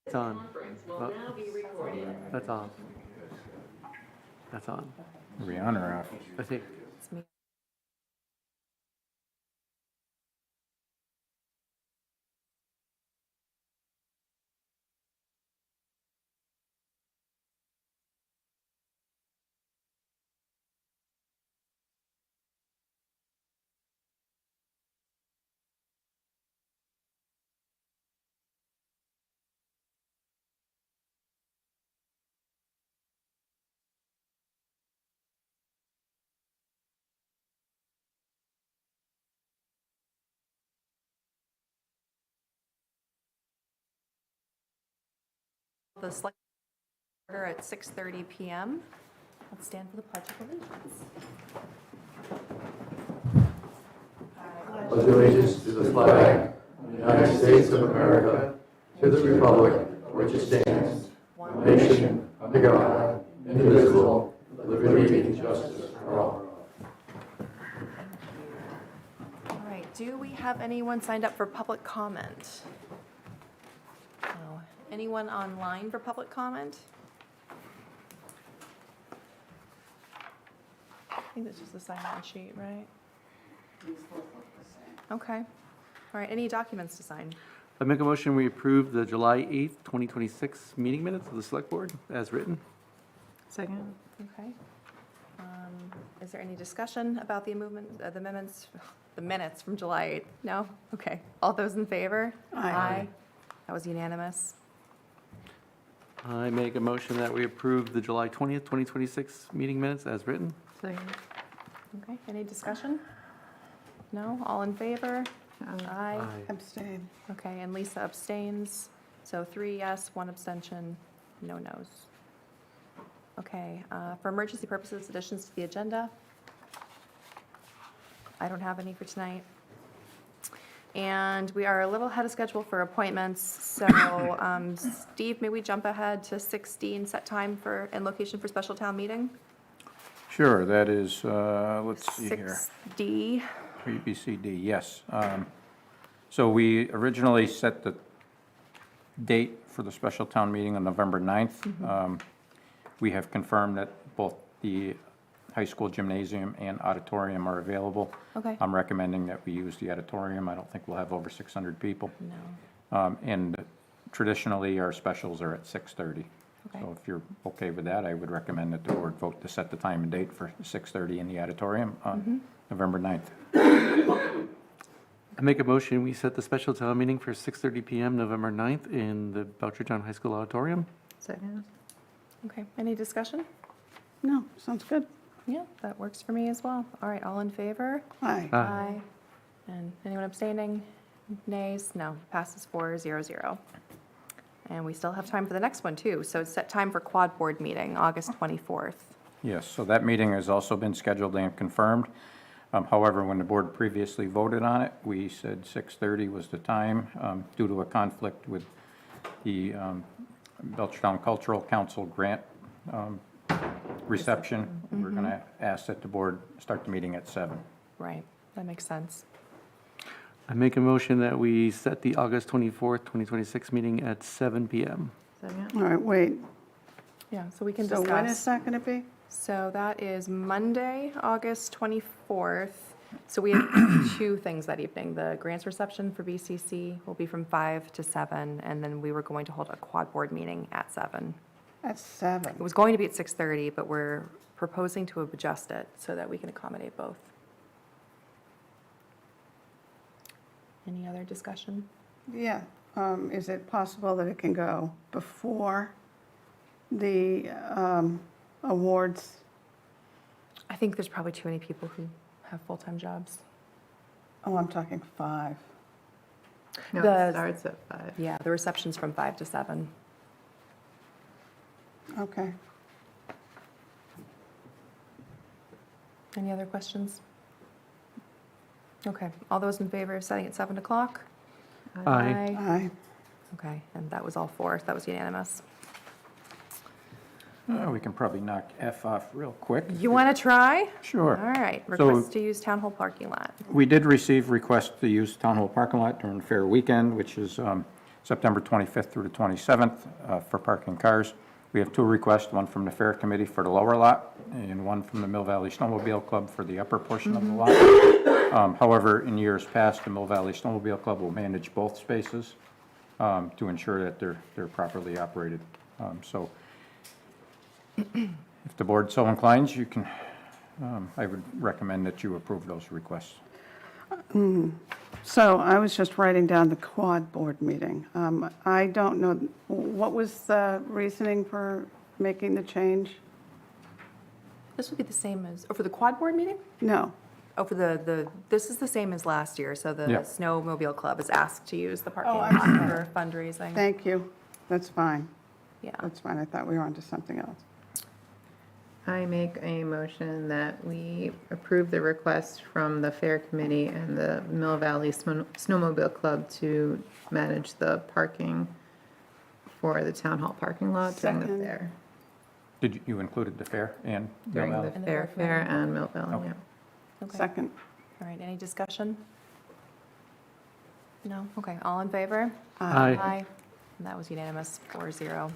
It's on. Conference will Oh. now be recorded. That's off. That's on. Are we on or off? I think. It's me. The select order at 6:30 p.m. Let's stand for the Pledge of Allegiance. Pledge allegiance to the flag of the United States of America, to the republic for which it stands, one nation, under God, indivisible, with liberty and justice for all. All right, do we have anyone signed up for public comment? No. Anyone online for public comment? I think that's just a sign-on sheet, right? Okay. All right, any documents to sign? I make a motion, we approve the July 8th, 2026 meeting minutes of the Select Board as written. Second. Okay. Is there any discussion about the the minutes from July 8th? No? Okay. All those in favor? Aye. That was unanimous. I make a motion that we approve the July 20th, 2026 meeting minutes as written. Second. Okay, any discussion? No? All in favor? Aye. Abstain. Okay, and Lisa abstains. So 3 yes, 1 abstention, no no's. Okay, for emergency purposes, additions to the agenda. I don't have any for tonight. And we are a little ahead of schedule for appointments, so Steve, may we jump ahead to 16, set time for and location for special town meeting? Sure, that is, let's see here. 6D. 3BCD, yes. So we originally set the date for the special town meeting on November 9th. We have confirmed that both the high school gymnasium and auditorium are available. Okay. I'm recommending that we use the auditorium. I don't think we'll have over 600 people. No. And traditionally, our specials are at 6:30. Okay. So if you're okay with that, I would recommend that the board vote to set the time and date for 6:30 in the auditorium on November 9th. I make a motion, we set the special town meeting for 6:30 PM, November 9th in the Belchertown High School Auditorium. Second. Okay, any discussion? No, sounds good. Yeah, that works for me as well. All right, all in favor? Aye. Aye. And anyone abstaining? Nays? No, passes 4-0-0. And we still have time for the next one, too. So it's set time for quad board meeting, August 24th. Yes, so that meeting has also been scheduled and confirmed. However, when the board previously voted on it, we said 6:30 was the time due to a conflict with the Belchertown Cultural Council grant reception. We're going to ask that the board start the meeting at 7. Right, that makes sense. I make a motion that we set the August 24th, 2026 meeting at 7 PM. Second. All right, wait. Yeah, so we can So discuss. when is that going to be? So that is Monday, August 24th. So we have 2 things that evening. The grants reception for BCC will be from 5 to 7, and then we were going to hold a quad board meeting at 7. At 7. It was going to be at 6:30, but we're proposing to adjust it so that we can accommodate both. Any other discussion? Yeah. Is it possible that it can go before the awards? I think there's probably too many people who have full-time jobs. Oh, I'm talking 5. No, The- it starts at 5. Yeah, the reception's from 5 to 7. Okay. Any other questions? Okay, all those in favor of setting at 7 o'clock? Aye. Aye. Okay, and that was all 4, that was unanimous. We can probably knock F off real quick. You want to try? Sure. All right, So- request to use town hall parking lot. We did receive requests to use Town Hall parking lot during Fair Weekend, which is September 25th through the 27th for parking cars. We have 2 requests, one from the Fair Committee for the lower lot and one from the Mill Valley Snowmobile Club for the upper portion of the lot. However, in years past, the Mill Valley Snowmobile Club will manage both spaces to ensure that they're properly operated. So if the board so inclines, you can, I would recommend that you approve those requests. So I was just writing down the quad board meeting. I don't know, what was the reasoning for making the change? This would be the same as, oh, for the quad board meeting? No. Oh, for this is the same as last year, so the Yeah. snowmobile club is asked to use the parking Oh, lot I'm for fundraising. Thank you. That's fine. Yeah, That's fine. I thought we were on to something else. I make a motion that we approve the request from the Fair Committee and the Mill Valley Snowmobile Club to manage the parking for the town hall parking lot during the Second. fair. Did you included the fair and Mill During Valley? the And the fair, rec fair meeting. and Mill Valley, Okay. yeah. okay. Second. All right, any discussion? No? Okay, all in favor? Aye. And that was unanimous, 4-0.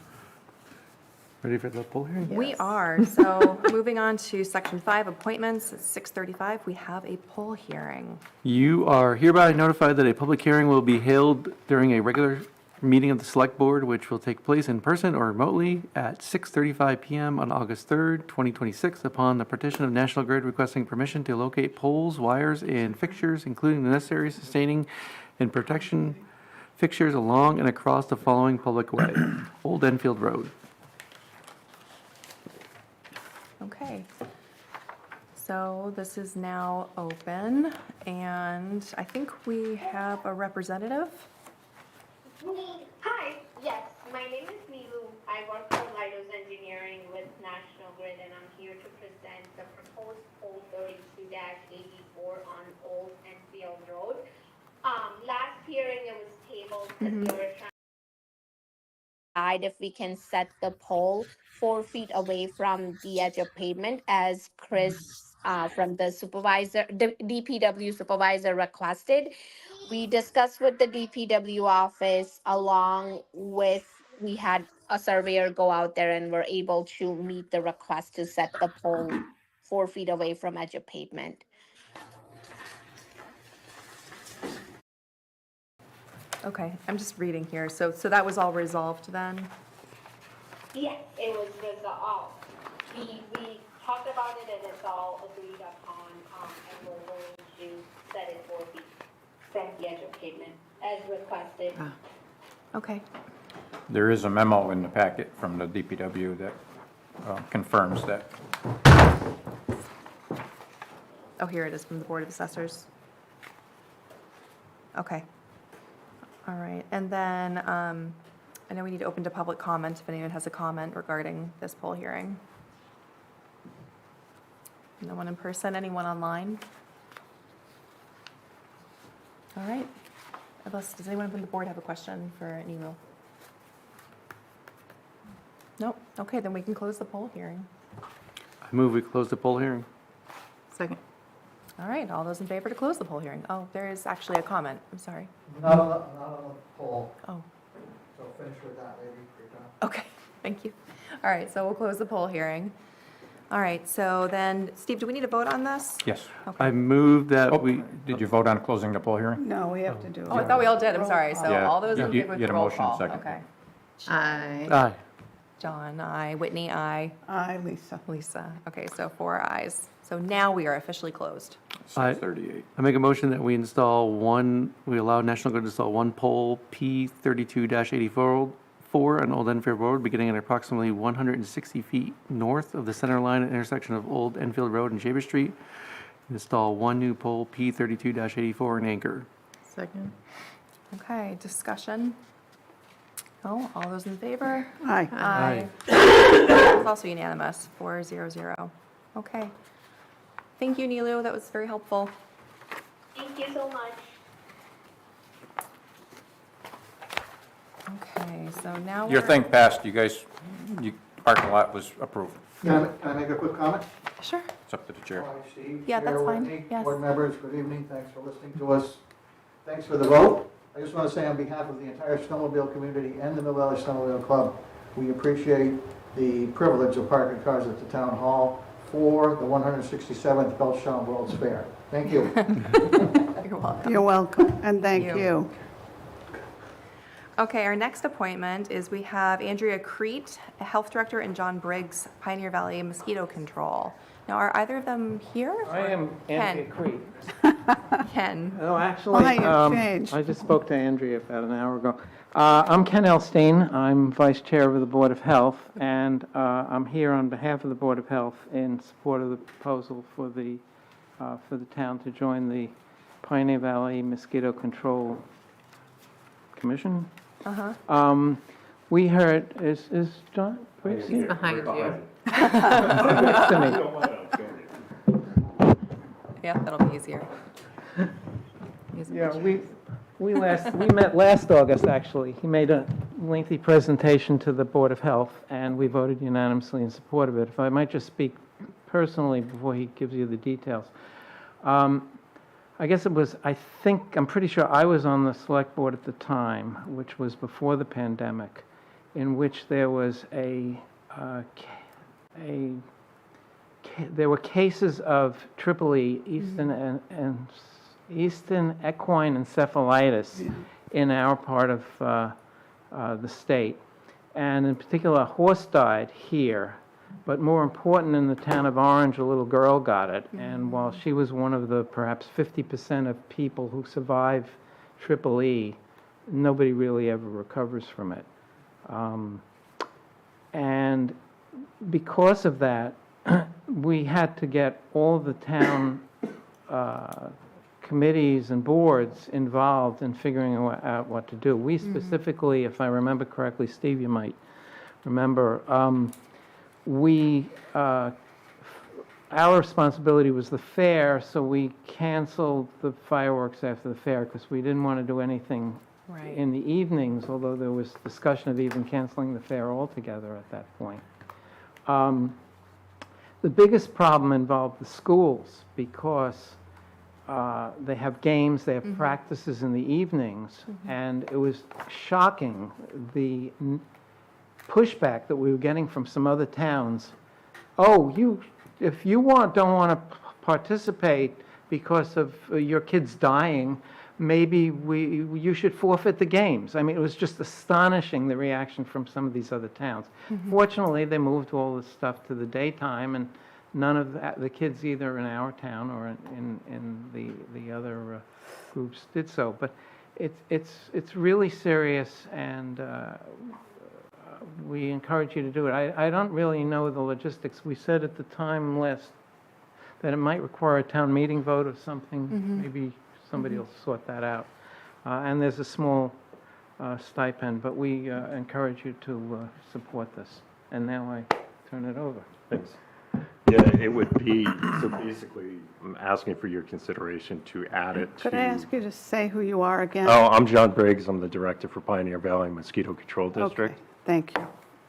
Ready for the poll hearing? We Yes. are, so moving on to section 5, appointments, at 6:35, we have a poll hearing. You are hereby notified that a public hearing will be held during a regular meeting of the Select Board, which will take place in person or remotely at 6:35 PM on August 3rd, 2026, upon the petition of National Grid requesting permission to locate poles, wires, and fixtures, including the necessary sustaining and protection fixtures along and across the following public way: Old Enfield Road. Okay. So this is now open, and I think we have a representative. Hi, yes, my name is Neelu. I work for Lighthouse Engineering with National Grid, and I'm here to present the proposed pole 32-84 on Old Enfield Road. Last hearing it was tabled because we were trying to decide if we can set the pole 4 feet away from the edge of pavement, as Chris from the supervisor, the DPW supervisor requested. We discussed with the DPW office along with, we had a surveyor go out there and were able to meet the request to set the pole 4 feet away from edge of pavement. Okay, I'm just reading here. So that was all resolved then? Yes, it was resolved. We talked about it and it's all agreed upon, and we're going to set it 4 feet from the edge of pavement as requested. Okay. There is a memo in the packet from the DPW that confirms that. Oh, here it is from the Board of Assessors. Okay. All right, and then I know we need to open to public comment if anyone has a comment regarding this poll hearing. No one in person, anyone online? All right. Unless, does anyone from the board have a question for Nilo? Nope, okay, then we can close the poll hearing. I move we close the poll hearing. Second. All right, all those in favor to close the poll hearing? Oh, there is actually a comment, I'm sorry. Not on the poll, Oh, so finish with that, lady, if you're done. okay, thank you. All right, so we'll close the poll hearing. All right, so then, Steve, do we need to vote on this? Yes. I move that we, Did you vote on closing the poll hearing? No, we have to do. Oh, I thought we all did, I'm sorry. So Yeah, all those in you- favor you with had a roll motion, call? second. Okay. Aye. aye. John, aye. Whitney, aye. Aye, Lisa. Lisa. Okay, so 4 ayes. So now we are officially closed. Aye. 6:38. I make a motion that we allow National Grid to install one pole P32-84 on Old Enfield Road, beginning at approximately 160 feet north of the center line at intersection of Old Enfield Road and Shaver Street. Install one new pole P32-84 in Anchor. Second. Okay, discussion? Oh, all those in favor? Aye. Aye. It's also unanimous, 4-0-0. Okay. Thank you, Nilu. That was very helpful. Thank you so much. Okay, so now Your we're- thing passed, you guys, parking lot was approved. Can I make a quick comment? Sure. It's up to the chair. Hi, Steve. Yeah, Chair that's fine. Whitney, Yes. Board members, good evening, thanks for listening to us. Thanks for the vote. I just want to say on behalf of the entire snowmobile community and the Mill Valley Snowmobile Club, we appreciate the privilege of parking cars at the town hall for the 167th Belchertown World's Fair. Thank you. You're welcome. You're welcome, and thank Thank you. you. Okay, our next appointment is we have Andrea Crete, Health Director, and John Briggs, Pioneer Valley Mosquito Control. Now, are either of them here? I am Andrea Ken. Creed. Ken. Oh, actually, Hi, you've changed. I just spoke to Andrea about an hour ago. I'm Ken Elstein. I'm Vice Chair of the Board of Health, and I'm here on behalf of the Board of Health in support of the proposal for the town to join the Pioneer Valley Mosquito Control Commission. Uh-huh. We heard, is John Briggs He's here? behind you. Next to me. Yeah, that'll be easier. He's- Yeah, we met last August, actually. He made a lengthy presentation to the Board of Health, and we voted unanimously in support of it. If I might just speak personally before he gives you the details. I guess it was, I'm pretty sure I was on the select board at the time, which was before the pandemic, in which there was there were cases of EEE, Eastern equine encephalitis, in our part of the state. And in particular, a horse died here, but more important, in the town of Orange, a little girl got it. And while she was one of the perhaps 50% of people who survive EEE, nobody really ever recovers from it. And because of that, we had to get all the town committees and boards involved in figuring out what to do. We specifically, if I remember correctly, Steve, you might remember, our responsibility was the fair, so we canceled the fireworks after the fair because we didn't want to do anything Right. in the evenings, although there was discussion of even canceling the fair altogether at that point. The biggest problem involved the schools because they have games, they have practices in the evenings, and it was shocking, the pushback that we were getting from some other towns. Oh, if you don't want to participate because of your kids dying, maybe you should forfeit the games. I mean, it was just astonishing, the reaction from some of these other towns. Fortunately, they moved all this stuff to the daytime, and none of the kids, either in our town or in the other groups, did so. But it's really serious, and we encourage you to do it. I don't really know the logistics. We said at the time last that it might require a town meeting vote or something. Maybe somebody will sort that out. And there's a small stipend, but we encourage you to support this. And now I turn it over. Thanks. Yeah, it would be, so basically, I'm asking for your consideration to add it to. Could I ask you to say who you are again? Oh, I'm John Briggs. I'm the Director for Pioneer Valley Mosquito Control District. Okay, thank you.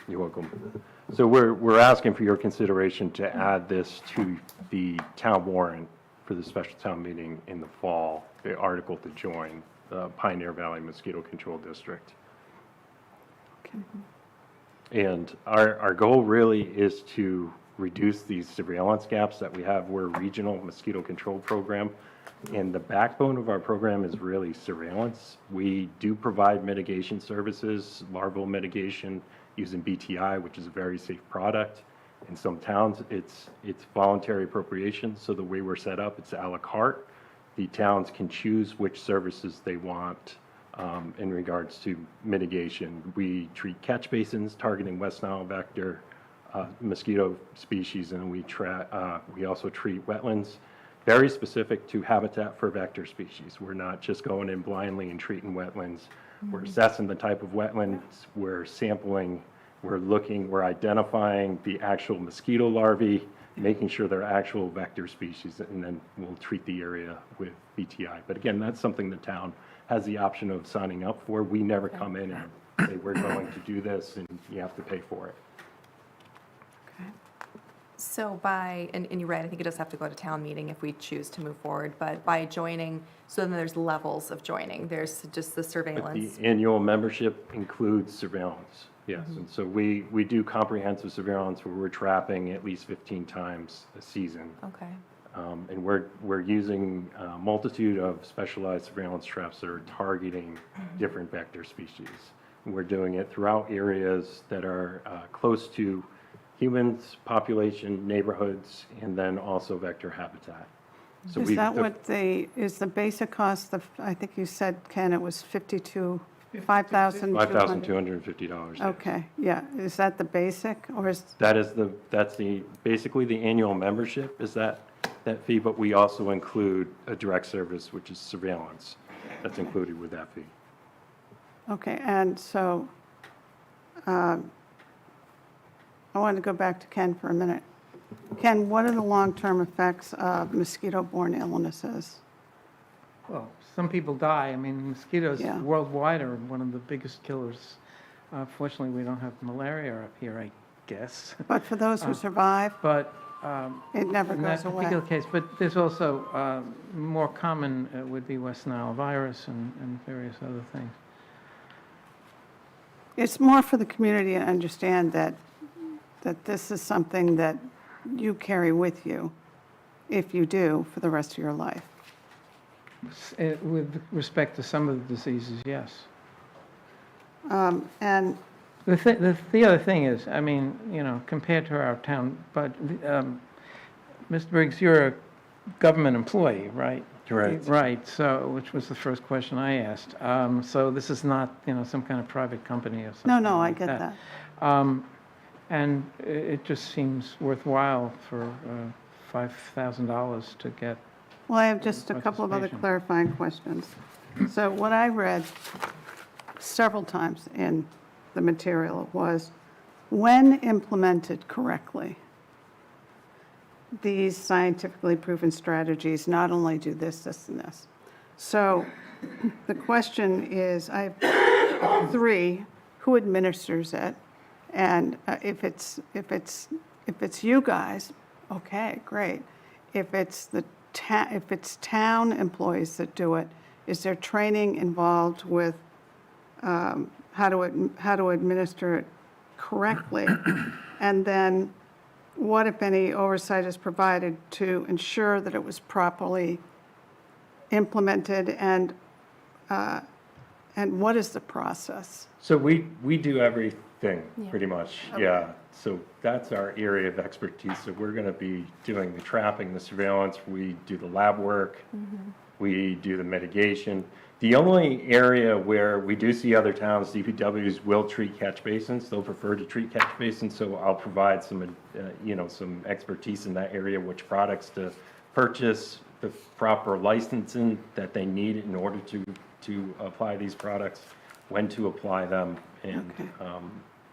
You're welcome. So we're asking for your consideration to add this to the town warrant for the special town meeting in the fall, the article to join the Pioneer Valley Mosquito Control District. Okay. And our goal really is to reduce these surveillance gaps that we have. We're a regional mosquito control program, and the backbone of our program is really surveillance. We do provide mitigation services, larval mitigation using BTI, which is a very safe product. In some towns, it's voluntary appropriation, so the way we're set up, it's a la carte. The towns can choose which services they want in regards to mitigation. We treat catch basins targeting West Nile vector mosquito species, and we also treat wetlands very specific to habitat for vector species. We're not just going in blindly and treating wetlands. We're assessing the type of wetlands, we're sampling, we're identifying the actual mosquito larvae, making sure they're actual vector species, and then we'll treat the area with BTI. But again, that's something the town has the option of signing up for. We never come in and say, we're going to do this, and you have to pay for it. Okay. So and you're right, I think it does have to go to town meeting if we choose to move forward, but by joining, so then there's levels of joining. There's just the But surveillance. the annual membership includes surveillance, yes. And so we do comprehensive surveillance where we're trapping at least 15 times a season. Okay. And we're using a multitude of specialized surveillance traps that are targeting different vector species. And we're doing it throughout areas that are close to humans, population, neighborhoods, and then also vector habitat. So Is that what is the basic cost of, I think you said, Ken, it was $5,250? $5,250. Okay, yeah. Is that the basic, or is, That's basically the annual membership is that fee, but we also include a direct service, which is surveillance. That's included with that fee. okay, and so, I wanted to go back to Ken for a minute. Ken, what are the long-term effects of mosquito-borne illnesses? Well, some people die. I mean, mosquitoes Yeah. worldwide are one of the biggest killers. Fortunately, we don't have malaria up here, I guess. But for those who survive, But it never in that goes away. particular case, but there's also more common would be West Nile virus and various other things. It's more for the community to understand that this is something that you carry with you, if you do, for the rest of your life. With respect to some of the diseases, yes. And The other thing is, I mean, you know, compared to our town, but, Mr. Briggs, you're a government employee, right? Correct. Right, so, which was the first question I asked. So this is not, you know, some kind of private company or something no, I like get that. And it just seems worthwhile for $5,000 to get. Well, I have just a couple of other Participation. clarifying questions. So what I read several times in the material was, when implemented correctly, these scientifically proven strategies not only do this, this, and this. So the question is, I have three, who administers it? And if it's you guys, okay, great. If it's town employees that do it, is there training involved with how to administer it correctly? And then what, if any, oversight is provided to ensure that it was properly implemented, and what is the process? So we do everything, Yeah. pretty much, yeah. So that's our area of expertise. So we're going to be doing the trapping, the surveillance, we do the lab work, we do the mitigation. The only area where we do see other towns, DPWs will treat catch basins. They'll prefer to treat catch basins, so I'll provide some, some expertise in that area, which products to purchase, the proper licensing that they need in order to apply these products, when to apply them, and Okay.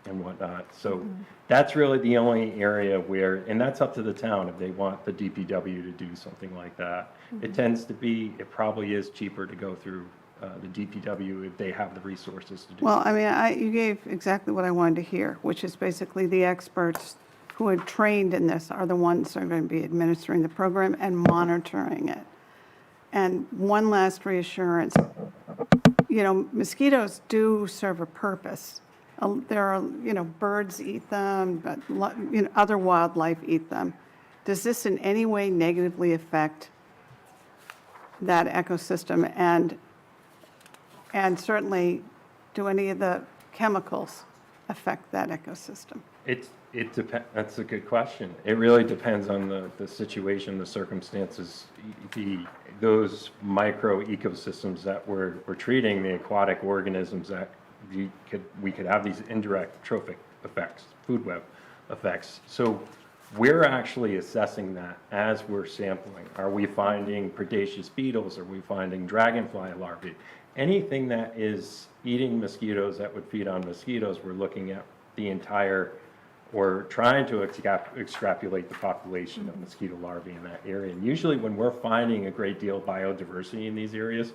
And whatnot. So that's really the only area where, and that's up to the town if they want the DPW to do something like that. It probably is cheaper to go through the DPW if they have the resources to do. Well, I mean, you gave exactly what I wanted to hear, which is basically the experts who are trained in this are the ones that are going to be administering the program and monitoring it. And one last reassurance, mosquitoes do serve a purpose. There are, birds eat them, but, other wildlife eat them. Does this in any way negatively affect that ecosystem? And certainly, do any of the chemicals affect that ecosystem? It depends. That's a good question. It really depends on the situation, the circumstances, those micro ecosystems that we're treating, the aquatic organisms that we could have these indirect trophic effects, food web effects. So we're actually assessing that as we're sampling. Are we finding predaceous beetles? Are we finding dragonfly larvae? Anything that is eating mosquitoes that would feed on mosquitoes, we're looking at the entire, or trying to extrapolate the population of mosquito larvae in that area. And usually when we're finding a great deal of biodiversity in these areas,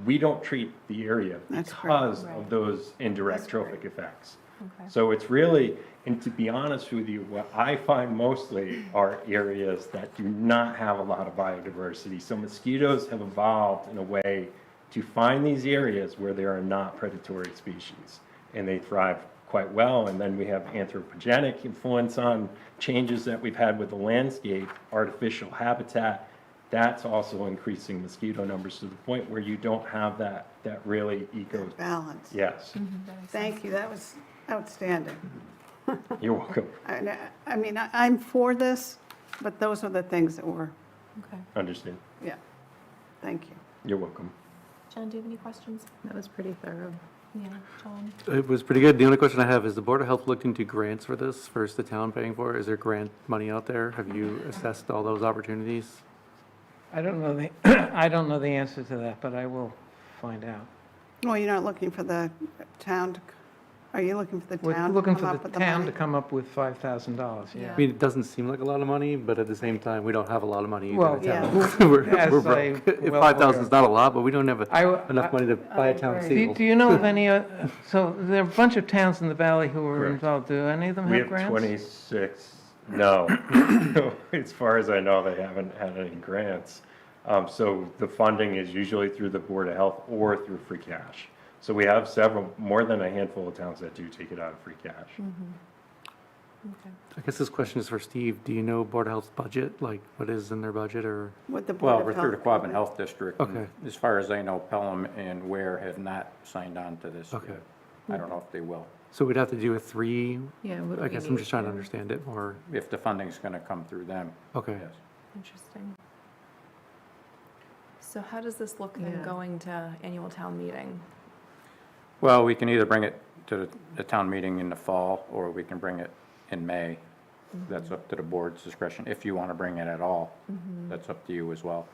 we don't treat the area That's great. because of those indirect trophic effects. Okay. So it's really, and to be honest with you, what I find mostly are areas that do not have a lot of biodiversity. So mosquitoes have evolved in a way to find these areas where there are not predatory species, and they thrive quite well. And then we have anthropogenic influence on changes that we've had with the landscape, artificial habitat. That's also increasing mosquito numbers to the point where you don't have that really Balance. yes, Thank you, that was outstanding. you're welcome. I mean, I'm for this, but those are the things that were, Okay. Understand. yeah, thank you. You're welcome. John, do you have any questions? That was pretty thorough. Yeah, John? It was pretty good. The only question I have is the Board of Health looked into grants for this versus the town paying for it? Is there grant money out there? Have you assessed all those opportunities? I don't know the, I don't know the answer to that, but I will find out. Well, you're not looking for the town to, are you looking for the We're town to looking come for up the with the town to money? come up with $5,000, yeah. I mean, it doesn't seem like a lot of money, but at the same time, we don't have a lot of money either Well, in yeah. town. We're As we're I broke. If well 5,000 is not a lot, but we don't have I- enough money to buy a town seal. Do you know of any, so there are a bunch of towns in the valley who are Correct. involved. Do any of them We have have grants? 26, no. As far as I know, they haven't had any grants. So the funding is usually through the Board of Health or through free cash. So we have several, more than a handful of towns that do take it out of free cash. I guess this question is for Steve. Do you know Board of Health's budget, like what is in their budget or? With the Well, Board we're of through the Health. Quabbin Health District. and Okay. As far as I know, Pelham and Ware have not signed on to this. Okay. yet. I don't know if they will, So we'd have to do a three, Yeah. what do I we guess I'm need just trying to to- understand it more. if the funding's going to come through them, Okay. yes. Interesting. So how does this look Yeah. in going to annual town meeting? Well, we can either bring it to the town meeting in the fall, or we can bring it in May. That's up to the board's discretion. If you want to bring it at all, that's up to you as well.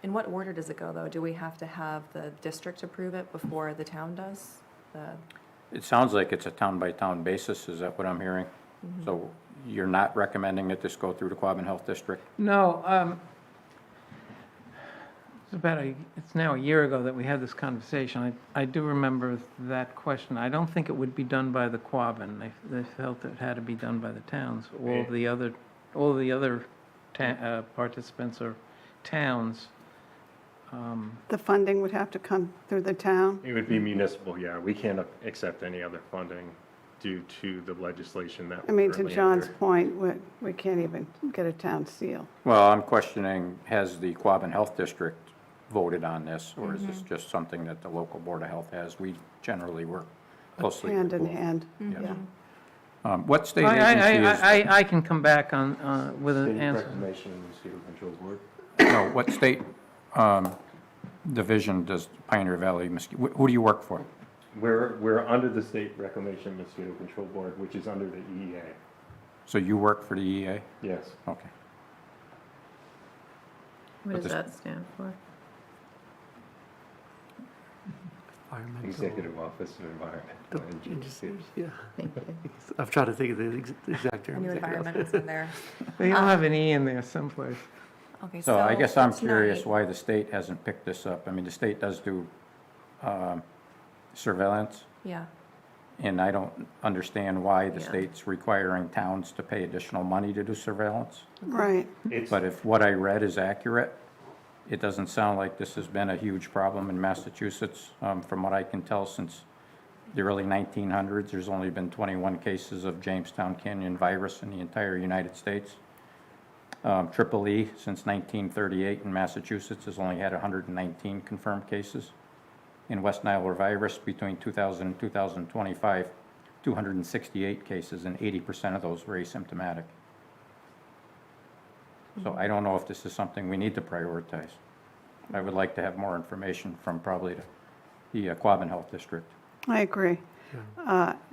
In what order does it go, though? Do we have to have the district approve it before the town does? It sounds like it's a town-by-town basis, is that what I'm hearing? So you're not recommending that this go through the Quabbin Health District? No, it's now a year ago that we had this conversation. I do remember that question. I don't think it would be done by the Quabbin. They felt it had to be done by the towns. All the other participants or towns. The funding would have to come through the town? It would be municipal, yeah. We can't accept any other funding due to the legislation that I we're mean, to currently John's under. point, we can't even get a town seal. Well, I'm questioning, has the Quabbin Health District voted on this, or is this just something that the local Board of Health has? We generally work closely with Hand in both. hand, Yes. yeah. What state agency is, I can come back on, with an State answer. Reclamation and Mosquito Control Board. no, what state division does Pioneer Valley Mosquito, who do you work for? We're under the State Reclamation and Mosquito Control Board, which is under the EEA. So you work for the EA? Yes. Okay. What But does this- that stand for? Environmental Executive Office of Environmental Agency. Yeah. Thank you. I've tried to think of the exact I term. knew environment was in there. They all have an E in there someplace. Okay, So I guess I'm tonight- curious why the state hasn't picked this up. I mean, the state does do surveillance, Yeah, and I don't understand why the Yeah. state's requiring towns to pay additional money to do surveillance. Right. It's, But if what I read is accurate, it doesn't sound like this has been a huge problem in Massachusetts. From what I can tell, since the early 1900s, there's only been 21 cases of Jamestown Canyon virus in the entire United States. Triple E, since 1938 in Massachusetts, has only had 119 confirmed cases. In West Nile virus, between 2000 and 2025, 268 cases, and 80% of those were asymptomatic. So I don't know if this is something we need to prioritize. I would like to have more information from probably the Quabbin Health District. I agree.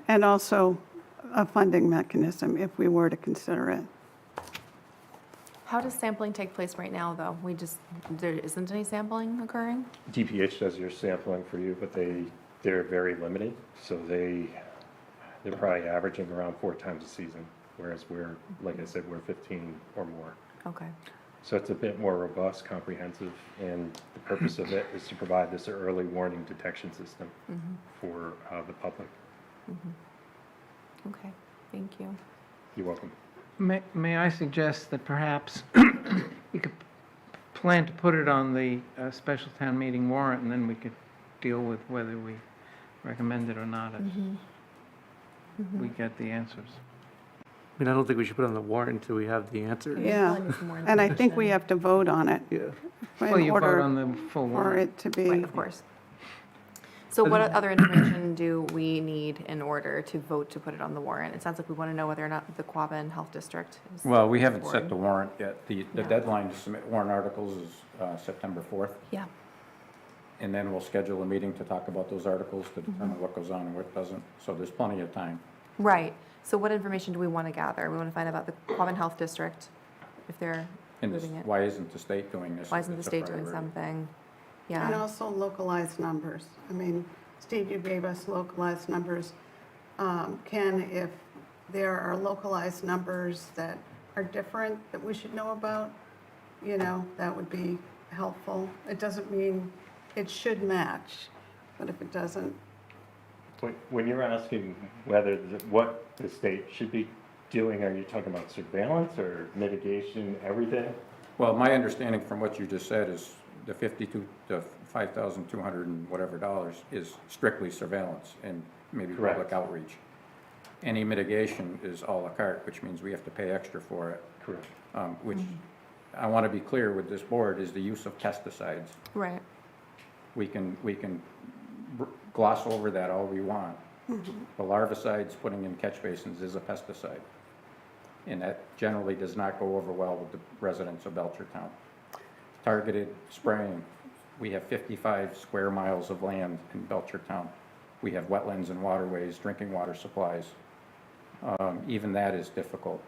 And also a funding mechanism if we were to consider it. how does sampling take place right now, though? There isn't any sampling occurring? DPH does your sampling for you, but they're very limited. So they're probably averaging around 4 times a season, whereas we're, like I said, we're 15 or more. Okay, So it's a bit more robust, comprehensive, and the purpose of it is to provide this early warning detection system for the public. Okay, thank you. You're welcome. May I suggest that perhaps we could plan to put it on the special town meeting warrant, and then we could deal with whether we recommend it or not if we get the answers. I mean, I don't think we should put it on the warrant until we have the answer. Yeah, Probably need some more and I think we information. have to vote on it Yeah. Well, in you vote order on the full for warrant. it to be. Right, of course. So what other information do we need in order to vote to put it on the warrant? It sounds like we want to know whether or not the Quabbin Health District is. Well, we haven't board. set the warrant yet. The Yeah. deadline to submit warrant articles is September 4th. Yeah, And then we'll schedule a meeting to talk about those articles to determine what goes on and what doesn't. So there's plenty of time. right. So what information do we want to gather? We want to find out about the Quabbin Health District, if they're And this, moving it. why isn't the state doing this? Why isn't the It's a state doing priority. something? And Yeah, also localized numbers. I mean, Steve, you gave us localized numbers. Ken, if there are localized numbers that are different that we should know about, that would be helpful. It doesn't mean it should match, but if it doesn't, When you're asking whether, what the state should be doing, are you talking about surveillance or mitigation, everything? Well, my understanding from what you just said is the $5,200 and whatever dollars is strictly surveillance and maybe public Correct. outreach. Any mitigation is à la carte, which means we have to pay extra for it, Correct. which I want to be clear with this board is the use of pesticides. right. We can gloss over that all we want. The larvicides putting in catch basins is a pesticide. And that generally does not go over well with the residents of Belchertown. Targeted spraying, we have 55 square miles of land in Belchertown. We have wetlands and waterways, drinking water supplies. Even that is difficult.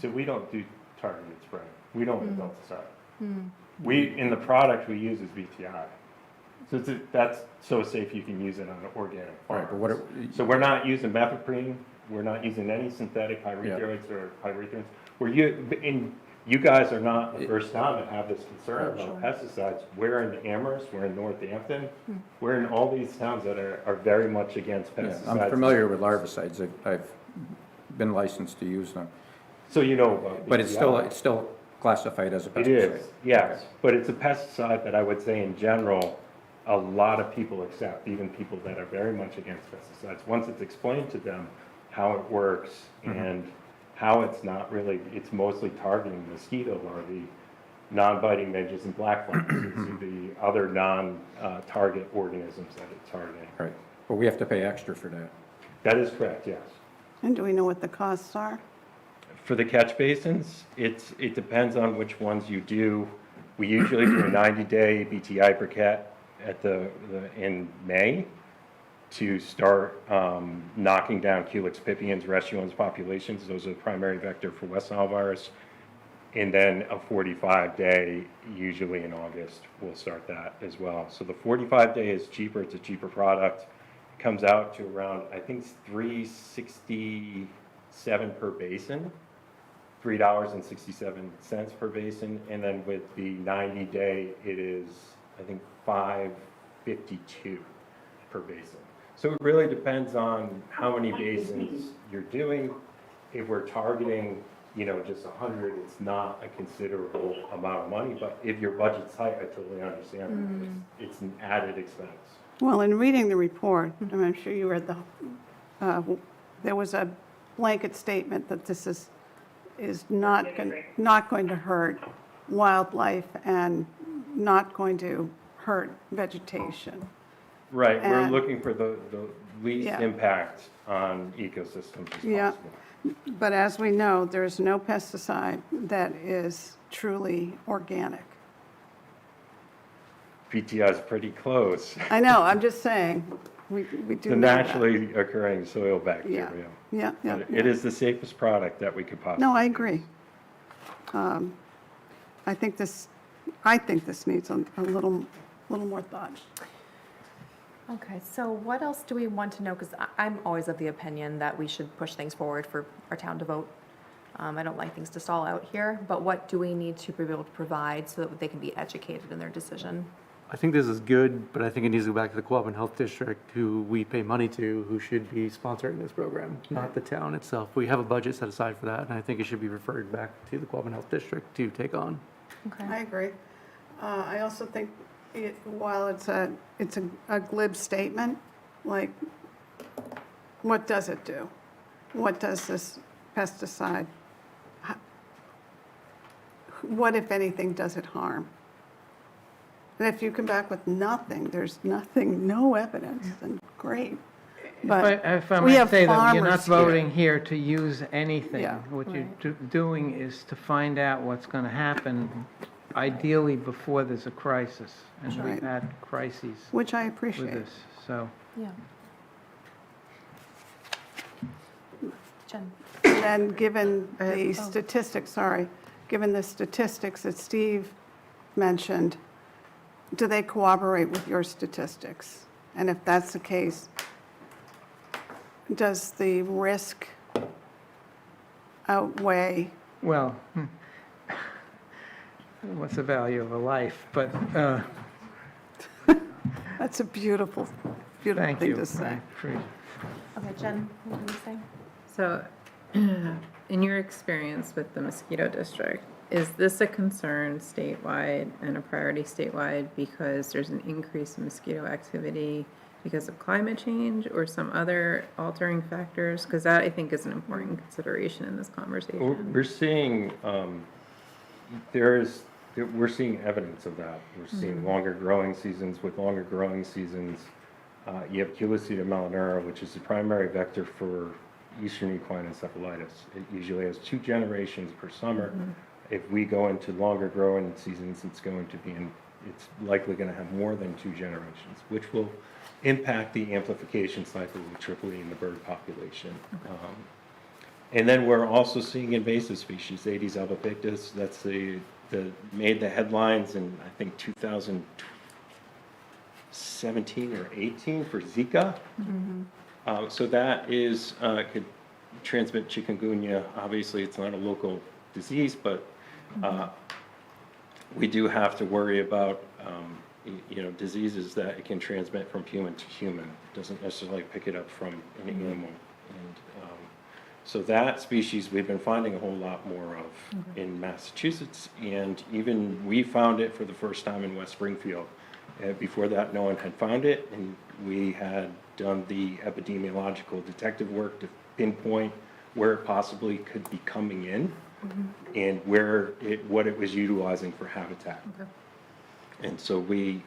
So we don't do targeted spraying. We don't do pesticide. In the product we use is BTI. So that's so safe you can use it on an organic farm. Right, but what So we're not using methylprene, we're not using any synthetic pyrethroids or pyrethrins. You guys are not the first time to have this concern about pesticides. We're in Amherst, we're in Northampton, we're in all these towns that are very much against Yeah, pesticides. I'm familiar with larvicides. I've been licensed to use them. So you know about But it's BTI. still classified as a pesticide. It is, yes, but it's a pesticide that I would say in general, a lot of people accept, even people that are very much against pesticides. Once it's explained to them how it works and how it's not really, it's mostly targeting mosquito larvae, non-biting midges and black flies, it's the other non-target organisms that it's targeting. Right, but we have to pay extra for that. That is correct, yes. and do we know what the costs are? For the catch basins, it depends on which ones you do. We usually do a 90-day BTI briquette in May to start knocking down Culex pipiens, restruens populations. Those are the primary vector for West Nile virus. And then a 45-day, usually in August, we'll start that as well. So the 45-day is cheaper. It's a cheaper product. Comes out to around, I think it's $3.67 per basin. $3.67 per basin, and then with the 90-day, it is, I think, $5.52 per basin. So it really depends on how many basins you're doing. If we're targeting, just 100, it's not a considerable amount of money, but if your budget's tight, I totally understand. It's an added expense. Well, in reading the report, and I'm sure you read there was a blanket statement that this is not going to hurt wildlife and not going to hurt vegetation. Right, we're And- looking for the least Yeah. impact on ecosystems as Yeah. possible. But as we know, there's no pesticide that is truly organic. PTI is pretty close. I know, I'm just saying, we do The know that. naturally occurring soil bacteria. Yeah, yeah. But it is the safest product that we could possibly. No, I agree. I think this needs a little more thought. Okay, so what else do we want to know? Because I'm always of the opinion that we should push things forward for our town to vote. I don't like things to stall out here, but what do we need to be able to provide so that they can be educated in their decision? I think this is good, but I think it needs to go back to the Quabbin Health District, who we pay money to, who should be sponsoring this program, not the town itself. We have a budget set aside for that, and I think it should be referred back to the Quabbin Health District to take on. I agree. I also think while it's a glib statement, like, what does it do? What does this pesticide, what, if anything, does it harm? And if you come back with nothing, there's nothing, no evidence, then great. But If I we might have say that you're not farmers here. voting here to use anything. Yeah. What you're doing is to find out what's going to happen, ideally before there's a crisis. And Right. we've had crises Which I with appreciate. this, so. Yeah. Jen? And given the statistics, given the statistics that Steve mentioned, do they cooperate with your statistics? And if that's the case, does the risk outweigh? Well, what's the value of a life? But, That's a beautiful, beautiful thank thing you. to say. I appreciate- Okay, Jen, what were you saying? So, in your experience with the mosquito district, is this a concern statewide and a priority statewide because there's an increase in mosquito activity because of climate change or some other altering factors? Because that, I think, is an important consideration in this conversation. We're seeing, we're seeing evidence of that. We're seeing longer growing seasons. With longer growing seasons, you have Culicida melanura, which is the primary vector for eastern equine encephalitis. It usually has 2 generations per summer. If we go into longer growing seasons, it's likely going to have more than 2 generations, which will impact the amplification cycle of Tripoli in the bird population. And then we're also seeing invasive species, Aedes albopictus. That's made the headlines in, I think, 2017 or 18 for Zika. So that is, could transmit chikungunya. Obviously, it's not a local disease, but we do have to worry about, diseases that it can transmit from human to human. It doesn't necessarily pick it up from an animal. And so that species we've been finding a whole lot more of in Massachusetts, and even we found it for the first time in West Springfield. Before that, no one had found it, and we had done the epidemiological detective work to pinpoint where it possibly could be coming in and what it was utilizing for habitat. And so we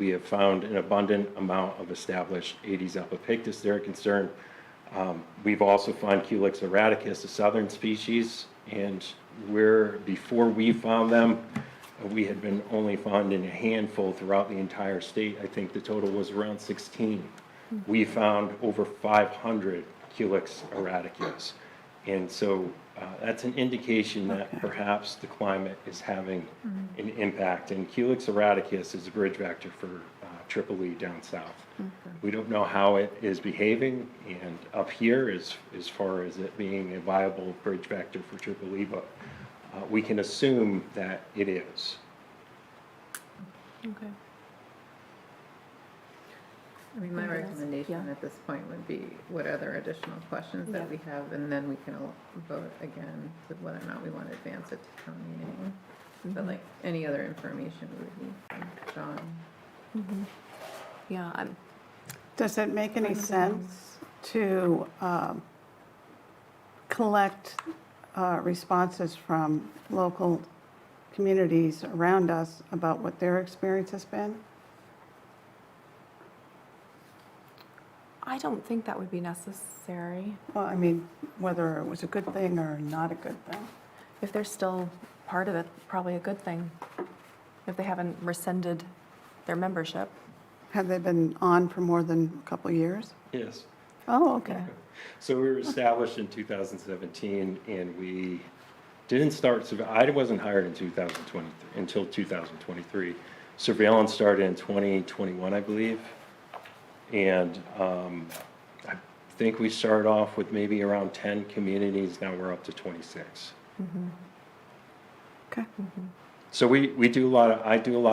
have found an abundant amount of established Aedes albopictus. They're a concern. We've also found Culex erraticus, a southern species, and before we found them, we had been only found in a handful throughout the entire state. I think the total was around 16. We found over 500 Culex erraticus. And so that's an indication that perhaps the climate is having an impact. And Culex erraticus is a bridge vector for Tripoli down south. We don't know how it is behaving, and up here as far as it being a viable bridge vector for Tripoli, but we can assume that it is. Okay. I mean, my Anything else? recommendation Yeah. at this point would be what other additional questions that we have, and then we can vote again with whether or not we want to advance it to town meeting. But like any other information we would need from John. Yeah, Does it make any sense to collect responses from local communities around us about what their experience has been? I don't think that would be necessary. Well, I mean, whether it was a good thing or not a good thing. If they're still part of it, probably a good thing. If they haven't rescinded their membership. Have they been on for more than a couple of years? Yes. Oh, okay. So we were established in 2017, and we didn't start, I wasn't hired in 2020, until 2023. Surveillance started in 2021, I believe. And I think we started off with maybe around 10 communities. Now we're up to 26. Okay. So I do a lot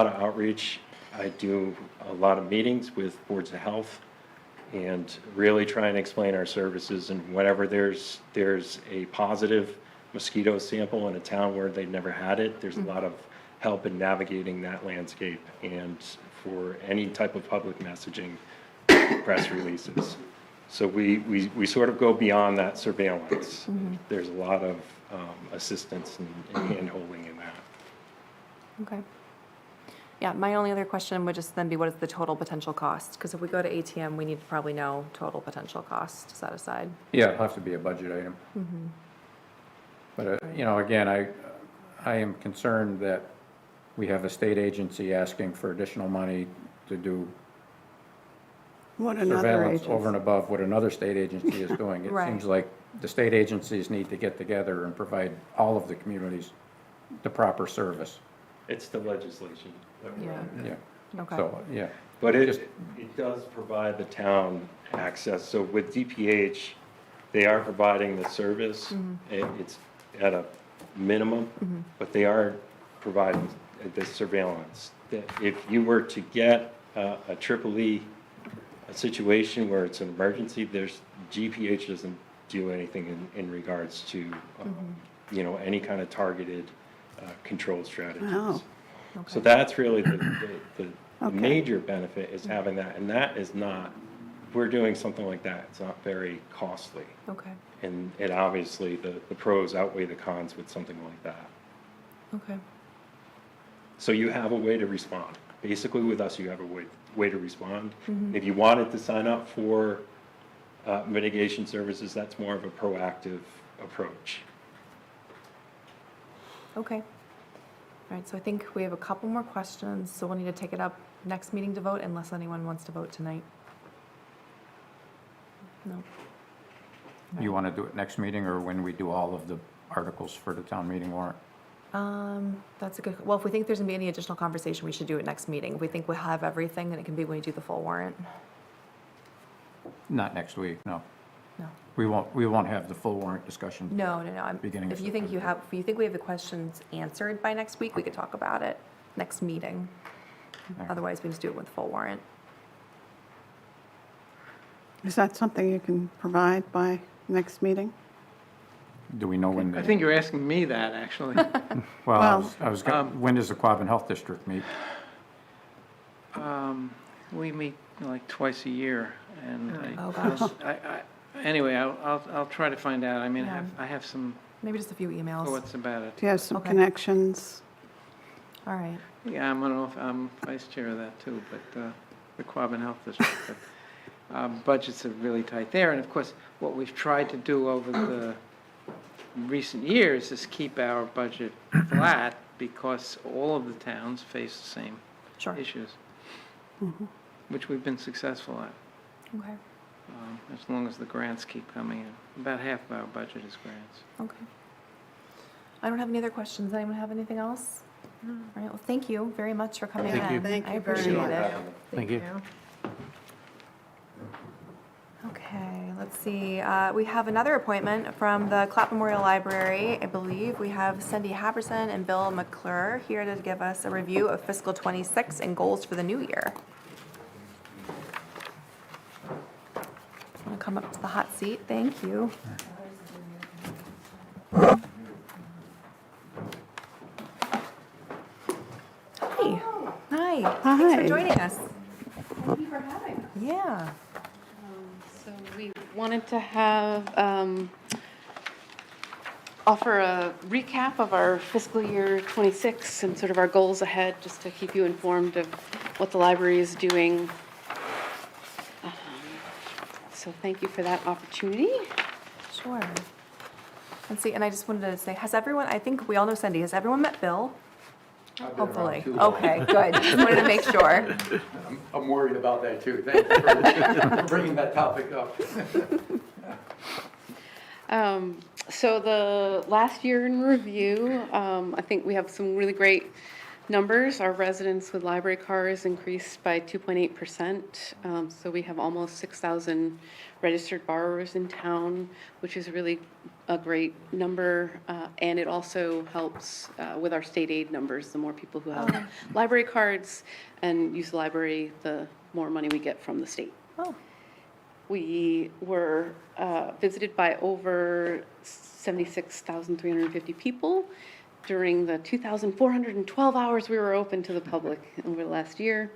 of outreach. I do a lot of meetings with boards of health and really try and explain our services, and whenever there's a positive mosquito sample in a town where they've never had it, there's a lot of help in navigating that landscape, and for any type of public messaging, press releases. So we sort of go beyond that surveillance. There's a lot of assistance and hand-holding in that. Okay. Yeah, my only other question would just then be, what is the total potential cost? Because if we go to ATM, we need to probably know total potential cost set aside. Yeah, it'll have to be a budget item. But, you know, again, I am concerned that we have a state agency asking for additional money to do What another surveillance agency. over and above what another state agency is doing. It Right. seems like the state agencies need to get together and provide all of the communities the proper service. It's the legislation. that we're Yeah. under. Yeah, Okay. so, yeah. But Just- it does provide the town access. So with DPH, they are providing the service. It's at a minimum, but they are providing the surveillance. That if you were to get a triple E, a situation where it's an emergency, GPH doesn't do anything in regards to, you know, any kind of targeted control strategies. Oh. So that's really the Okay. major benefit is having that, and that is not, if we're doing something like that, it's not very costly. Okay, And it obviously, the pros outweigh the cons with something like that. okay. So you have a way to respond. Basically with us, you have a way to respond. If you wanted to sign up for mitigation services, that's more of a proactive approach. Okay. All right, so I think we have a couple more questions, so we'll need to take it up next meeting to vote unless anyone wants to vote tonight. No. You want to do it next meeting or when we do all of the articles for the town meeting warrant? That's a good, well, if we think there's gonna be any additional conversation, we should do it next meeting. If we think we'll have everything, then it can be when we do the full warrant. Not next week, no. No. We won't have the full warrant discussion. No. Beginning of If you think we have the questions answered by next week, we could talk about it next meeting. right. Otherwise, we just do it with the full warrant. Is that something you can provide by next meeting? Do we know when? I think you're asking me that, actually. Well, Well- when does the Quabbin Health District meet? We meet like twice a year, and Oh, gosh. anyway, I'll try to find out. I mean, Yeah. I have some Maybe just a few emails. thoughts about it. Do you have some Okay. connections? All right. Yeah, I'm vice chair of that too, but the Quabbin Health District. But budgets are really tight there, and of course, what we've tried to do over the recent years is keep our budget flat because all of the towns face the same Sure. issues, which we've been successful at, Okay. as long as the grants keep coming in. About half of our budget is grants. Okay. I don't have any other questions. Anyone have anything else? All right, well, thank you very much for coming in. Thank you. Thank I you very appreciate much. it. Thank you. Okay, let's see. We have another appointment from the Clapp Memorial Library. I believe we have Cindy Haberson and Bill McClure here to give us a review of fiscal '26 and goals for the new year. Want to come up to the hot seat? Thank you. Hi. Hi. Thanks for Hi. joining us. Thank you for having us. Yeah. So we wanted to have, offer a recap of our fiscal year '26 and sort of our goals ahead, just to keep you informed of what the library is doing. So thank you for that opportunity. Sure. And see, and I just wanted to say, has everyone, I think we all know Cindy, has everyone met Bill? Hopefully. Okay, good. Just wanted to make sure. I'm worried about that too. Thank you for bringing that topic up. So the last year in review, I think we have some really great numbers. Our residents with library cars increased by 2.8%. So we have almost 6,000 registered borrowers in town, which is really a great number. And it also helps with our state aid numbers. The more people who have library cards and use the library, the more money we get from the state. Oh, We were visited by over 76,350 people during the 2,412 hours we were open to the public over the last year.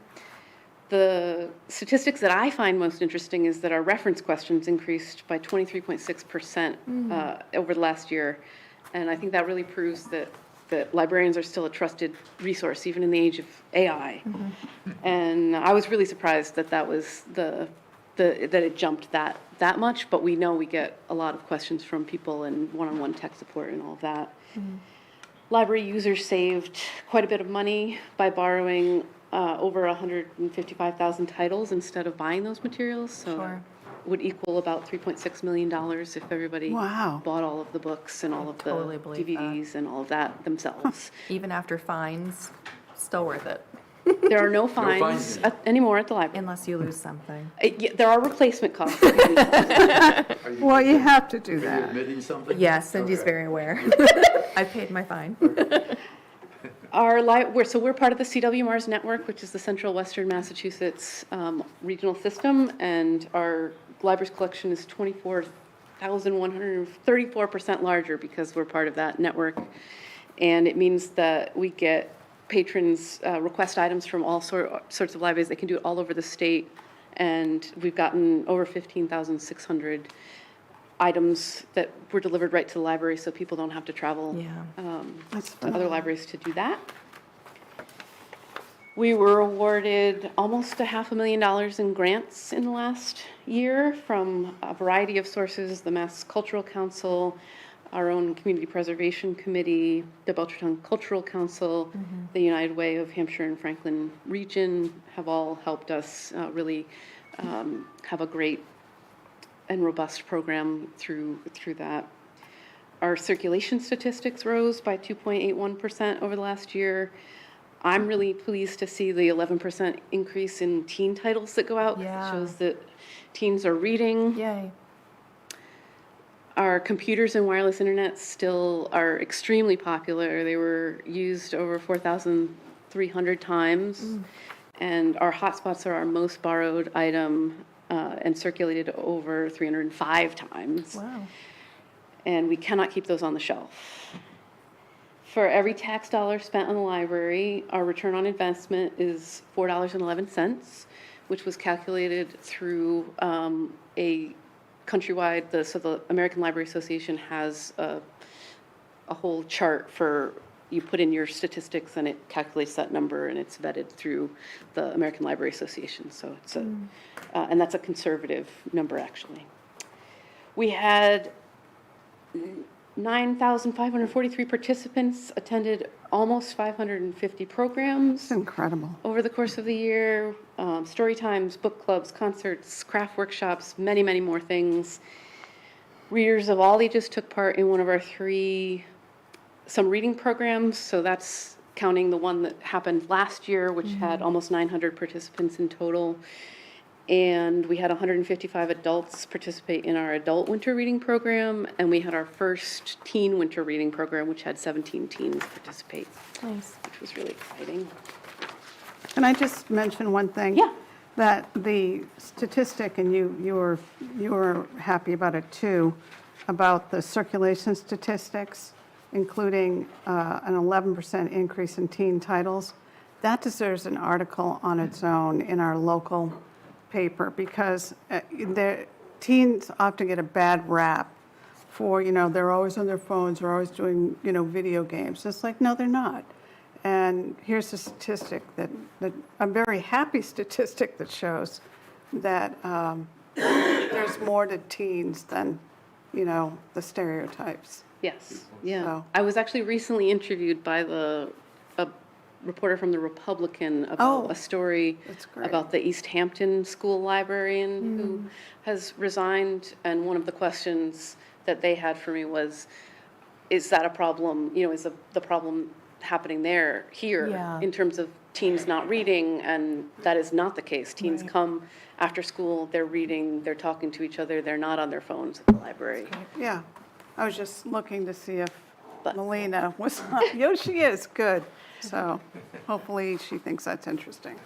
The statistics that I find most interesting is that our reference questions increased by 23.6% over the last year. And I think that really proves that librarians are still a trusted resource, even in the age of AI. And I was really surprised that that was that it jumped that much, but we know we get a lot of questions from people and one-on-one tech support and all of that. Library users saved quite a bit of money by borrowing over 155,000 titles instead of buying those materials. So Sure. would equal about $3.6 million if everybody Wow. bought all of the books and all of the totally believe that. DVDs and all of that themselves. even after fines, still worth it, There are no fines anymore at the library. unless you lose something. There are replacement costs. Well, you have to do Are you that. admitting something? Yes, Cindy's Okay. very aware. I paid my fine. We're part of the CW Mars Network, which is the Central Western Massachusetts regional system, and our library's collection is 24,134% larger because we're part of that network. And it means that we get patrons request items from all sorts of libraries. They can do it all over the state, and we've gotten over 15,600 items that were delivered right to the library, so people don't have to travel Yeah. to other libraries to do that. We were awarded almost $500,000 in grants in the last year from a variety of sources, the Mass Cultural Council, our own Community Preservation Committee, the Belchertown Cultural Council, the United Way of Hampshire and Franklin Region have all helped us really have a great and robust program through that. Our circulation statistics rose by 2.81% over the last year. I'm really pleased to see the 11% increase in teen titles that go out. Yeah. It shows that teens are reading. Yay. Our computers and wireless internet still are extremely popular. They were used over 4,300 times. And our hotspots are our most borrowed item and circulated over 305 times. Wow. And we cannot keep those on the shelf. For every tax dollar spent on the library, our return on investment is $4.11, which was calculated through a countrywide, so the American Library Association has a whole chart for, you put in your statistics and it calculates that number, and it's vetted through the American Library Association. So it's and that's a conservative number, actually. We had 9,543 participants, attended almost 550 programs It's incredible. over the course of the year. Story times, book clubs, concerts, craft workshops, many, many more things. Readers of all ages took part in one of our some reading programs. So that's counting the one that happened last year, which had almost 900 participants in total. And we had 155 adults participate in our adult winter reading program. And we had our first teen winter reading program, which had 17 teens participate, Nice. which was really exciting. Can I just mention one thing? Yeah. That the statistic, and you were happy about it too, about the circulation statistics, including an 11% increase in teen titles, that deserves an article on its own in our local paper, because the teens often get a bad rap for, they're always on their phones, they're always doing, video games. It's like, no, they're not. And here's a statistic that a very happy statistic that shows that there's more to teens than, the stereotypes. Yes, yeah. So- I was actually recently interviewed by a reporter from the Republican Oh, about a story that's great. about the East Hampton school librarian who has resigned, and one of the questions that they had for me was, is that a problem, is the problem happening there, here, Yeah. in terms of teens not reading, and that is not the case. Teens come after school, they're reading, they're talking to each other, they're not on their phones at the library. Yeah, I was just looking to see if But- Melina was, yeah, she is, good. So hopefully she thinks that's interesting.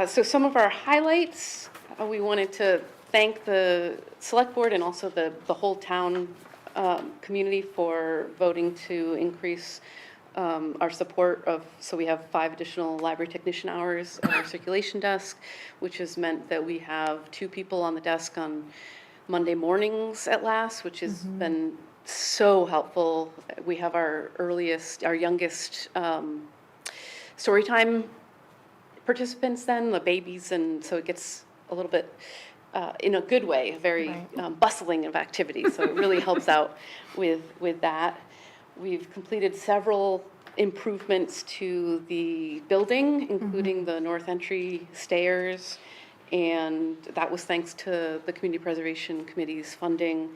So some of our highlights, we wanted to thank the select board and also the whole town community for voting to increase our support of, so we have 5 additional library technician hours at our circulation desk, which has meant that we have 2 people on the desk on Monday mornings at last, which has been so helpful. We have our youngest story time participants then, the babies, and so it gets a little bit, in a good way, very bustling of activity, so it really helps out with that. We've completed several improvements to the building, including the north entry stairs, and that was thanks to the Community Preservation Committee's funding.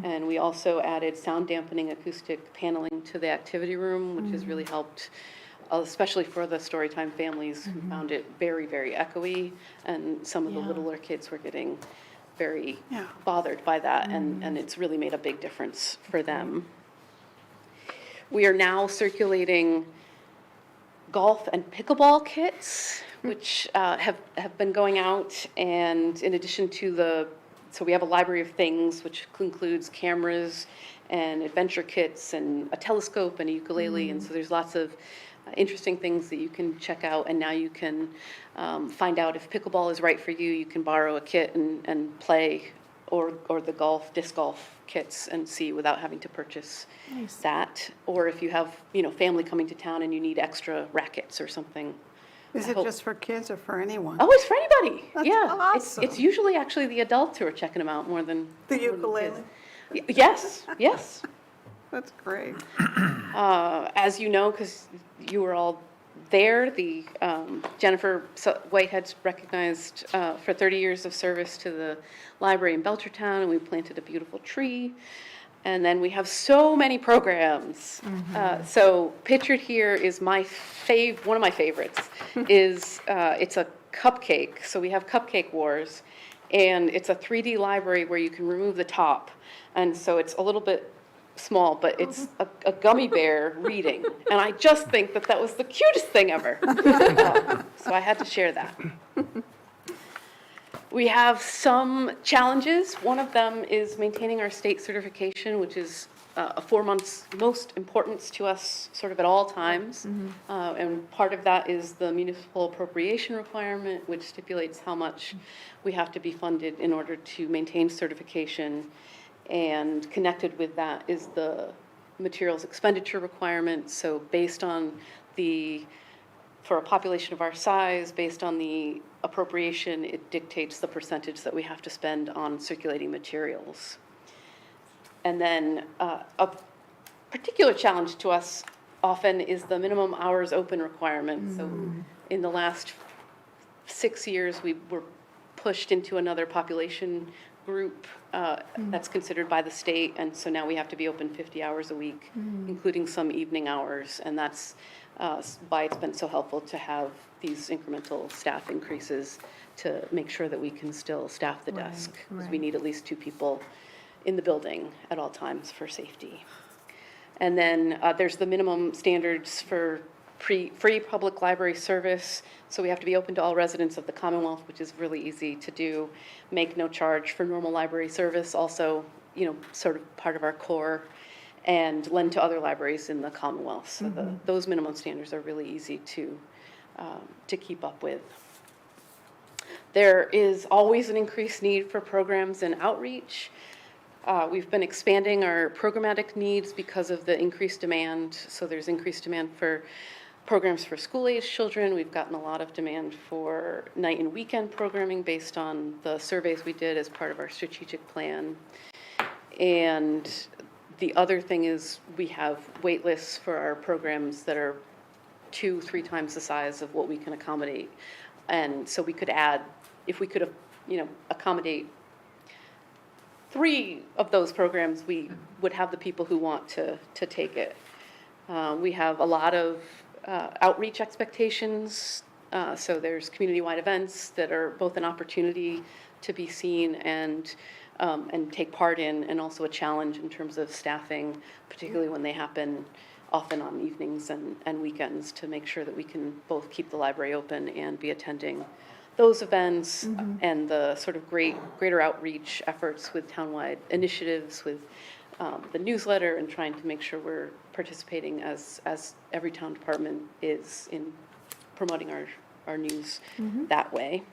And we also added sound dampening acoustic paneling to the activity room, which has really helped, especially for the Storytime families who found it very, very echoey, and some of the littler kids were getting very bothered by that, and it's really made a big difference for them. We are now circulating golf and pickleball kits, which have been going out, and in addition to so we have a library of things, which includes cameras and adventure kits and a telescope and a ukulele, and so there's lots of interesting things that you can check out, and now you can find out if pickleball is right for you. You can borrow a kit and play, or the disc golf kits, and see without having to purchase that. Or if you have, family coming to town and you need extra rackets or something. Is it just for kids or for anyone? Oh, it's for anybody. That's Yeah. awesome. It's usually actually the adults who are checking them out more than The more than ukulele? kids. Yes, yes. That's great. As you know, because you were all there, the Jennifer Whitehead's recognized for 30 years of service to the library in Belchertown, and we planted a beautiful tree. And then we have so many programs. So pictured here is one of my favorites, is it's a cupcake. So we have Cupcake Wars, and it's a 3D library where you can remove the top. And so it's a little bit small, but it's a gummy bear reading. And I just think that was the cutest thing ever. So I had to share that. We have some challenges. One of them is maintaining our state certification, which is of 4 months most importance to us sort of at all times. And part of that is the municipal appropriation requirement, which stipulates how much we have to be funded in order to maintain certification. And connected with that is the materials expenditure requirement. So based on for a population of our size, based on the appropriation, it dictates the percentage that we have to spend on circulating materials. And then a particular challenge to us often is the minimum hours open requirement. So in the last 6 years, we were pushed into another population group that's considered by the state, and so now we have to be open 50 hours a week, including some evening hours, and that's why it's been so helpful to have these incremental staff increases to make sure that we can still staff the desk, because we need at least 2 people in the building at all times for safety. And then there's the minimum standards for free public library service. So we have to be open to all residents of the Commonwealth, which is really easy to do. Make no charge for normal library service, also, sort of part of our core, and lend to other libraries in the Commonwealth. So those minimum standards are really easy to keep up with. There is always an increased need for programs and outreach. We've been expanding our programmatic needs because of the increased demand. So there's increased demand for programs for school-age children. We've gotten a lot of demand for night and weekend programming based on the surveys we did as part of our strategic plan. And the other thing is we have wait lists for our programs that are 2-3 times the size of what we can accommodate. And so we could add, if we could, accommodate 3 of those programs, we would have the people who want to take it. We have a lot of outreach expectations. So there's community-wide events that are both an opportunity to be seen and take part in, and also a challenge in terms of staffing, particularly when they happen often on evenings and weekends, to make sure that we can both keep the library open and be attending those events, and the sort of greater outreach efforts with townwide initiatives, with the newsletter, and trying to make sure we're participating as every town department is in promoting our news that way.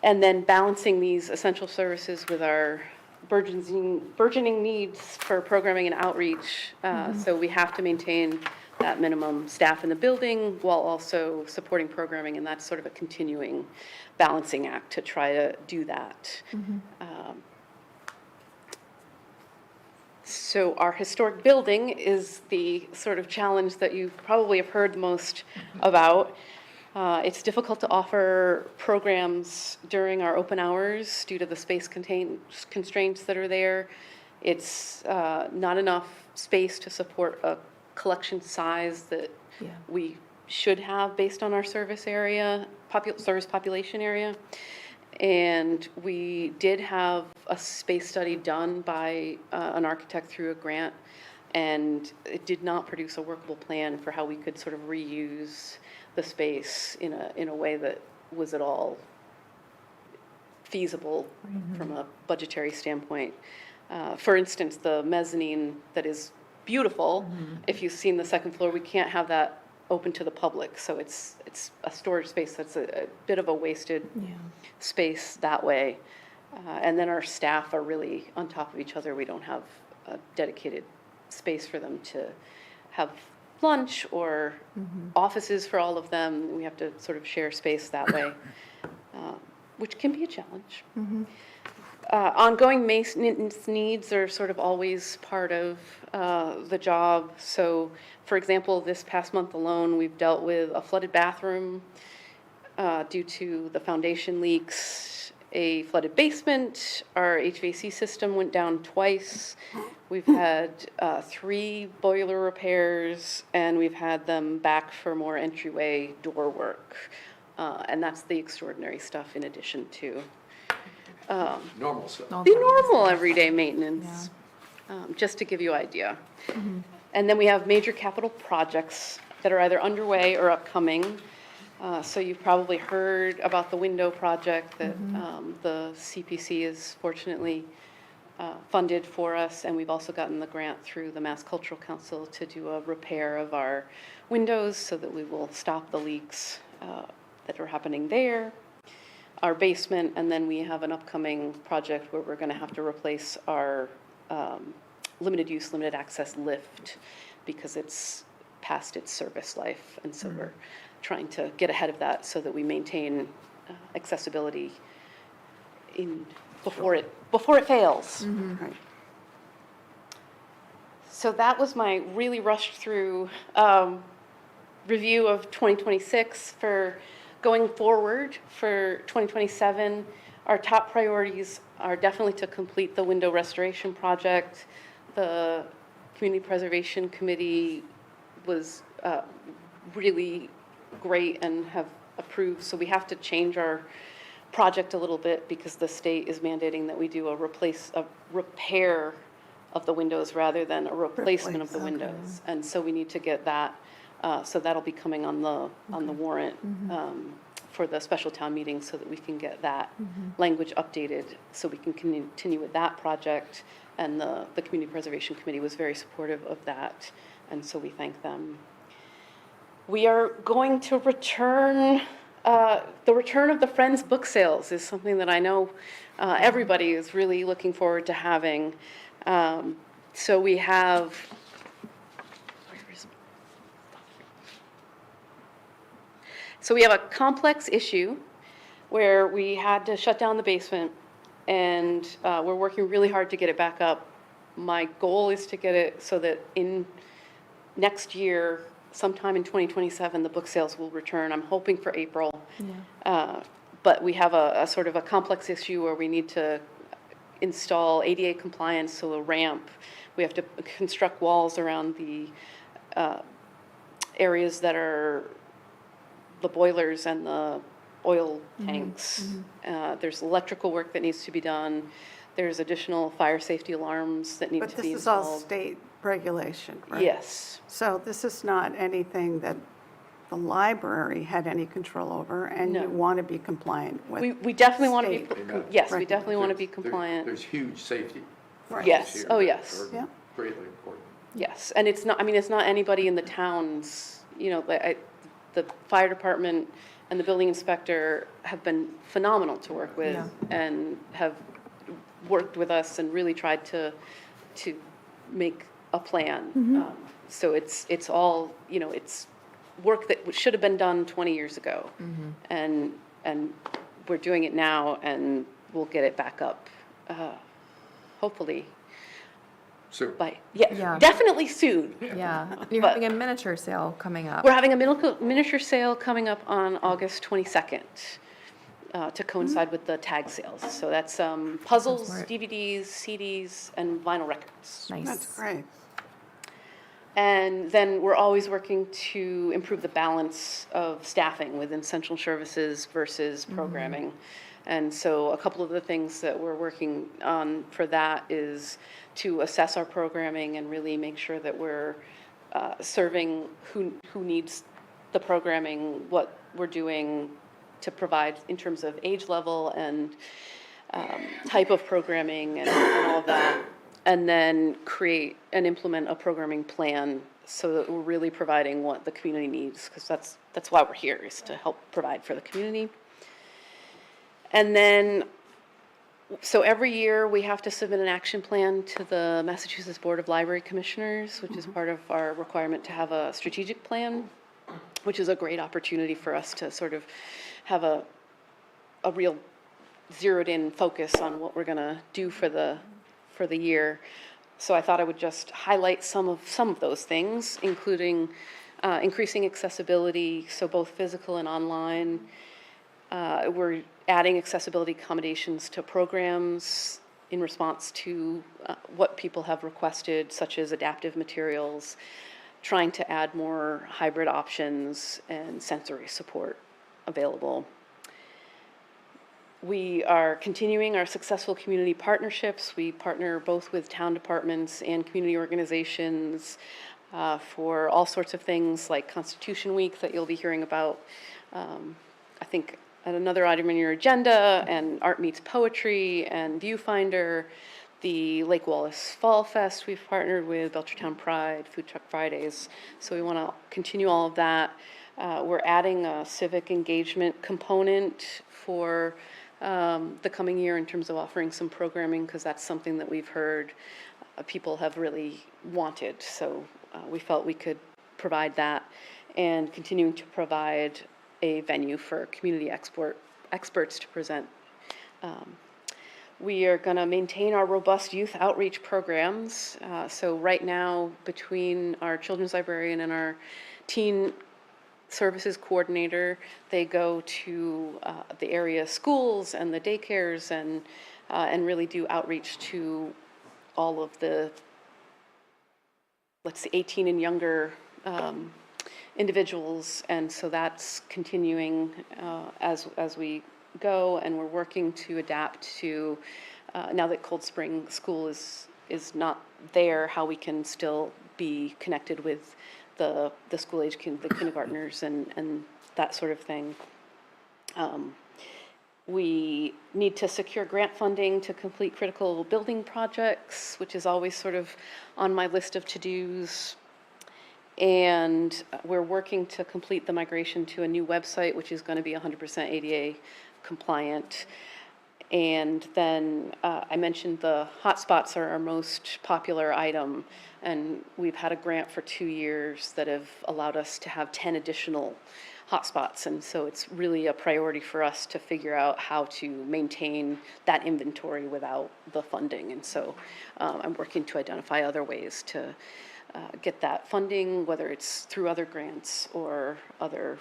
And then balancing these essential services with our burgeoning needs for programming and outreach. So we have to maintain that minimum staff in the building while also supporting programming, and that's sort of a continuing balancing act to try to do that. So our historic building is the sort of challenge that you probably have heard the most about. It's difficult to offer programs during our open hours due to the space constraints that are there. It's not enough space to support a collection size that we should have based on our service area, service population area. And we did have a space study done by an architect through a grant, and it did not produce a workable plan for how we could sort of reuse the space in a way that was at all feasible from a budgetary standpoint. For instance, the mezzanine that is beautiful, if you've seen the second floor, we can't have that open to the public, so it's a storage space that's a bit of a wasted space that way. And then our staff are really on top of each other. We don't have a dedicated space for them to have lunch or offices for all of them. We have to sort of share space that way, which can be a challenge. Ongoing maintenance needs are sort of always part of the job. So, for example, this past month alone, we've dealt with a flooded bathroom due to the foundation leaks, a flooded basement, our HVAC system went down twice. We've had 3 boiler repairs, and we've had them back for more entryway door work. And that's the extraordinary stuff in addition to Normal stuff. the normal everyday maintenance, just to give you an idea. And then we have major capital projects that are either underway or upcoming. So you've probably heard about the window project that the CPC is fortunately funded for us, and we've also gotten the grant through the Mass Cultural Council to do a repair of our windows so that we will stop the leaks that are happening there. Our basement, and then we have an upcoming project where we're going to have to replace our limited use, limited access lift because it's past its service life, and so we're trying to get ahead of that so that we maintain accessibility before it fails. Right. So that was my really rushed through review of 2026. For going forward for 2027, our top priorities are definitely to complete the window restoration project. The Community Preservation Committee was really great and have approved, so we have to change our project a little bit because the state is mandating that we do a repair of the windows rather than a replacement of the windows. And so we need to get that, so that'll be coming on the warrant for the special town meeting so that we can get that language updated so we can continue with that project. And the Community Preservation Committee was very supportive of that, and so we thank them. We are going to return, the return of the Friends book sales is something that I know everybody is really looking forward to having. So we have, a complex issue where we had to shut down the basement, and we're working really hard to get it back up. My goal is to get it so that in next year, sometime in 2027, the book sales will return. I'm hoping for April. But we have a sort of a complex issue where we need to install ADA compliance, so a ramp. We have to construct walls around the areas that are the boilers and the oil tanks. There's electrical work that needs to be done. There's additional fire safety alarms that need But to this be is all installed. state regulation, right? Yes. So this is not anything that the library had any control over, and No. you want to be compliant with? We definitely want to be, state. yes, we Right. definitely want to be compliant. There's huge safety. Right. Yes, here oh, that yes. are Yeah. Greatly important. Yes, and it's not, I mean, it's not anybody in the towns, you know, the fire department and the building inspector have been phenomenal to work with Yeah. and have worked with us and really tried to make a plan. So it's all, you know, it's work that should have been done 20 years ago. And we're doing it now, and we'll get it back up, hopefully, So, Yeah. definitely soon. Yeah, you're But- having a miniature sale coming up. We're having a miniature sale coming up on August 22nd to coincide with the tag sales. So that's puzzles, smart. DVDs, CDs, and vinyl records. Nice. That's great. And then we're always working to improve the balance of staffing within central services versus programming. And so a couple of the things that we're working on for that is to assess our programming and really make sure that we're serving who needs the programming, what we're doing to provide in terms of age level and type of programming and all of that. And then create and implement a programming plan so that we're really providing what the community needs, because that's why we're here, is to help provide for the community. And then, so every year we have to submit an action plan to the Massachusetts Board of Library Commissioners, which is part of our requirement to have a strategic plan, which is a great opportunity for us to sort of have a real zeroed-in focus on what we're going to do for the year. So I thought I would just highlight some of those things, including increasing accessibility, so both physical and online. We're adding accessibility accommodations to programs in response to what people have requested, such as adaptive materials, trying to add more hybrid options and sensory support available. We are continuing our successful community partnerships. We partner both with town departments and community organizations for all sorts of things like Constitution Week that you'll be hearing about, I think, at another item in your agenda, and Art Meets Poetry and Viewfinder, the Lake Wallace Fall Fest we've partnered with, Belchertown Pride, Food Truck Fridays. So we want to continue all of that. We're adding a civic engagement component for the coming year in terms of offering some programming, because that's something that we've heard people have really wanted. So we felt we could provide that, and continuing to provide a venue for community experts to present. We are going to maintain our robust youth outreach programs. So right now, between our children's librarian and our teen services coordinator, they go to the area schools and the daycares and really do outreach to all of the, let's say, 18 and younger individuals. And so that's continuing as we go, and we're working to adapt to, now that Cold Spring School is not there, how we can still be connected with the school age, the kindergartners and that sort of thing. We need to secure grant funding to complete critical building projects, which is always sort of on my list of to-dos. And we're working to complete the migration to a new website, which is going to be 100% ADA compliant. And then I mentioned the hotspots are our most popular item, and we've had a grant for 2 years that have allowed us to have 10 additional hotspots. And so it's really a priority for us to figure out how to maintain that inventory without the funding. And so I'm working to identify other ways to get that funding, whether it's through other grants or other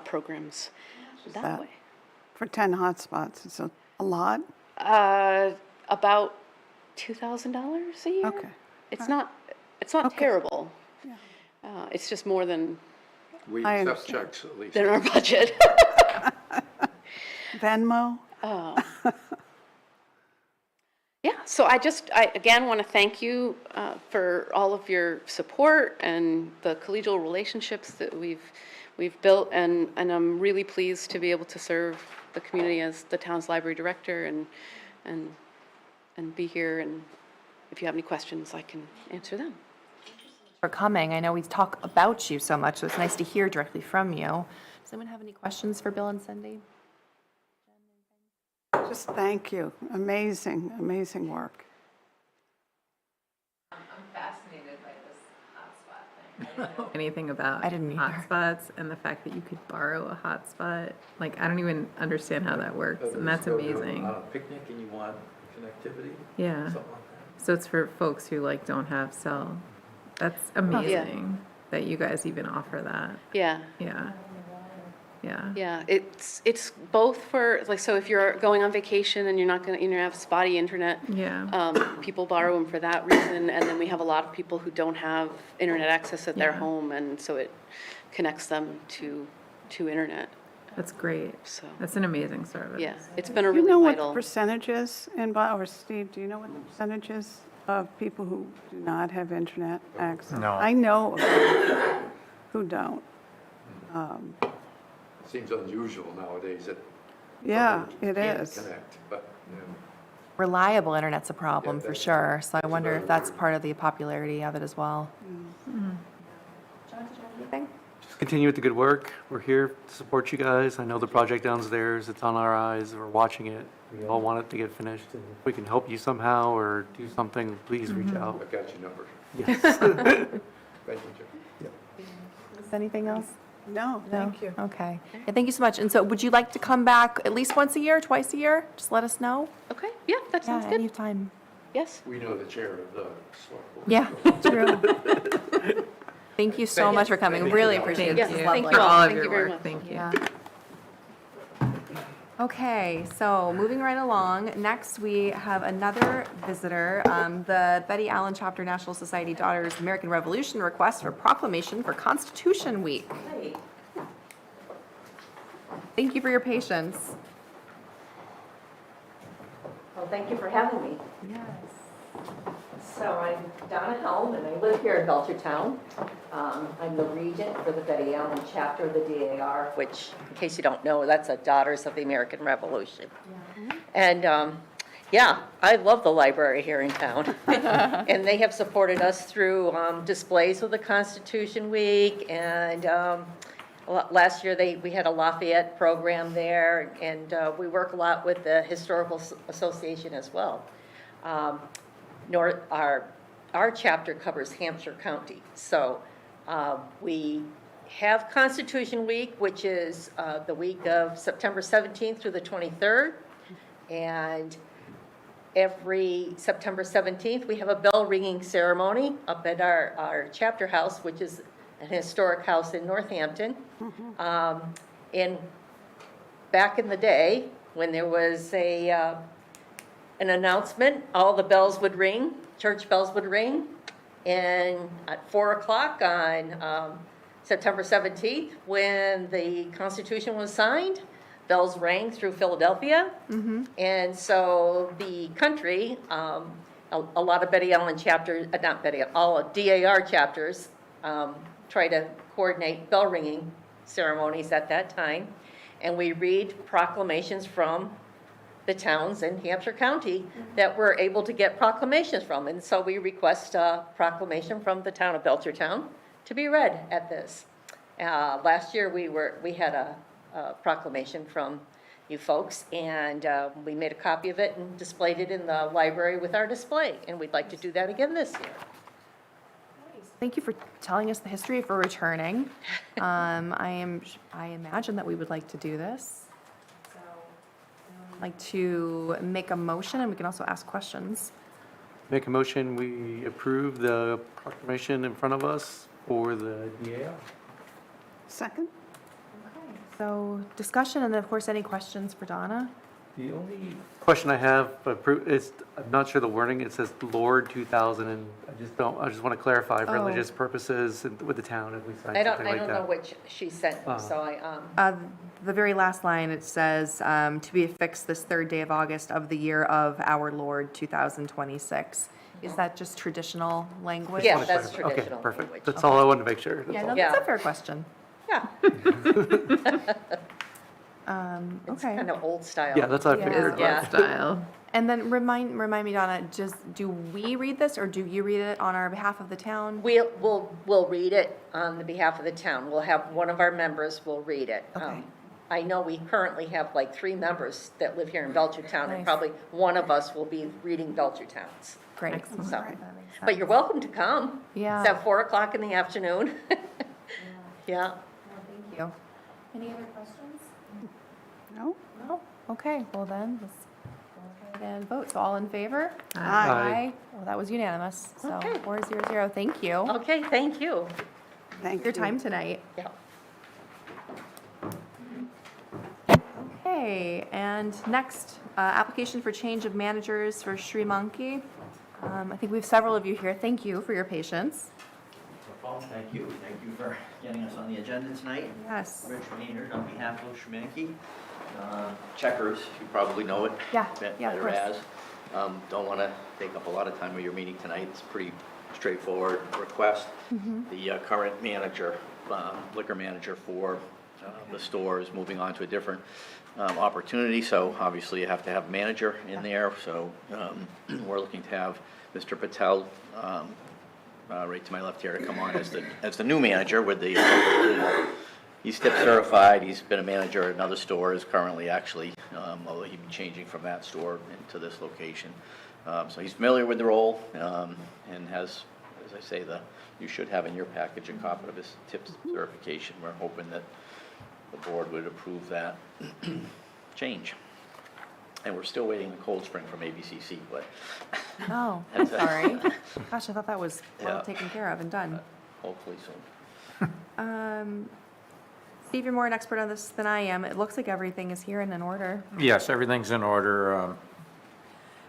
programs that way. For 10 hotspots, it's a lot? About $2,000 a year. Okay. It's not terrible. It's just more than We I accept understand. checks at least. our budget. Venmo? Yeah, so I again want to thank you for all of your support and the collegial relationships that we've built, and I'm really pleased to be able to serve the community as the town's library director and be here, and if you have any questions, I can answer them. For coming. I know we talk about you so much, so it's nice to hear directly from you. Does anyone have any questions for Bill and Cindy? Just thank you. Amazing, amazing work. I'm fascinated by this hotspot thing. I didn't know anything about I didn't either. hotspots and the fact that you could borrow a hotspot. Like, I don't even understand how that works, and that's amazing. On a picnic and you want connectivity, Yeah. something like that. So it's for folks who like don't have cell. That's amazing that you guys even offer that. Yeah. Yeah. Yeah. Yeah, it's both for, like, so if you're going on vacation and you're not gonna, have spotty internet, Yeah. people borrow them for that reason, and then we have a lot of people who don't have internet access at their Yeah. home, and so it connects them to internet, That's great. so, That's an amazing service. yeah, it's been a Do you really know what the vital. percentage is in, or Steve, do you know what the percentage is of people who do not have internet access? No. I know of people who don't. Seems unusual nowadays that Yeah, somebody it can't is. connect, but, Reliable internet's a problem, Yeah, for that's- sure, so I that's wonder if another that's word. part of the popularity of it as well. Anything? Just continue with the good work. We're here to support you guys. I know the project downstairs, it's on our eyes. We're watching it. We all want it to get finished. And if we can help you somehow or do something, please reach out. I've got your number. Yes. Thank you, Jim. Anything else? No, thank you. Okay. Yeah, thank you so much. And so would you like to come back at least once a year, twice a year? Just let us know. Okay, yeah, that sounds Yeah, good, anytime. yes. We know the chair of the select board. Yeah, true. Thank you so much for coming. Really appreciate it. Yes, This is thank lovely. you all. All of Thank your you very work. much. Thank you. Yeah. Okay, so moving right along, next we have another visitor, the Betty Allen Chapter National Society Daughters American Revolution request for proclamation for Constitution Week. Thank you for your patience. Well, thank you for having me. Yes. So I'm Donna Helm, and I live here in Belchertown. I'm the regent for the Betty Allen chapter of the DAR, which, in case you don't know, that's a Daughters of the American Revolution. And, yeah, I love the library here in town. And they have supported us through displays of the Constitution Week, and last year we had a Lafayette program there, and we work a lot with the Historical Association as well. Our chapter covers Hampshire County. So we have Constitution Week, which is the week of September 17th through the 23rd. And every September 17th, we have a bell ringing ceremony up at our chapter house, which is an historic house in Northampton. And back in the day, when there was an announcement, all the bells would ring, church bells would ring, and at 4 o'clock on September 17th, when the Constitution was signed, bells rang through Philadelphia. And so the country, a lot of Betty Allen chapters, not Betty, all DAR chapters try to coordinate bell ringing ceremonies at that time. And we read proclamations from the towns in Hampshire County that we're able to get proclamations from. And so we request a proclamation from the town of Belchertown to be read at this. Last year we had a proclamation from you folks, and we made a copy of it and displayed it in the library with our display. And we'd like to do that again this year. Thank you for telling us the history, for returning. I imagine that we would like to do this. So, I'd like to make a motion, and we can also ask questions. Make a motion, we approve the proclamation in front of us for the DAR. Second? So discussion, and then of course, any questions for Donna? The only question I have is, I'm not sure the wording, it says Lord 2000, and I just want to clarify for Oh. religious purposes and with the town if we sign I something don't like know that. which she sent me, so The very last line, it says, to be affixed this third day of August of the year of our Lord 2026. Is that just traditional language? Yeah, that's Okay, traditional perfect. language. That's all I wanted to make sure. That's Yeah, all. no, Yeah. that's a fair question. Yeah, it's Okay. kind of old style. Yeah, that's what I Yeah. figured. Yeah. Style. And then remind me, Donna, just, do we read this, or do you read it on our behalf of the town? We'll read it on the behalf of the town. We'll have, one of our members will read it. Okay. I know we currently have like 3 members that live here in Belchertown, and Nice. probably one of us will be reading Belchertown's. Great. Excellent. So, That makes sense. but you're welcome to come. Yeah. It's at 4 o'clock in the afternoon. Yeah. Thank you. Any other questions? No? No? Okay, well then, let's go ahead and vote. So all in favor? Aye. Well, that was unanimous, so Okay. 400. Thank you for Okay, thank you. Thank your you. time tonight. Yeah. Okay, and next, application for change of managers for Sri Monkey. I think we have several of you here. Thank you for your patience. No problem. Thank you. Thank you for getting us on the agenda tonight. Yes. Rich Maynard on behalf of Schmanke. Checkers, you probably know it. Yeah, yeah, of better course. as. Don't want to take up a lot of time of your meeting tonight. It's a pretty straightforward request. Mm-hmm. The current manager, liquor manager for the store is moving on to a different opportunity, so obviously you have to have a manager in there. So we're looking to have Mr. Patel, right to my left here, to come on as the new manager with the approval. He's tip certified, he's been a manager at another store, is currently actually, although he'd be changing from that store into this location. So he's familiar with the role, and has, as I say, you should have in your package a copy of his tip certification. We're hoping that the board would approve that change. And we're still waiting the Cold Spring from ABCC, but Oh, I'm That's it. sorry. Gosh, I thought that was well Yeah. taken care of and done. hopefully soon. Steve, you're more an expert on this than I am. It looks like everything is here and in order. Yes, everything's in order.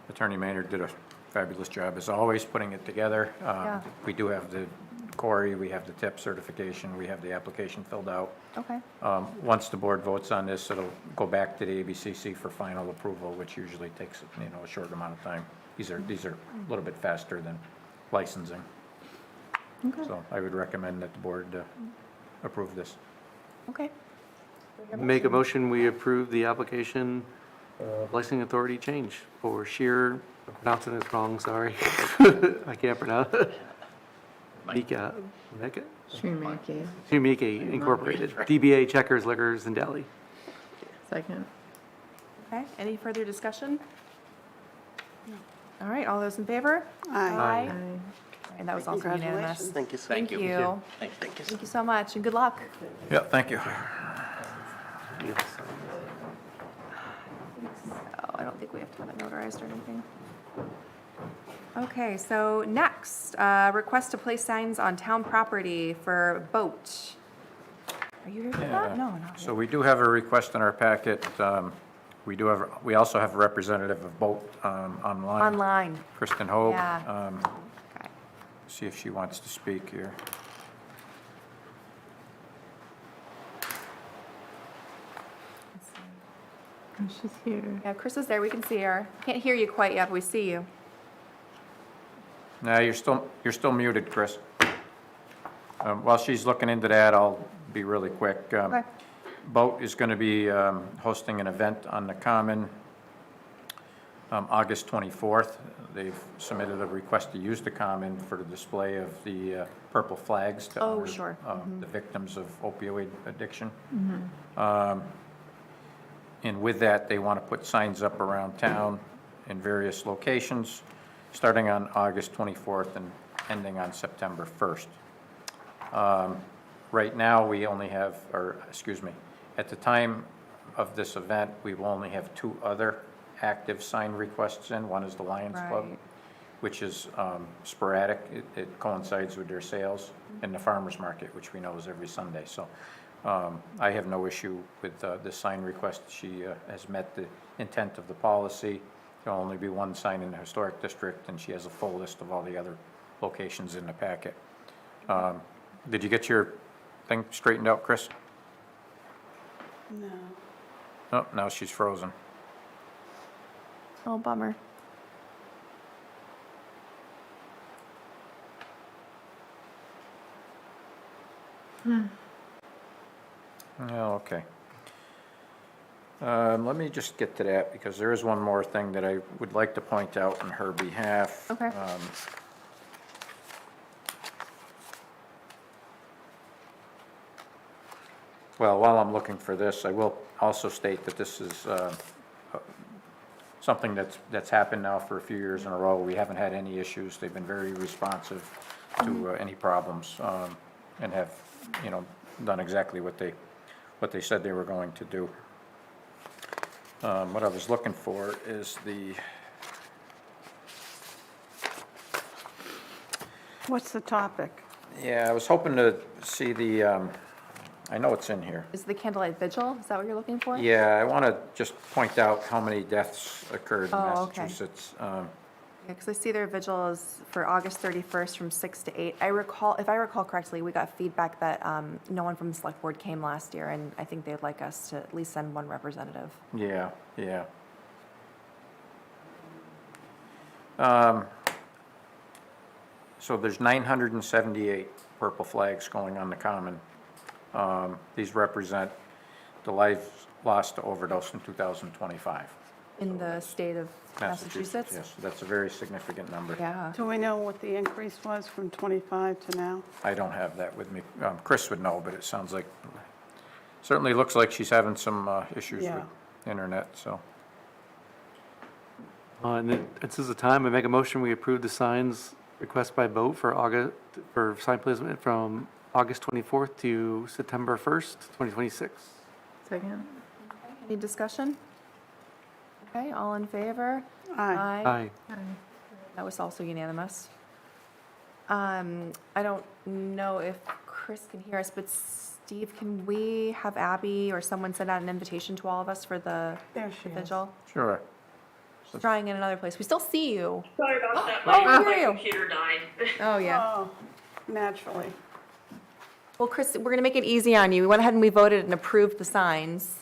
Attorney Maynard did a fabulous job, as always, putting it together. Yeah. We do have the Corey, we have the tip certification, we have the application filled out. Okay. Once the board votes on this, it'll go back to the ABCC for final approval, which usually takes, a short amount of time. These are a little bit faster than licensing. Okay. So I would recommend that the board approve this. Okay. Make a motion, we approve the application licensing authority change for Sheer, I'm pronouncing this wrong, sorry. I can't pronounce it. Mika, Schmanke. Shumiki Incorporated, DBA Checkers Liquors and Deli. Second. Okay, any further discussion? All right, all those in favor? Aye. Aye. And that was also unanimous. Congratulations. Thank you. Thank you. Thank you. Thank you so much, and good luck. Yeah, thank you. Oh, I don't think we have to have it notarized or anything. Okay, so next, request to place signs on town property for boat. Are you here for that? No, not So yet. we do have a request in our packet. We also have a representative of Boat online. Online. Kristen Hoag. Yeah. Okay. See if she wants to speak here. Oh, she's here. Yeah, Chris is there, we can see her. Can't hear you quite yet, but we see you. No, you're still muted, Chris. While she's looking into that, I'll be really quick. Okay. Boat is going to be hosting an event on the Common August 24th. They've submitted a request to use the Common for the display of the purple flags to Oh, honor sure. the victims of opioid addiction. And with that, they want to put signs up around town in various locations, starting on August 24th and ending on September 1st. Right now, we only have, at the time of this event, we will only have 2 other active sign requests in. One is the Lions Club, Right. which is sporadic. It coincides with their sales, and the farmer's market, which we know is every Sunday. So I have no issue with this sign request. She has met the intent of the policy. There'll only be one sign in the historic district, and she has a full list of all the other locations in the packet. Did you get your thing straightened out, Chris? No. Oh, now she's frozen. Oh, bummer. Oh, okay. Let me just get to that, because there is one more thing that I would like to point out on her behalf. Okay. Well, while I'm looking for this, I will also state that this is something that's happened now for a few years in a row. We haven't had any issues. They've been very responsive to any problems, and have, you know, done exactly what they said they were going to do. What I was looking for is What's the topic? yeah, I was hoping to see I know it's in here. Is the candlelight vigil, is that what you're looking for? Yeah, I want to just point out how many deaths occurred in Oh, okay. Massachusetts. Yeah, because I see their vigil is for August 31st from 6 to 8. If I recall correctly, we got feedback that no one from the select board came last year, and I think they'd like us to at least send one representative. Yeah, yeah. So there's 978 purple flags going on the common. These represent the lives lost to overdose in 2025. In the state of Massachusetts? Yes, that's a very significant number. Yeah. Do we know what the increase was from 25 to now? I don't have that with me. Chris would know, but it sounds like, certainly looks like she's having some issues Yeah. with internet, so. And then, this is the time I make a motion, we approve the signs request by vote for sign placement from August 24th to September 1st, 2026. Second? Any discussion? Okay, all in favor? Aye. Aye. That was also unanimous. I don't know if Chris can hear us, but Steve, can we have Abby or someone send out an invitation to all of us for the There she is. vigil? Sure. She's trying in another place. We still see you. Sorry about that. Oh, My, I hear you. computer died. Oh, yeah. Oh, naturally. Well, Chris, we're going to make it easy on you. We went ahead and we voted and approved the signs.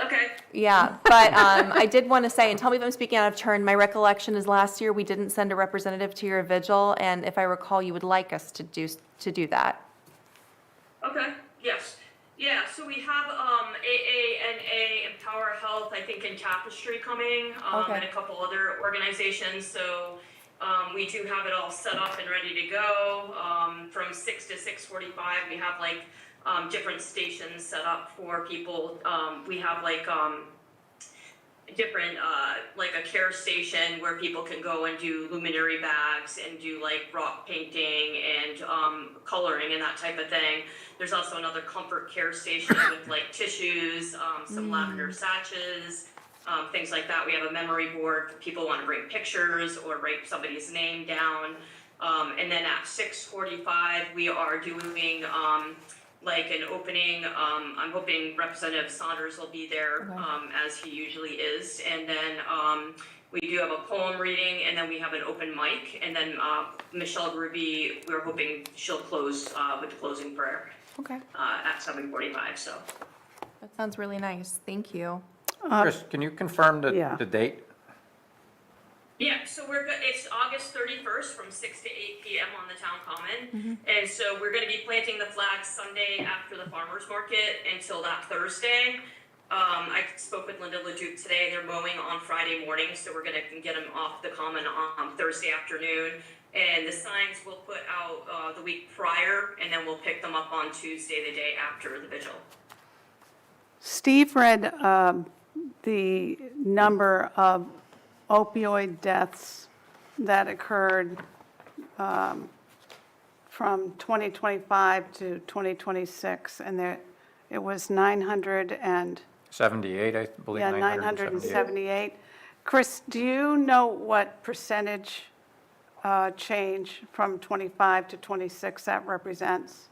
Okay. Yeah, but I did want to say, and tell me if I'm speaking out of turn, my recollection is last year we didn't send a representative to your vigil, and if I recall, you would like us to do that. Okay. Yes. Yeah. So we have AANA, Empower Health, I think, in Tapestry coming, Okay. and a couple other organizations. So we do have it all set up and ready to go. From 6 to 6:45, we have like different stations set up for people. We have like different, like a care station where people can go and do luminary bags and do like rock painting and coloring and that type of thing. There's also another comfort care station with like tissues, some lavender sachets, things like that. We have a memory board if people want to bring pictures or write somebody's name down. And then at 6:45, we are doing like an opening. I'm hoping Representative Saunders will be there, as he usually is. And then we do have a poem reading, and then we have an open mic. And then Michelle Ruby, we're hoping she'll close with the closing prayer Okay, at 7:45. So. that sounds really nice. Thank you. Chris, can you confirm yeah. the date? Yeah, so we're good. It's August 31st from 6 to 8 p.m. on the town common. And so we're going to be planting the flags Sunday after the farmer's market until that Thursday. I spoke with Linda LeDuc today. They're mowing on Friday morning, so we're going to get them off the common on Thursday afternoon. And the signs we'll put out the week prior, and then we'll pick them up on Tuesday, the day after the vigil. Steve read the number of opioid deaths that occurred from 2025 to 2026, and it was 78, I believe, 978. 978. Chris, do you know what percentage change from 25 to 26 that represents?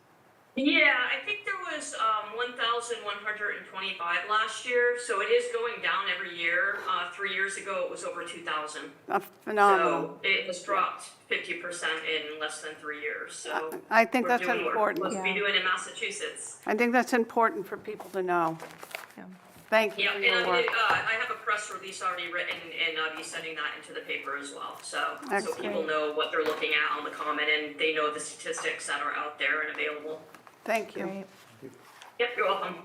Yeah, I think there was 1,125 last year, so it is going down every year. 3 years ago, it was over 2,000. Phenomenal. So it has dropped 50% in less than 3 years, so. I think we're that's doing what we're important. supposed to be doing in Massachusetts. I think that's important for people to know. Thank you Yeah, for and your work. I have a press release already written, and I'll be sending that into the paper as well, so people Excellent. know what they're looking at on the comment, and they know the statistics that are out there and available. Thank you. Great. Yep, you're welcome.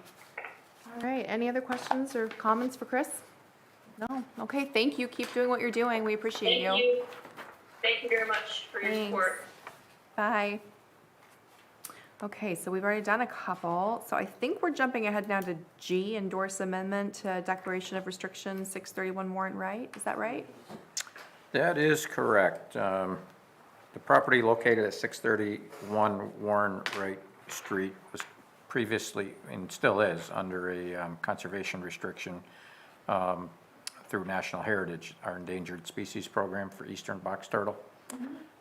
All right, any other questions or comments for Chris? No? Okay, thank you. Keep doing what you're doing. We appreciate Thank you. Thank you very much for your Thanks. support. Bye. Okay, so we've already done a couple. So I think we're jumping ahead now to G, endorse amendment to Declaration of Restriction 631 Warrant Right. Is that right? That is correct. The property located at 631 Warren Wright Street was previously, and still is, under a conservation restriction through National Heritage, our endangered species program for eastern box turtle.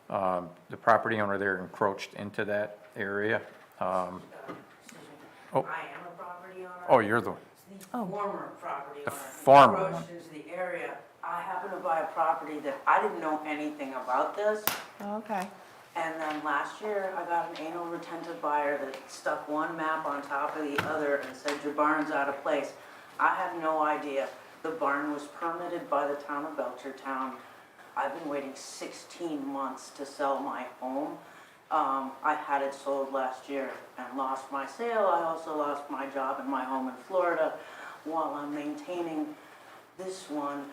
The property owner there encroached into that area. I am a property owner. Oh, you're the, Former property owner. The former Encroached into the area. I happen to buy a property that I didn't know anything about this. Oh, okay. And then last year, I got an anal retentive buyer that stuck one map on top of the other and said, your barn's out of place. I had no idea. The barn was permitted by the town of Belchertown. I've been waiting 16 months to sell my home. I had it sold last year and lost my sale. I also lost my job and my home in Florida while I'm maintaining this one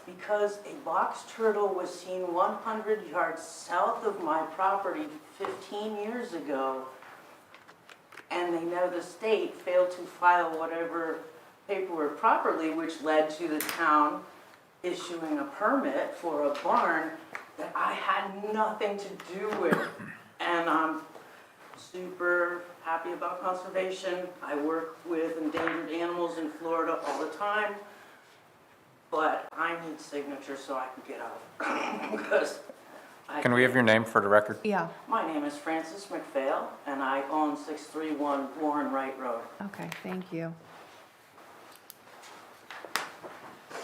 because a box turtle was seen 100 yards south of my property 15 years ago, and they know the state failed to file whatever paperwork properly, which led to the town issuing a permit for a barn that I had nothing to do with. And I'm super happy about conservation. I work with endangered animals in Florida all the time, but I need signatures so I can get out. Because can we have your name for the record? Yeah. my name is Francis McPhail, and I own 631 Warren Wright Road. Okay, thank you.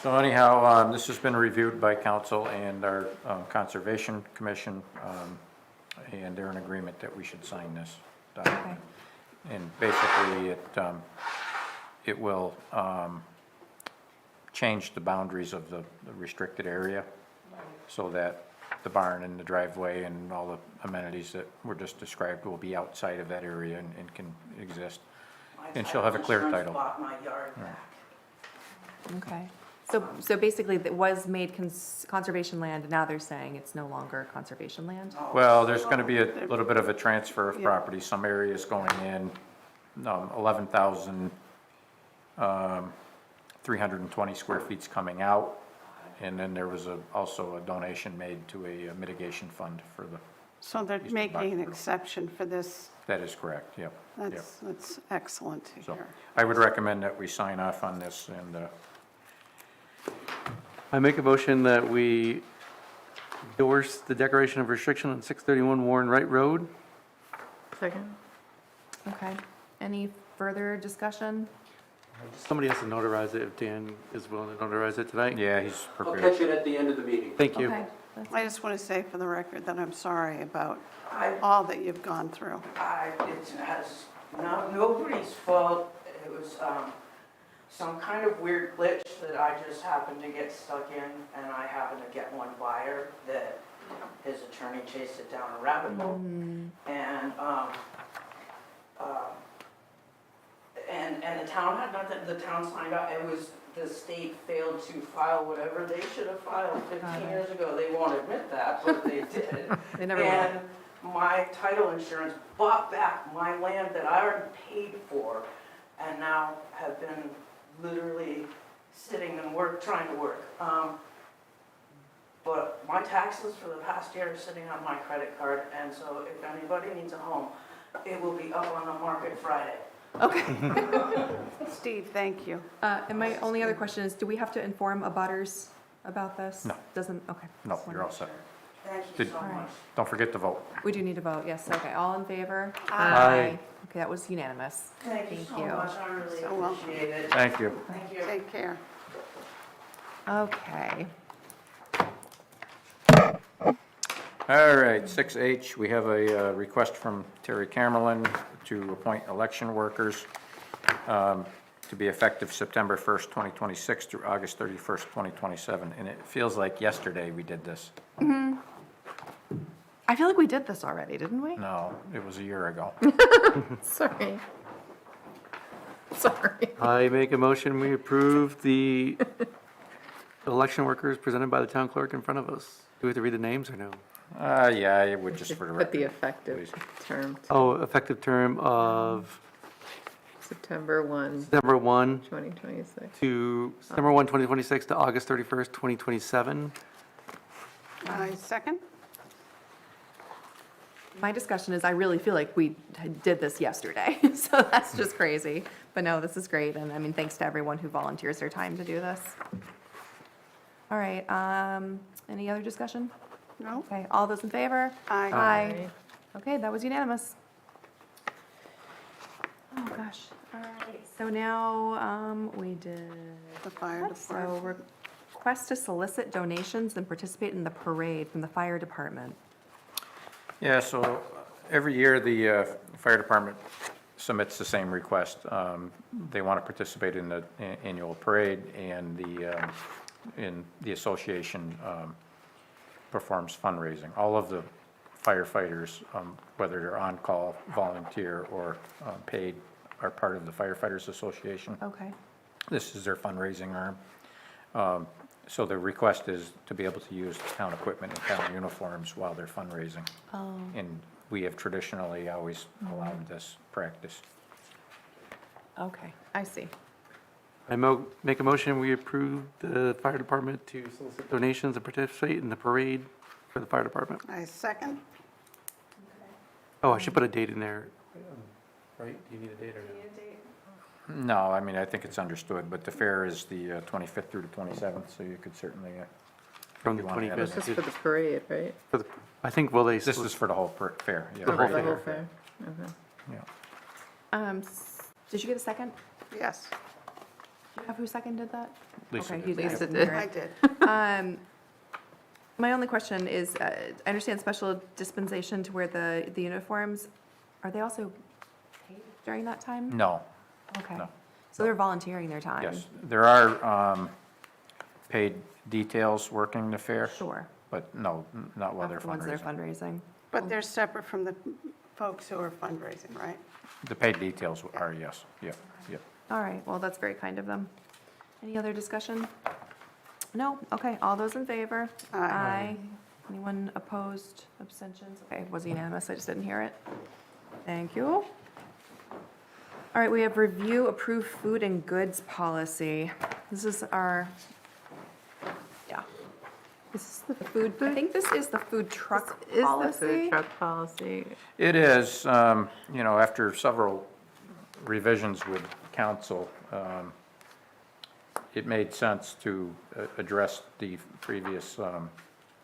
So anyhow, this has been reviewed by council and our Conservation Commission, and they're in agreement that we should sign this document. Okay. And basically, it will change the boundaries of the restricted area so that the barn and the driveway and all the amenities that were just described will be outside of that area and can exist. And she'll have a clear Insurance title. bought my yard back. Okay. So basically, it was made conservation land, and now they're saying it's no longer conservation land? Well, there's going to be a little bit of a transfer of property. Some areas going in, 11,320 square feet's coming out. And then there was also a donation made to a mitigation fund for the, So they're making an exception for this. that is correct, yep. Yep. That's excellent to So hear. I would recommend that we sign off on this and, I make a motion that we endorse the declaration of restriction on 631 Warren Wright Road. Second. Okay. Any further discussion? Somebody has to notarize it if Dan is willing to notarize it tonight. yeah, he's I'll prepared. catch it at the end of the meeting. Thank you. Okay. I just want to say for the record that I'm sorry about I all that you've gone through. It's nobody's fault. It was some kind of weird glitch that I just happened to get stuck in, and I happened to get one buyer that his attorney chased it down a rabbit hole. And the town had nothing, the town signed up, it was, the state failed to file whatever they should have filed 15 years ago. They won't admit that, but they did. They never will. And my title insurance bought back my land that I already paid for, and now have been literally sitting and trying to work. But my taxes for the past year are sitting on my credit card, and so if anybody needs a home, it will be up on the market Friday. Okay. Steve, thank you. And my only other question is, do we have to inform abutters about this? No. Doesn't, okay. No, you're all set. Thank you Did- so much. Don't forget to vote. We do need to vote, yes, okay, all in favor? Aye. Okay, that was unanimous. Thank you so you. much, I really So welcome. appreciate it. Thank you. Thank you. Take care. Okay, All right, 6H, we have a request from Terry Camerlin to appoint election workers to be effective September 1st, 2026 through August 31st, 2027. And it feels like yesterday we did this. I feel like we did this already, didn't we? No, it was a year ago. Sorry. Sorry. I make a motion, we approve the election workers presented by the town clerk in front of us. Do we have to read the names or no? Yeah, it would just for the Put the record. effective please. term, Oh, effective term of September 1, September 1 2026. to September 1, 2026 to August 31st, 2027. I second. My discussion is I really feel like we did this yesterday, so that's just crazy. But no, this is great, and I mean, thanks to everyone who volunteers their time to do this. All right, any other discussion? No? Okay, all those in favor? Aye. Aye. Okay, that was unanimous. Oh, gosh, all right, so now, we did, The fire so department. request to solicit donations and participate in the parade from the fire department. Yeah, so every year the fire department submits the same request. They want to participate in the annual parade, and the association performs fundraising. All of the firefighters, whether they're on-call, volunteer, or paid, are part of the Firefighters Association. Okay, This is their fundraising arm. So the request is to be able to use town equipment and town uniforms while they're fundraising. oh, And we have traditionally always allowed this practice. okay, I see. I make a motion, we approve the fire department to solicit donations and participate in the parade for the fire department. I second. Oh, I should put a date in there, right? Do you need a date or no? No, I mean, I think it's understood, but the fair is the 25th through the 27th, so you could certainly, From the You wanna add This 25th. is for the parade, right? For the- I think, will they? this is for the whole fair. Yeah, The whole The whole fair. fair? Okay. Yeah. Did you get a second? Yes, Do you have who seconded that? Lisa Okay, did. you did. Lisa I did. I did. My only question is, I understand special dispensation to wear the uniforms. Are they also paid during that time? No, Okay. no. So they're volunteering their time? yes. There are paid details working the fair, Sure. but no, not while they're Not the ones that are fundraising. fundraising. But they're separate from the folks who are fundraising, right? The paid details are, yes, yeah, yeah. All right, well, that's very kind of them. Any other discussion? No? Okay, all those in favor? Aye. Anyone opposed, abstentions? Okay, it was unanimous, I just didn't hear it. Thank you. All right, we have review approved food and goods policy. This is our, yeah. This is the food, I think this is the food truck Is the policy. food truck policy? It is, after several revisions with council, it made sense to address the previous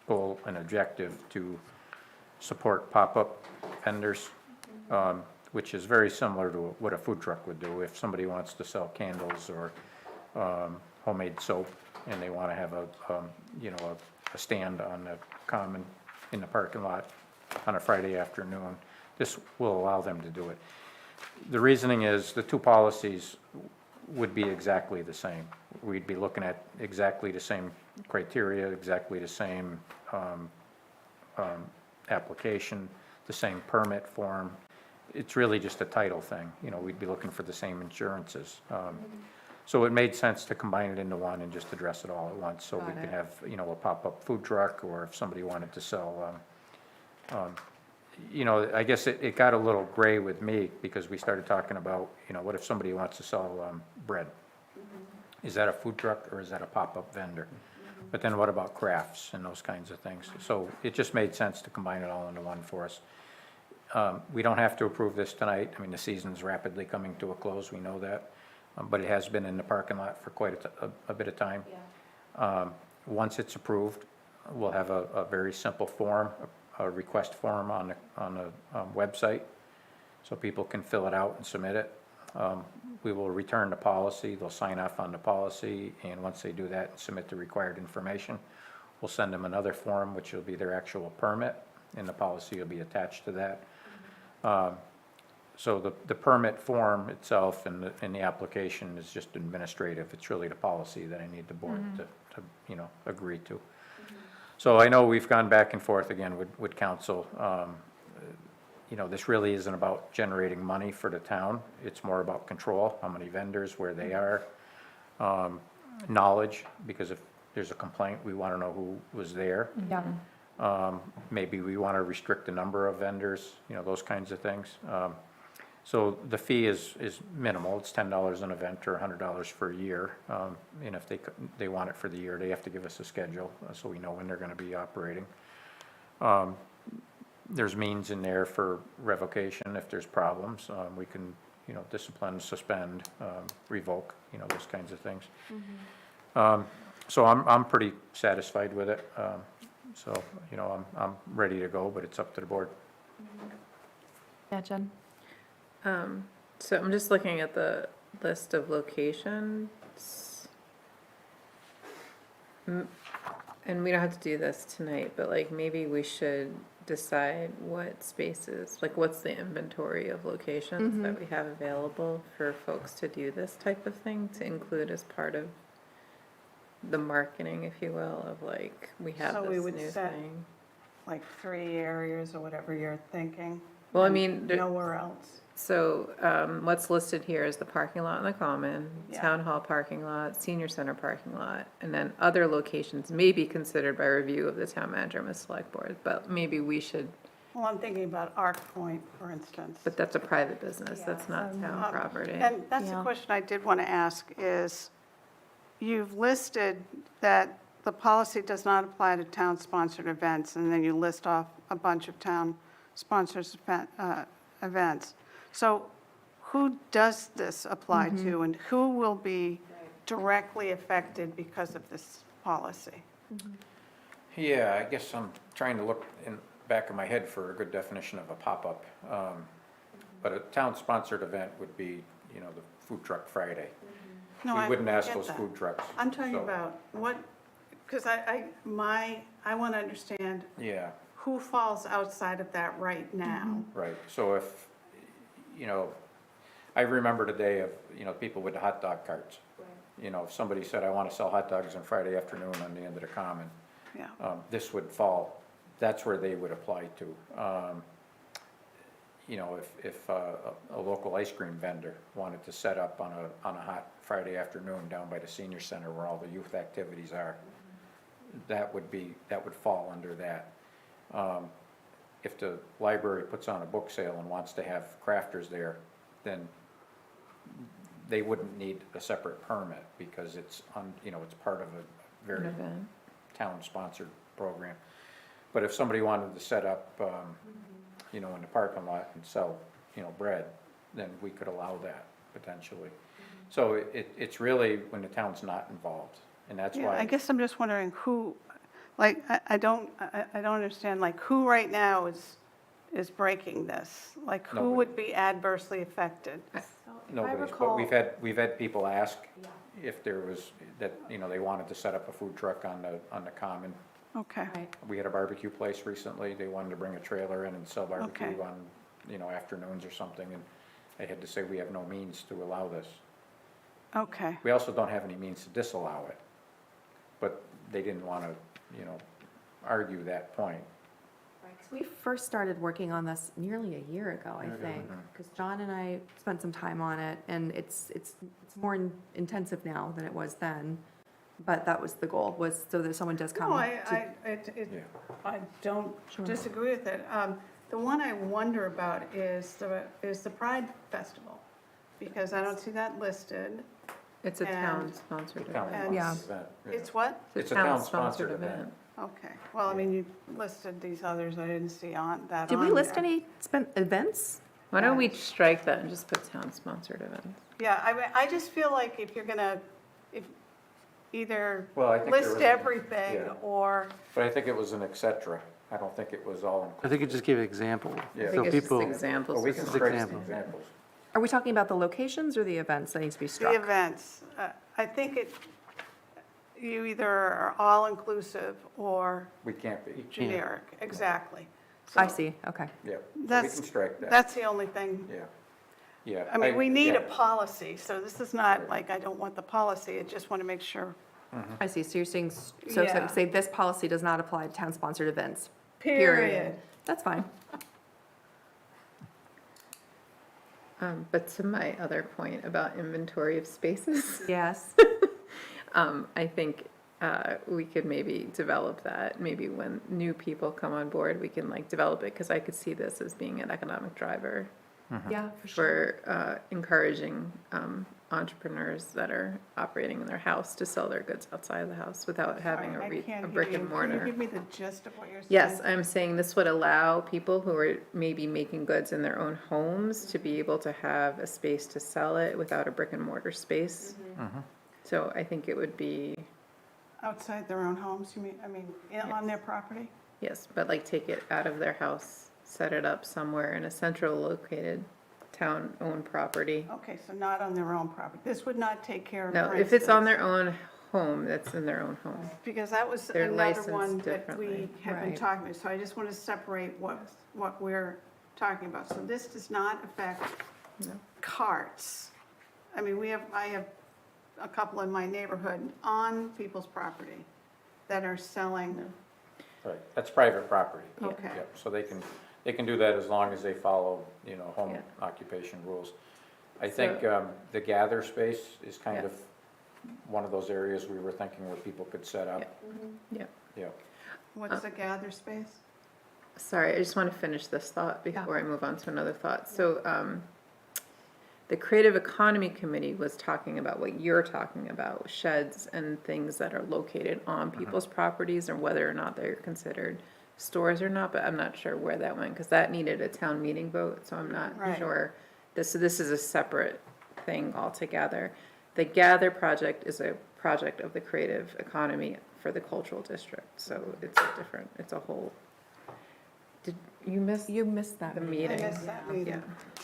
goal and objective to support pop-up vendors, which is very similar to what a food truck would do. If somebody wants to sell candles or homemade soap, and they want to have a stand on the common in the parking lot on a Friday afternoon, this will allow them to do it. The reasoning is the two policies would be exactly the same. We'd be looking at exactly the same criteria, exactly the same application, the same permit form. It's really just a title thing. We'd be looking for the same insurances. So it made sense to combine it into one and just address it all at once. So we Got could it. have, a pop-up food truck, or if somebody wanted to sell, I guess it got a little gray with me, because we started talking about, what if somebody wants to sell bread? Is that a food truck, or is that a pop-up vendor? But then what about crafts and those kinds of things? So it just made sense to combine it all into one for us. We don't have to approve this tonight. I mean, the season's rapidly coming to a close, we know that. But it has been in the parking lot for quite a bit of time. Once it's approved, we'll have a very simple form, a request form on the website, so people can fill it out and submit it. We will return the policy, they'll sign off on the policy, and once they do that and submit the required information, we'll send them another form, which will be their actual permit, and the policy will be attached to that. So the permit form itself and the application is just administrative. It's really the policy that I need the board to agree to. So I know we've gone back and forth again with council. This really isn't about generating money for the town. It's more about control, how many vendors, where they are, knowledge, because if there's a complaint, we want to know who was there. Yeah. Maybe we want to restrict the number of vendors, those kinds of things. So the fee is minimal. It's $10 an event or $100 for a year. And if they want it for the year, they have to give us a schedule so we know when they're going to be operating. There's means in there for revocation if there's problems. We can, discipline, suspend, revoke, those kinds of things. So I'm pretty satisfied with it. So, I'm ready to go, but it's up to the board. Yeah, Jen? So I'm just looking at the list of locations. And we don't have to do this tonight, but like maybe we should decide what spaces, like what's the inventory of locations that we have available for folks to do this type of thing, to include as part of the marketing, if you will, of like, we have So this we new would set thing. like 3 areas or whatever you're thinking. Well, I and mean, nowhere else. So, what's listed here is the parking lot in the common, Yeah. town hall parking lot, senior center parking lot, and then other locations may be considered by review of the town manager and the select board, but maybe we should, Well, I'm thinking about Arc Point, for instance. but that's a private business, that's not town property. And that's the Yeah. question I did want to ask is, you've listed that the policy does not apply to town-sponsored events, and then you list off a bunch of town-sponsored events. So who does this apply to, and who will be directly affected because of this policy? Yeah, I guess I'm trying to look in the back of my head for a good definition of a pop-up. But a town-sponsored event would be, the Food Truck Friday. No, We I wouldn't ask get those that. food trucks. I'm talking so, about what, because I want to understand Yeah, who falls outside of that right now. right. So if, I remember the day of, people with the hot dog carts. If somebody said, I want to sell hot dogs on Friday afternoon on the end of the common, Yeah. this would fall, that's where they would apply to. If a local ice cream vendor wanted to set up on a hot Friday afternoon down by the senior center where all the youth activities are, that would fall under that. If the library puts on a book sale and wants to have crafters there, then they wouldn't need a separate permit because it's part of a very An event. town-sponsored program. But if somebody wanted to set up, in the parking lot and sell, bread, then we could allow that potentially. So it's really when the town's not involved, and that's Yeah, why. I guess I'm just wondering who, like, I don't understand, like, who right now is breaking this? Like, who Nobody. would be adversely affected? Nobody's, but we've had people ask if there was, that, they wanted to set up a food truck on the common. Okay, We had a barbecue place recently, they wanted to bring a trailer in and sell barbecue Okay. on, afternoons or something, and I had to say, we have no means to allow this. okay. We also don't have any means to disallow it, but they didn't want to, argue that point. We first started working on this nearly a year ago, I think, because John and I spent some time on it, and it's more intensive now than it was then. But that was the goal, was so that someone does come. No, Yeah. I don't disagree with it. The one I wonder about is the Pride Festival, because I don't see that listed. It's a And- town-sponsored event. And Town it's- event, yeah. It's what? It's a town-sponsored event. Okay, well, I mean, you listed these others, I didn't see that on Did we list there. any events? Why don't we strike that and just put town-sponsored events? Yeah, I just feel like if you're gonna, either Well, I think there list was- everything yeah. or, But I think it was an et cetera. I don't think it was all I think it just gave an example. Yeah. I So think it's just people, examples. Well, we or can Just strike example. examples. Are we talking about the locations or the events that needs to be the struck? events. I think you either are all-inclusive or We can't be, generic, exactly. I So see, okay. yeah. So we That's- can strike that. That's the only thing. Yeah, yeah. I mean, we need a yeah. policy, so this is not like I don't want the policy, I just want to make sure. I see, so you're saying, so Yeah. say this policy does not apply to town-sponsored events. Period. That's fine. But to my other point about inventory of spaces, Yes. I think we could maybe develop that. Maybe when new people come on board, we can like develop it, because I could see this as being an economic driver Yeah, for sure. for encouraging entrepreneurs that are operating in their house to sell their goods outside of the house without having I can't a hear brick you. and mortar. Can you give me the gist of what you're saying? Yes, I'm saying this would allow people who are maybe making goods in their own homes to be able to have a space to sell it without a brick and mortar space. So I think it would be, Outside their own homes, you mean, on their property? yes, but like take it out of their house, set it up somewhere in a central located town-owned property. Okay, so not on their own property. This would not take care of, No, for if it's on instance- their own home, that's in their own home. Because that was They're another licensed one that differently. we have been Right. talking about. So I just want to separate what we're talking about. So this does not affect No. carts. I mean, I have a couple in my neighborhood on people's property that are selling. Right, that's private property. Okay. Yep, so they can do that as long as they follow, home Yeah. occupation rules. I think the gather space is kind Yeah. of one of those areas we were thinking where people could set up. Yeah. Yeah, What's a gather space? Sorry, I just want to finish this thought before I move on to another thought. So, the Creative Economy Committee was talking about what you're talking about, sheds and things that are located on people's properties, or whether or not they're considered stores or not, but I'm not sure where that went, because that needed a town meeting vote, so I'm not Right. sure. So this is a separate thing altogether. The Gather project is a project of the Creative Economy for the Cultural District, so it's a whole. Did you miss You missed that the meeting. meeting? I missed that meeting. Yeah.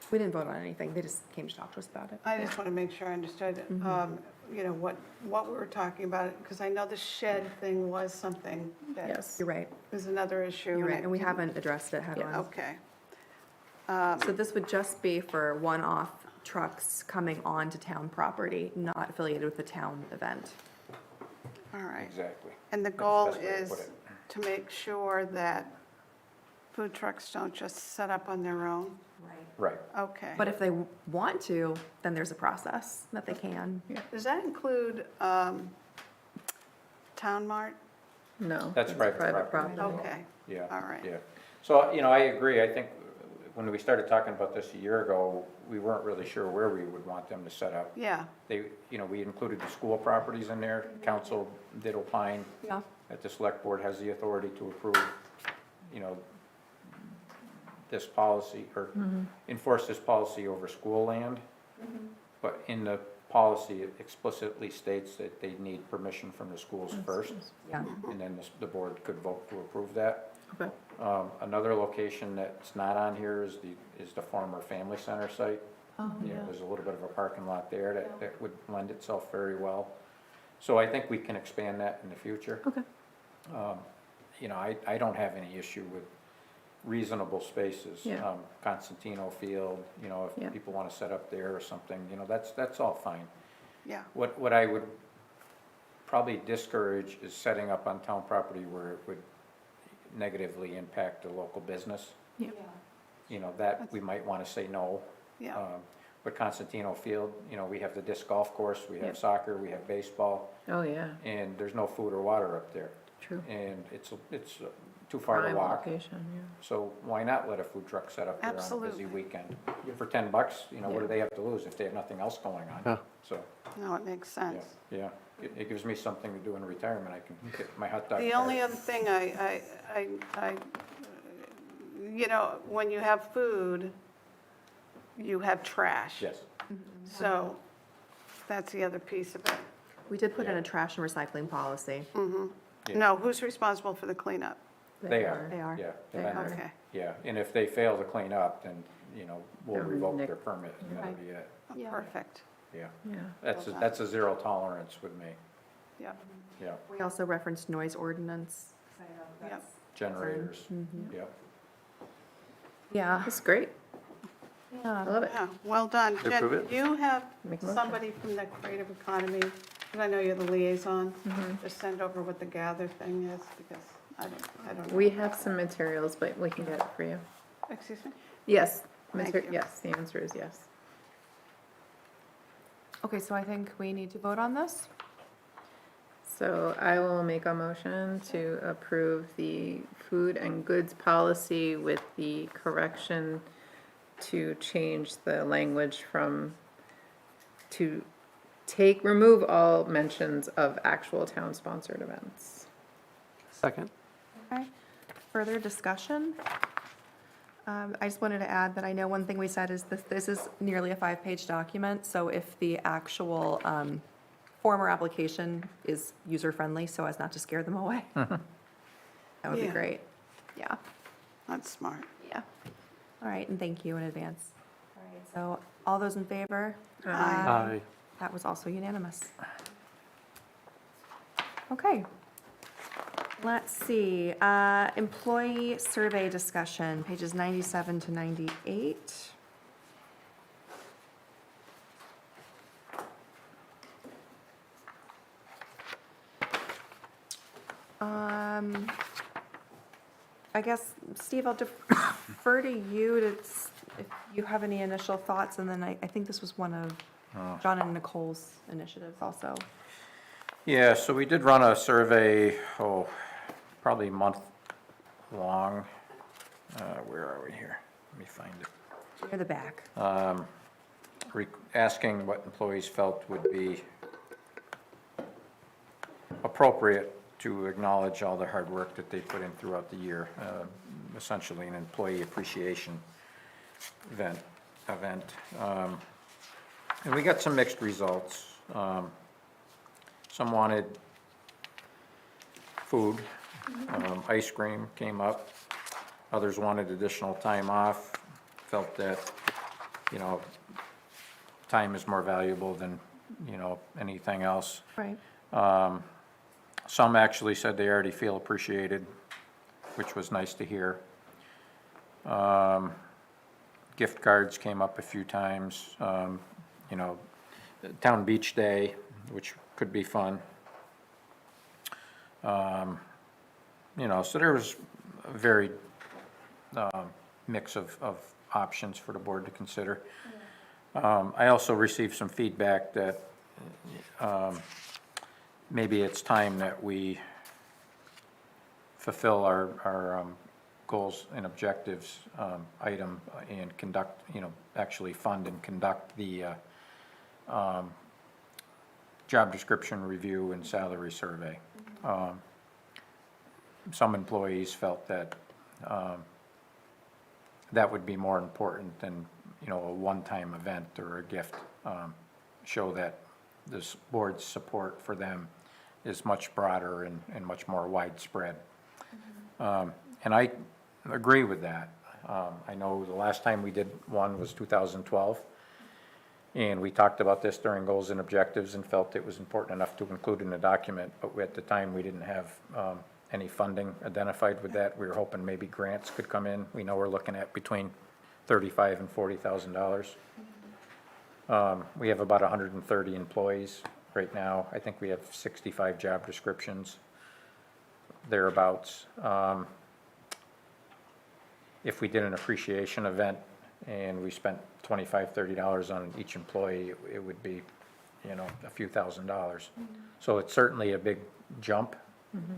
We didn't vote on anything, they just came to talk to us about it. I just want to make sure I understood, what we were talking about, because I know the shed thing was something that Yes. You're right, was another issue. you're right, I and we didn't- haven't addressed it head on. Okay. So this would just be for one-off trucks coming onto town property, not affiliated with the town event. All right. exactly. And the That's goal the best way to is put it. to make sure that food trucks don't just set up on their own? Right. Okay. But if they want to, then there's a process that they can. Does that include Town Mart? No. That's it's private property. Okay, Yeah. all right. Yeah. So, I agree. I think when we started talking about this a year ago, we weren't really sure where we would want them to set up. Yeah, We included the school properties in there. Council did opine Yeah. that the select board has the authority to approve, this policy, or enforce this policy over school land. But in the policy, it explicitly states that they need permission from the schools first, Yeah. and then the board could vote to approve that. Okay. Another location that's not on here is the former family center site. There's a little bit of a parking lot there that would lend itself very well. So I think we can expand that in the future. Okay. I don't have any issue with reasonable spaces. Yeah. Constantino Field, Yeah. if people want to set up there or something, that's all fine. yeah. What I would probably discourage is setting up on town property where it would negatively impact the local business. Yeah. That we might want to say no. Yeah. But Constantino Field, we have the disc golf course, we Yeah. have soccer, we have baseball, Oh, yeah, and there's no food or water up there. true. And it's too far to Prime walk. location, yeah. So why not let a food truck set up there on a Absolutely. busy weekend? For $10, what Yeah. do they have to lose if they have nothing else going on? Yeah. So, No, it makes yeah, sense. yeah, it gives me something to do in retirement. I can get my hot dog. The cart. only other thing when you have food, you have trash. Yes, So that's the other piece of it. We did put in a trash and recycling policy. No, who's responsible for the cleanup? They are. They are. Yeah. They and then- are. Okay. Yeah, and if they fail to clean up, then, we'll Then revoke Nick- their permit, and that'll be it. Yeah. Perfect. Yeah. Yeah. That's a zero tolerance with me, Yep. yeah. We also referenced noise ordinance. Yep. Generators, yep. Yeah. That's great. I Yeah. love it. Yeah, well done. To Jen, approve it? do you have Make a motion. somebody from the creative economy, because I know you're the liaison, just send over what the gather thing is, because I don't know. We have some materials, but we can get it for you. Excuse me? Yes, Thank you. yes, the answer is yes. Okay, so I think we need to vote on this. So I will make a motion to approve the food and goods policy with the correction to change the language to remove all mentions of actual town-sponsored events. Second. Okay. Further discussion? I just wanted to add that I know one thing we said is this is nearly a 5-page document, so if the actual form or application is user-friendly, so as not to scare them away, that would be Yeah. great. Yeah, That's smart. yeah. All right, and thank you in advance. All right, so all those in favor? Aye. That was also unanimous. Okay. Let's see, employee survey discussion, pages 97 to 98. I guess, Steve, I'll defer to you if you have any initial thoughts, and then I think this was one of John and Nicole's initiatives also. Yeah, so we did run a survey, probably a month long. Where are we here? Let me find it. Near the back. Asking what employees felt would be appropriate to acknowledge all the hard work that they put in throughout the year, essentially an employee appreciation event. And we got some mixed results. Some wanted food, ice cream came up. Others wanted additional time off, felt that, time is more valuable than, anything else. Right. Some actually said they already feel appreciated, which was nice to hear. Gift cards came up a few times, Town Beach Day, which could be fun. So there was a varied mix of options for the board to consider. I also received some feedback that maybe it's time that we fulfill our goals and objectives item and conduct, actually fund and conduct the job description review and salary survey. Some employees felt that that would be more important than, a one-time event or a gift. Show that this board's support for them is much broader and much more widespread. And I agree with that. I know the last time we did one was 2012, and we talked about this during goals and objectives and felt it was important enough to include in the document, but at the time we didn't have any funding identified with that. We were hoping maybe grants could come in. We know we're looking at between $35,000 and $40,000. We have about 130 employees right now. I think we have 65 job descriptions, thereabouts. If we did an appreciation event and we spent $25, $30 on each employee, it would be, a few $1,000s. So it's certainly a big jump,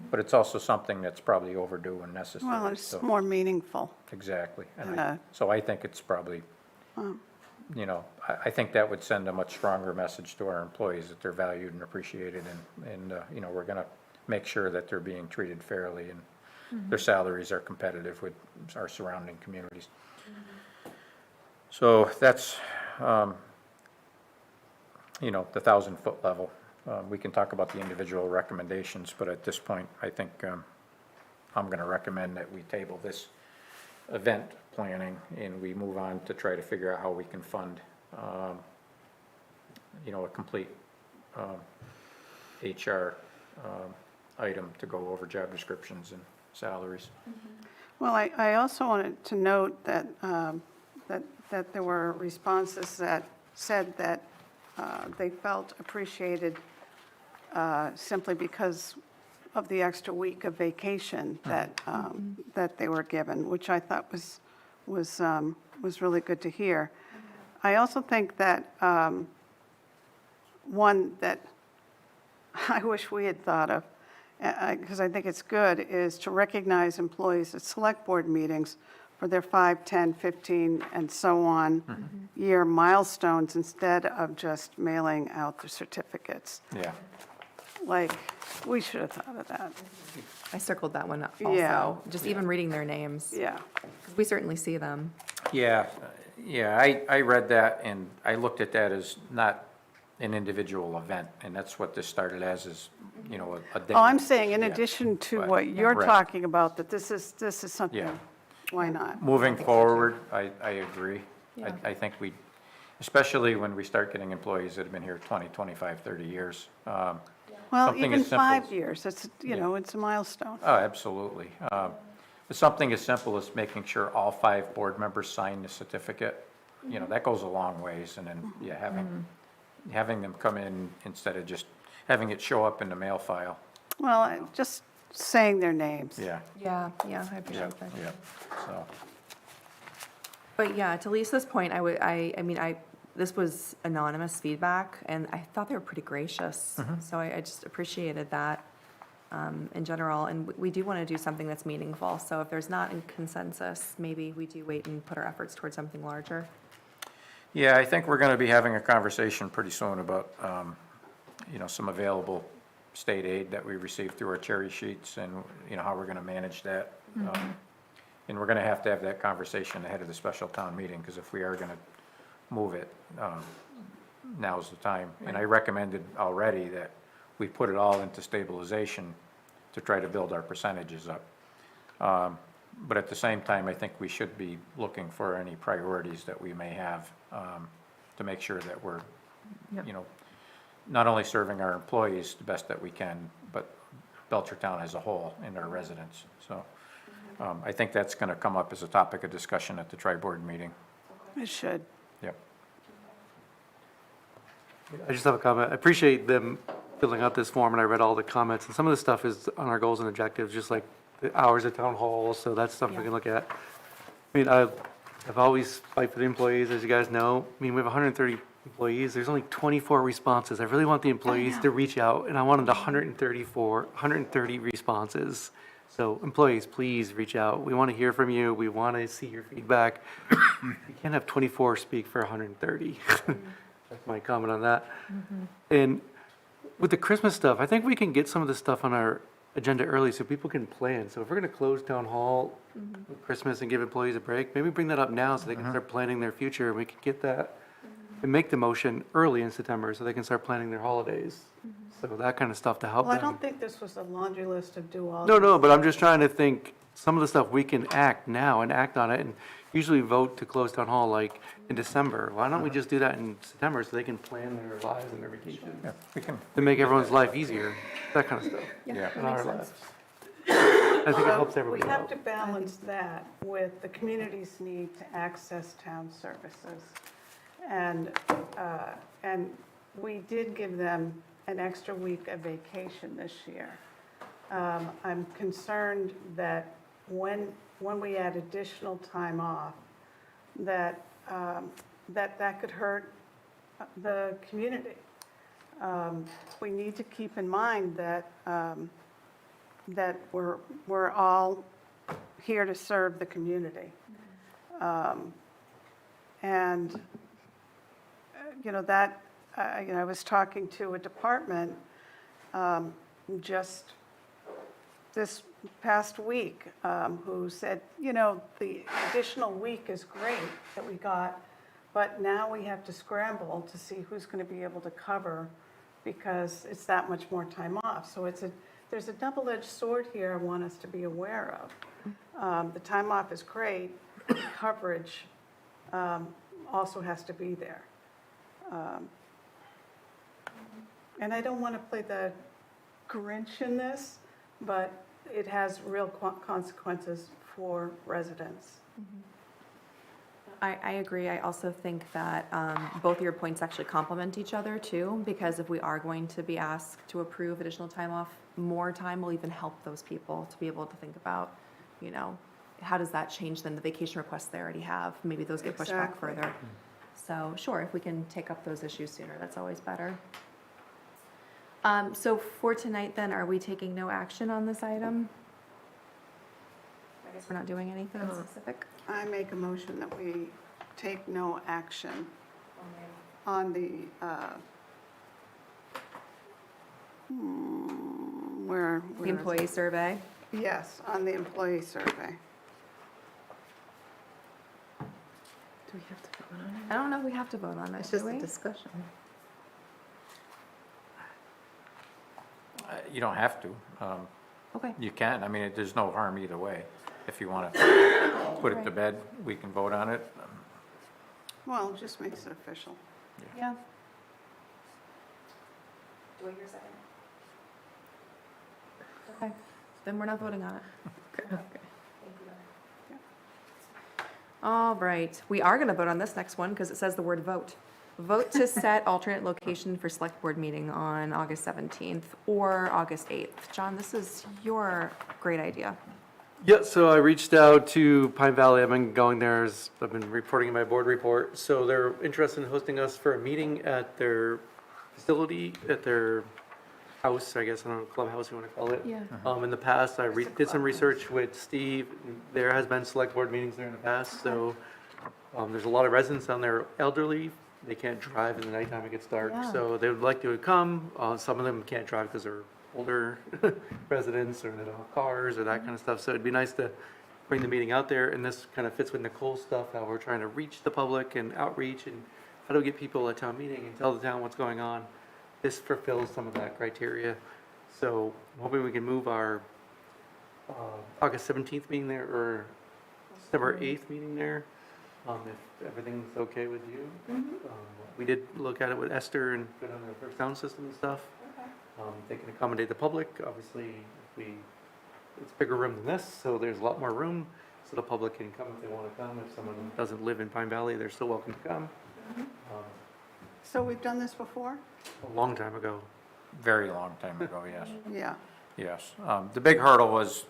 but it's also something that's probably overdue and necessary. Well, it's So- more meaningful. Exactly. And Yeah. so I think it's probably, I think that would send a much stronger message to our employees that they're valued and appreciated, and we're gonna make sure that they're being treated fairly and their salaries are competitive with our surrounding communities. So that's, the 1,000-foot level. We can talk about the individual recommendations, but at this point, I think I'm going to recommend that we table this event planning and we move on to try to figure out how we can fund, a complete HR item to go over job descriptions and salaries. Well, I also wanted to note that, that there were responses that said that they felt appreciated simply because of the extra week of vacation that, that they were given, which I thought was really good to hear. I also think that one that I wish we had thought of, because I think it's good, is to recognize employees at select board meetings for their 5, 10, 15, and so on year milestones instead of just mailing out the certificates. Yeah. Like, we should have thought of that. I circled that one Yeah. also, just even reading their names. Yeah. 'Cause we certainly see them. Yeah, I read that and I looked at that as not an individual event, and that's what this started as, is, a day. Oh, I'm saying in Yeah. addition to But- what you're Right. talking about, that this is Yeah. something, why not? Moving forward, I agree. Yeah. I think especially when we start getting employees that have been here 20, 25, 30 years. Well, something even as simple 5 as- years, it's, it's a milestone. Oh, absolutely. But something as simple as making sure all 5 board members sign the certificate, that goes a long ways. And then, having them come in instead of just having it show up in the mail file. Well, just saying their names. Yeah, Yeah, I yeah, appreciate that. yeah, so. But yeah, to Lisa's point, this was anonymous feedback, and I thought they were pretty gracious. So I just appreciated that in general, and we do want to do something that's meaningful. So if there's not a consensus, maybe we do wait and put our efforts towards something larger. Yeah, I think we're going to be having a conversation pretty soon about, some available state aid that we received through our cherry sheets and, how we're going to manage that. And we're going to have that conversation ahead of the special town meeting, because if we are going to move it, now's the time. And I recommended already that we put it all into stabilization to try to build our percentages up. But at the same time, I think we should be looking for any priorities that we may have to make sure that we're, not only serving our employees the best that we can, but Belchertown as a whole and our residents. So I think that's going to come up as a topic of discussion at the tri-board meeting. It should. Yep. I just have a comment. I appreciate them filling out this form, and I read all the comments, and some of the stuff is on our goals and objectives, just like the hours at town hall, so that's stuff we can look at. I mean, I've always fight for the employees, as you guys know. I mean, we have 130 employees, there's only 24 responses. I really want the employees to reach out, and I wanted 130 responses. So employees, please reach out. We want to hear from you. We want to see your feedback. You can't have 24 speak for 130. That's my comment on that. And with the Christmas stuff, I think we can get some of the stuff on our agenda early so people can plan. So if we're going to close town hall with Christmas and give employees a break, maybe bring that up now so they can start planning their future, and we can get that and make the motion early in September so they can start planning their holidays. So that kind of stuff to help Well, I them. don't think this was a laundry list of do all. No, but I'm just trying to think, some of the stuff we can act now and act on it, and usually vote to close town hall like in December. Why don't we just do that in September so they can plan their lives and their vacations? Yeah, we can, To make everyone's life easier, that kind of stuff. yeah. In our lives. I think it helps We everybody have out. to balance that with the community's need to access town services. And we did give them an extra week of vacation this year. I'm concerned that when we add additional time off, that could hurt the community. We need to keep in mind that we're all here to serve the community. And, I was talking to a department just this past week who said, the additional week is great that we got, but now we have to scramble to see who's going to be able to cover because it's that much more time off. So there's a double-edged sword here I want us to be aware of. The time off is great, coverage also has to be there. And I don't want to play the Grinch in this, but it has real consequences for residents. I agree. I also think that both of your points actually complement each other too, because if we are going to be asked to approve additional time off, more time will even help those people to be able to think about, you know, how does that change then the vacation requests they already have? Maybe those get pushed back Exactly. further. So sure, if we can take up those issues sooner, that's always better. So for tonight then, are we taking no action on this item? I guess we're not doing anything specific? I make a motion that we take no action on the, where The is employee it? survey? Yes, on the employee survey. Do we have to vote on it? I don't know if we have to vote on that, It's do just a we? discussion. You don't have to. Okay. You can, I mean, there's no harm either way. If you want to put it to bed, we can vote on it. Well, it just makes it official. Yeah. Do I hear a second? Okay, then we're not voting on it. Okay. All right, we are gonna vote on this next one because it says the word vote. Vote to set alternate location for select board meeting on August 17th or August 8th. John, this is your great idea. Yeah, so I reached out to Pine Valley. I've been going there, I've been reporting in my board report. So they're interested in hosting us for a meeting at their facility, at their house, I guess, I don't know, clubhouse you want to call it. Yeah. In the past, I did some research with Steve. There has been select board meetings there in the past, so there's a lot of residents down there elderly. They can't drive in the nighttime, it gets dark, Yeah. so they would like to come. Some of them can't drive because they're older residents or they don't have cars or that kind of stuff. So it'd be nice to bring the meeting out there, and this kind of fits with Nicole's stuff, how we're trying to reach the public and outreach and how do we get people at town meeting and tell the town what's going on. This fulfills some of that criteria. So I'm hoping we can move our August 17th meeting there or September 8th meeting there, if everything's okay with you. We did look at it with Esther and put on the sound system and stuff. They can accommodate the public, obviously, it's a bigger room than this, so there's a lot more room, so the public can come if they want to come. If someone doesn't live in Pine Valley, they're still welcome to come. So we've done this before? A long time ago. Very long time ago, yes. Yeah. Yes. The big hurdle was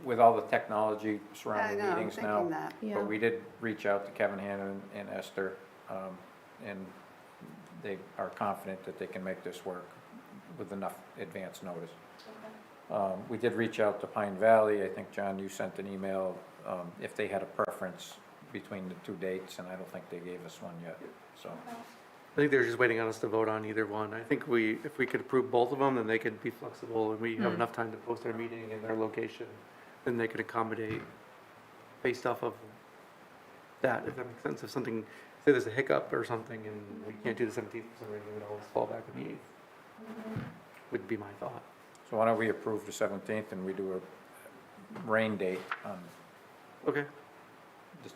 with all the technology surrounding I know, I'm meetings now. thinking that. Yeah. But we did reach out to Kevin Hannon and Esther, and they are confident that they can make this work with enough advance notice. We did reach out to Pine Valley. I think, John, you sent an email if they had a preference between the two dates, and I don't think they gave us one yet, so. I think they're just waiting on us to vote on either one. I think if we could approve both of them, then they could be flexible and we have enough time to post their meeting and their location. Then they could accommodate based off of that, if that makes sense. If something, say there's a hiccup or something and we can't do the 17th for some reason, we'd always fall back on the 8th. Would be my thought. So why don't we approve the 17th and we do a rain date on Okay. just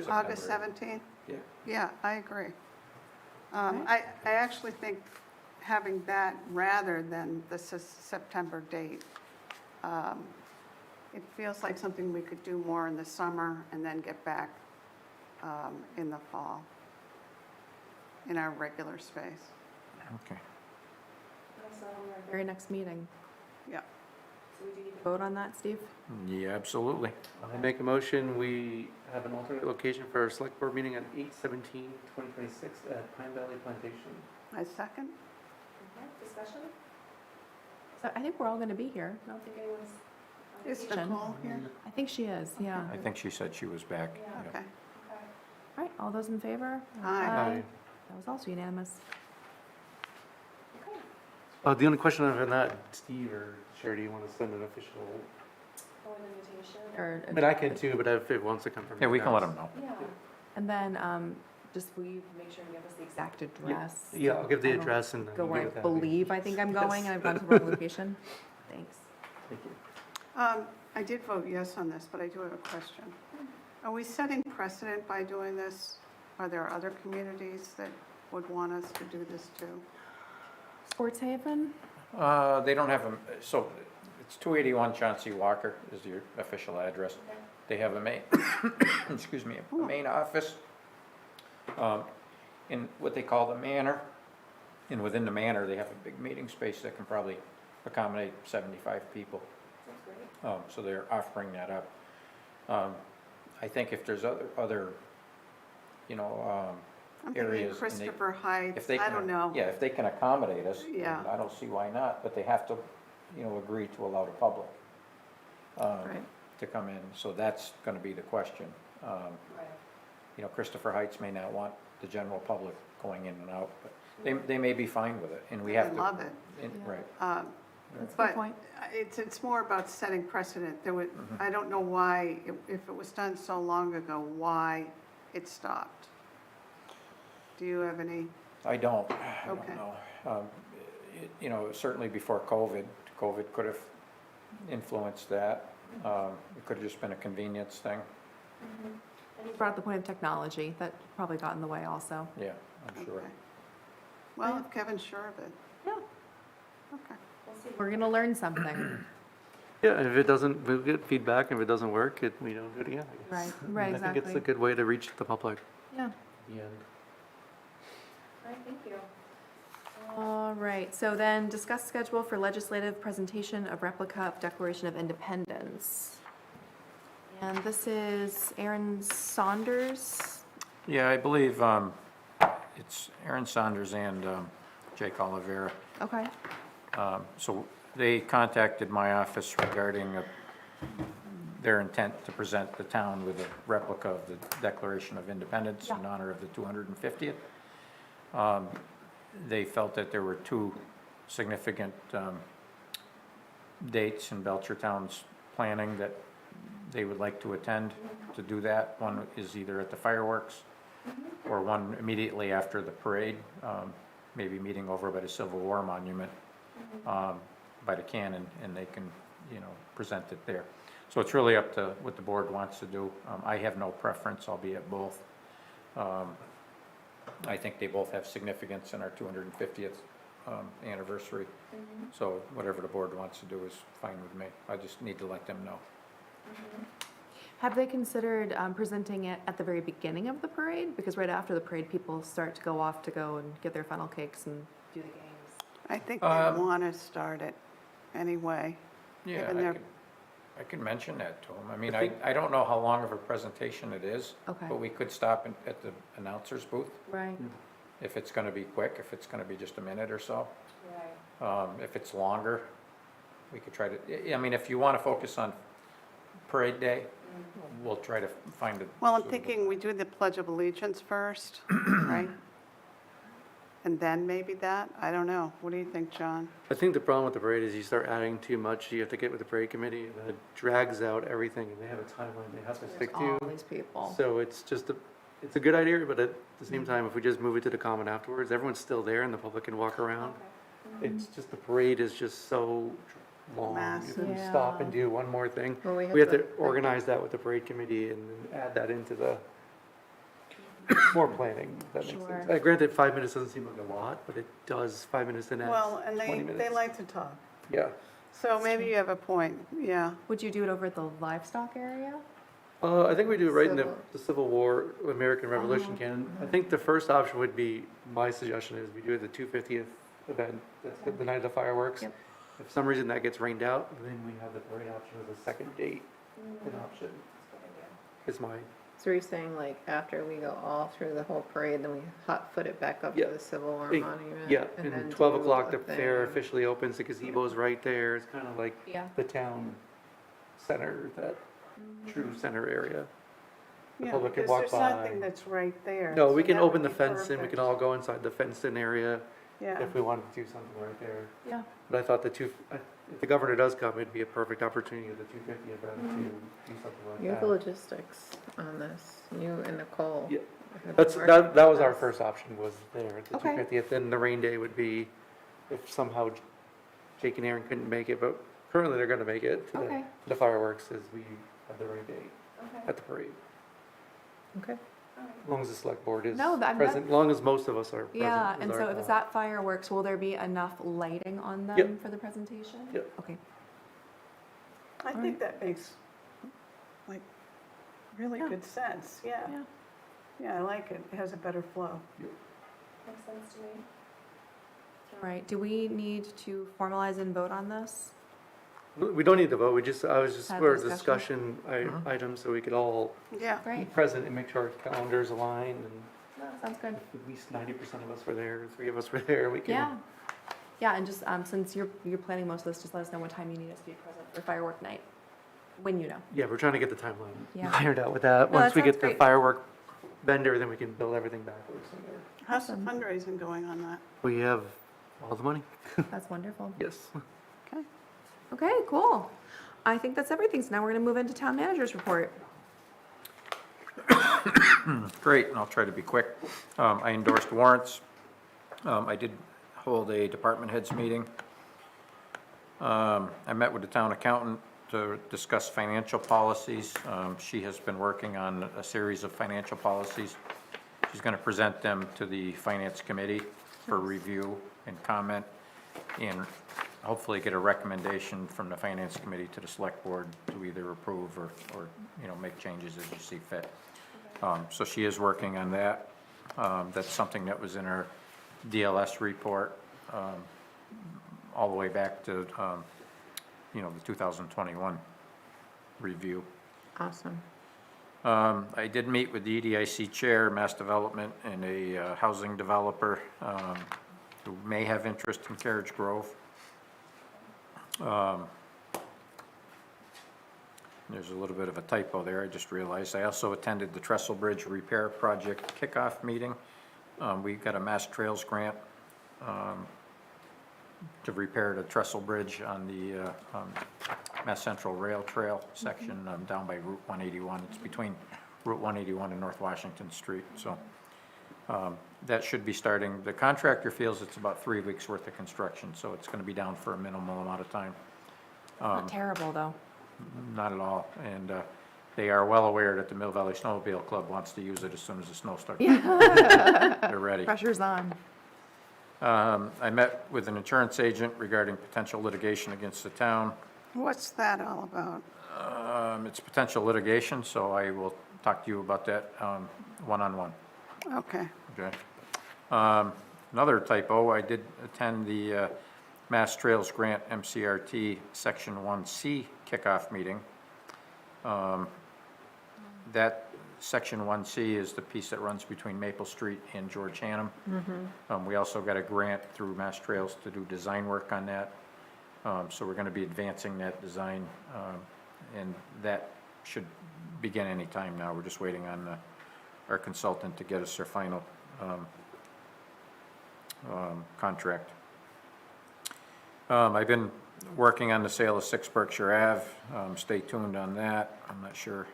August September. 17th? Yeah. Yeah, I agree. I actually think having that rather than the September date, it feels like something we could do more in the summer and then get back in the fall in our regular space. Okay. Very next meeting. Yeah. So we do need to vote on that, Steve? Yeah, absolutely. I make a motion, we have an alternate location for our select board meeting on 8/17/2026 at Pine Valley Plantation. I second? Discussion? So I think we're all gonna be here. I don't think anyone's on Is vacation. Nicole here? I think she is, yeah. I think she said she was back. Yeah. Yeah. Okay. All right, all those in favor? Aye. That was also unanimous. The only question I have on that, Steve or Sherry, do you want to send an official? Or, I mean, I can too, but if it wants to come from. Yeah, you we can let guys. them know. yeah. And then, Just will you make sure you give us the exact address? Yeah, I'll give the I don't address and. Go you where I give that. believe I think I'm going, Yes. and I've gone to the wrong location. Thanks. Thank you. I did vote yes on this, but I do have a question. Are we setting precedent by doing this? Are there other communities that would want us to do this too? Sports Haven? They don't have a, so it's 281 Chauncey Walker is your official address. They have a main, excuse me, a main office in what they call the manor. And within the manor, they have a big meeting space that can probably accommodate 75 people. So they're offering that up. I think if there's other, you know, I'm thinking areas. and they- Christopher Heights, if they I can- don't know. Yeah, if they can accommodate us, Yeah. I don't see why not, but they have to, you know, agree to allow the public Right. to come in, so that's gonna be the question. You know, Christopher Heights may not want the general public going in and out, but they may be fine with it, and we have I to. love it. Right. That's a good But point. it's more about setting precedent. There would, Mm-hmm. I don't know why, if it was done so long ago, why it stopped. Do you have any? I don't Okay. know. You know, certainly before COVID could have influenced that. It could have just been a convenience thing, And you brought up the point of technology, that probably got in the way also. yeah, I'm sure. Okay. Well, if Kevin's sure of it. Yeah. Okay. We're gonna learn something. Yeah, and if it doesn't, we'll get feedback, and if it doesn't work, we don't do it again, I guess. Right, I think it's a exactly. good way to reach the public Yeah. in the end. Right, thank you. All right, so then discuss schedule for legislative presentation of replica of Declaration of Independence. And this is Aaron Saunders. Yeah, I believe it's Aaron Saunders and Jake Oliveira. Okay. So they contacted my office regarding their intent to present the town with a replica of the Declaration of Independence in honor of the 250th. They felt that there were two significant dates in Belchertown's planning that they would like to attend to do that. One is either at the fireworks or one immediately after the parade, maybe meeting over by the Civil War Monument by the cannon, and they can, you know, present it there. So it's really up to what the board wants to do. I have no preference, I'll be at both. I think they both have significance in our 250th anniversary. So whatever the board wants to do is fine with me. I just need to let them know. Have they considered presenting it at the very beginning of the parade? Because right after the parade, people start to go off to go and get their funnel cakes and do the games. I think they want to start it anyway. Yeah, given their- I can mention that to them. I mean, I don't know how long of a presentation it is. Okay. But we could stop at the announcer's booth Right, if it's gonna be quick, if it's gonna be just a minute or so. right. If it's longer, we could try to, I mean, if you wanna focus on parade day, we'll try to find it. Well, I'm thinking we do the Pledge of Allegiance first, right? And then maybe that? I don't know. What do you think, John? I think the problem with the parade is you start adding too much, you have to get with the parade committee, and it drags out everything, and they have a timeline they have to stick to. All these people. So it's just it's a good idea, but at the same time, if we just move it to the common afterwards, everyone's still there and the public can walk around. It's just, the parade is just so long. Massive. You stop and do one more thing. Well, We have to organize that with the parade committee and then add that into the more planning, if that makes sense. Sure. Granted, 5 minutes doesn't seem like a lot, but it does, 5 minutes and adds Well, and 20 they minutes. like to talk. Yeah. So maybe you have a point, yeah. Would you do it over at the livestock area? I think we do it right in Civil. the Civil War, American Revolution canon. I think the first option would be, my suggestion is we do it the 250th event, that's the night of the fireworks. Yep. If for some reason that gets rained out, then we have the parade option as a second date, an option. Is my, So you're saying like after we go all through the whole parade, then we hot foot it back up Yeah. to the Civil War Eh, Monument? yeah, then and 12 do o'clock a the fair thing? officially opens, the gazebo's right there. It's kind of like Yeah. the town center, that true center area. The Yeah, public can because walk there's by. nothing that's right there. No, we so can that open would the be fence and we perfect. can all go inside the fenced-in area Yeah, if we wanted to do something right there. Yeah. But I thought if the governor does come, it'd be a perfect opportunity at the 250 event to do something like You that. have the logistics on this, you and Nicole. Yeah. That was our first option, was there, the Okay. 250th. Then the rain day would be if somehow Jake and Aaron couldn't make it, but currently they're gonna make it to Okay. the fireworks as we have the rain day Okay. at the parade. Okay. As long as the select board is No, that- present, as long as most of us are present. Yeah, is and our so if it's thought. at fireworks, will there be enough lighting on them Yep. for the presentation? Yep. Okay. I think that makes, like, really Yeah. good sense, yeah. Yeah. Yeah, I like it. It has a better flow. Makes sense to me. All right, do we need to formalize and vote on this? We don't need to vote, I was just Have for a discussion. discussion item, so we could all Yeah. be Great, present and make sure our calendars align, and no, sounds good. if at least 90% of us were there, 3 of us were there, we can. Yeah. Yeah, and just, since you're planning most of this, just let us know what time you need us to be present for firework night, when you know. Yeah, we're trying to get the timeline Yeah. ironed out with that. No, Once that we get sounds the great. firework vendor, then we can build everything backwards from there. How's the fundraising going on that? We have all the money, That's wonderful. yes. Okay. Okay, cool. I think that's everything, so now we're gonna move into town manager's report. Great, and I'll try to be quick. I endorsed warrants. I did hold a department heads meeting. I met with the town accountant to discuss financial policies. She has been working on a series of financial policies. She's going to present them to the finance committee for review and comment, and hopefully get a recommendation from the finance committee to the select board to either approve or make changes as you see fit. So she is working on that. That's something that was in her DLS report, all the way back to, the 2021 review. Awesome. I did meet with the EDIC Chair, MassDevelopment, and a housing developer who may have interest in Carriage Grove. There's a little bit of a typo there, I just realized. I also attended the Trestle Bridge Repair Project kickoff meeting. We got a MassTrails Grant to repair the Trestle Bridge on the Mass Central Rail Trail section down by Route 181. It's between Route 181 and North Washington Street, so that should be starting. The contractor feels it's about 3 weeks' worth of construction, so it's going to be down for a minimal amount of time. Not terrible, though. Not at all, and they are well aware that the Mill Valley Snowmobile Club wants to use it as soon as the snow starts. They're ready. Pressure's on. I met with an insurance agent regarding potential litigation against the town. What's that all about? It's potential litigation, so I will talk to you about that one-on-one, Okay. okay? Another typo, I did attend the MassTrails Grant MCRT Section 1C kickoff meeting. That Section 1C is the piece that runs between Maple Street and George Hannum. We also got a grant through MassTrails to do design work on that. So we're going to be advancing that design, and that should begin any time now. We're just waiting on our consultant to get us their final contract. I've been working on the sale of 6 Berkshire Ave. Stay tuned on that. I'm not sure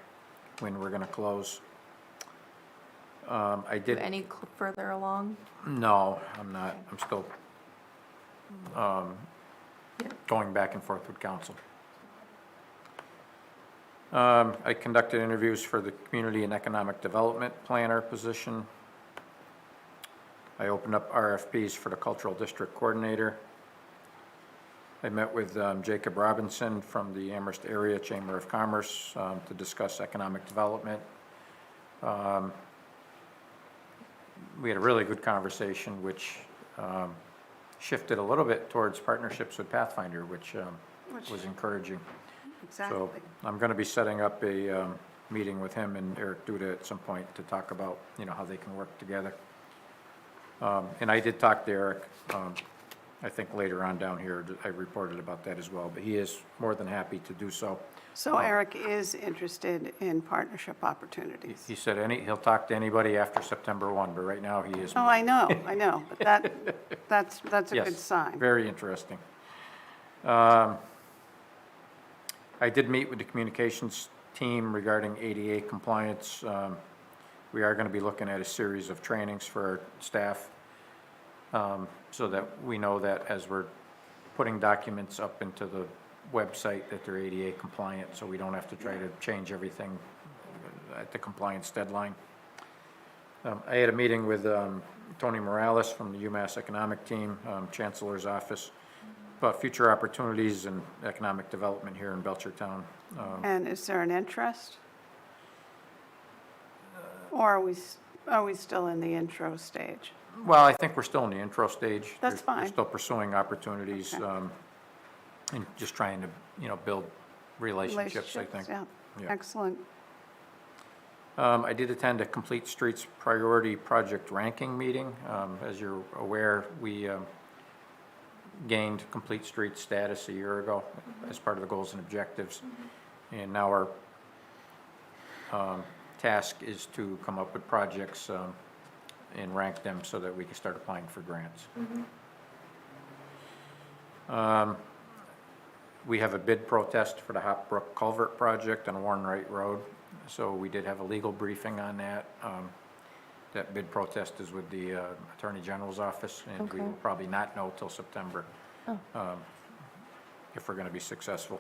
when we're going to close. I did. Any further along? No, I'm not. I'm still going back and forth with council. I conducted interviews for the Community and Economic Development Planner position. I opened up RFPs for the Cultural District Coordinator. I met with Jacob Robinson from the Amherst Area Chamber of Commerce to discuss economic development. We had a really good conversation, which shifted a little bit towards partnerships with Pathfinder, which was encouraging. Exactly. So I'm going to be setting up a meeting with him and Eric Duda at some point to talk about, how they can work together. And I did talk to Eric, I think later on down here, I reported about that as well, but he is more than happy to do so. So Eric is interested in partnership opportunities. He said he'll talk to anybody after September 1, but right now he is. Oh, I know, but that's a Yes, good sign. very interesting. I did meet with the communications team regarding ADA compliance. We are going to be looking at a series of trainings for our staff, so that we know that as we're putting documents up into the website, that they're ADA compliant, so we don't have to try to change everything at the compliance deadline. I had a meeting with Tony Morales from the UMass economic team, Chancellor's office, about future opportunities and economic development here in Belchertown. And is there an interest? Or are we still in the intro stage? Well, I think we're still in the intro stage. That's We're fine. still pursuing opportunities, Okay. and just trying to, build relationships, I think. Yeah, Yeah. excellent. I did attend a Complete Streets Priority Project Ranking meeting. As you're aware, we gained Complete Streets status a year ago as part of the goals and objectives. And now our task is to come up with projects and rank them so that we can start applying for grants. We have a bid protest for the Hop Brook Culvert project on Warren Wright Road. So we did have a legal briefing on that. That bid protest is with the Attorney General's office, and we will probably not know till September if we're going to be successful.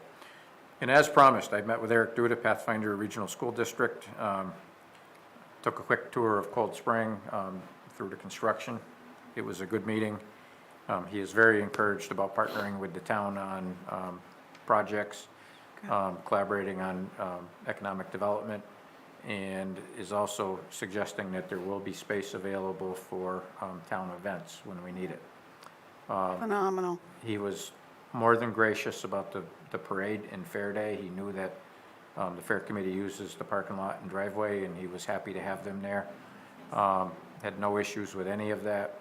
And as promised, I met with Eric Duda, Pathfinder Regional School District. Took a quick tour of Cold Spring through the construction. It was a good meeting. He is very encouraged about partnering with the town on projects, collaborating on economic development, and is also suggesting that there will be space available for town events when we need it. Phenomenal. He was more than gracious about the parade and fair day. He knew that the fair committee uses the parking lot and driveway, and he was happy to have them there. Had no issues with any of that.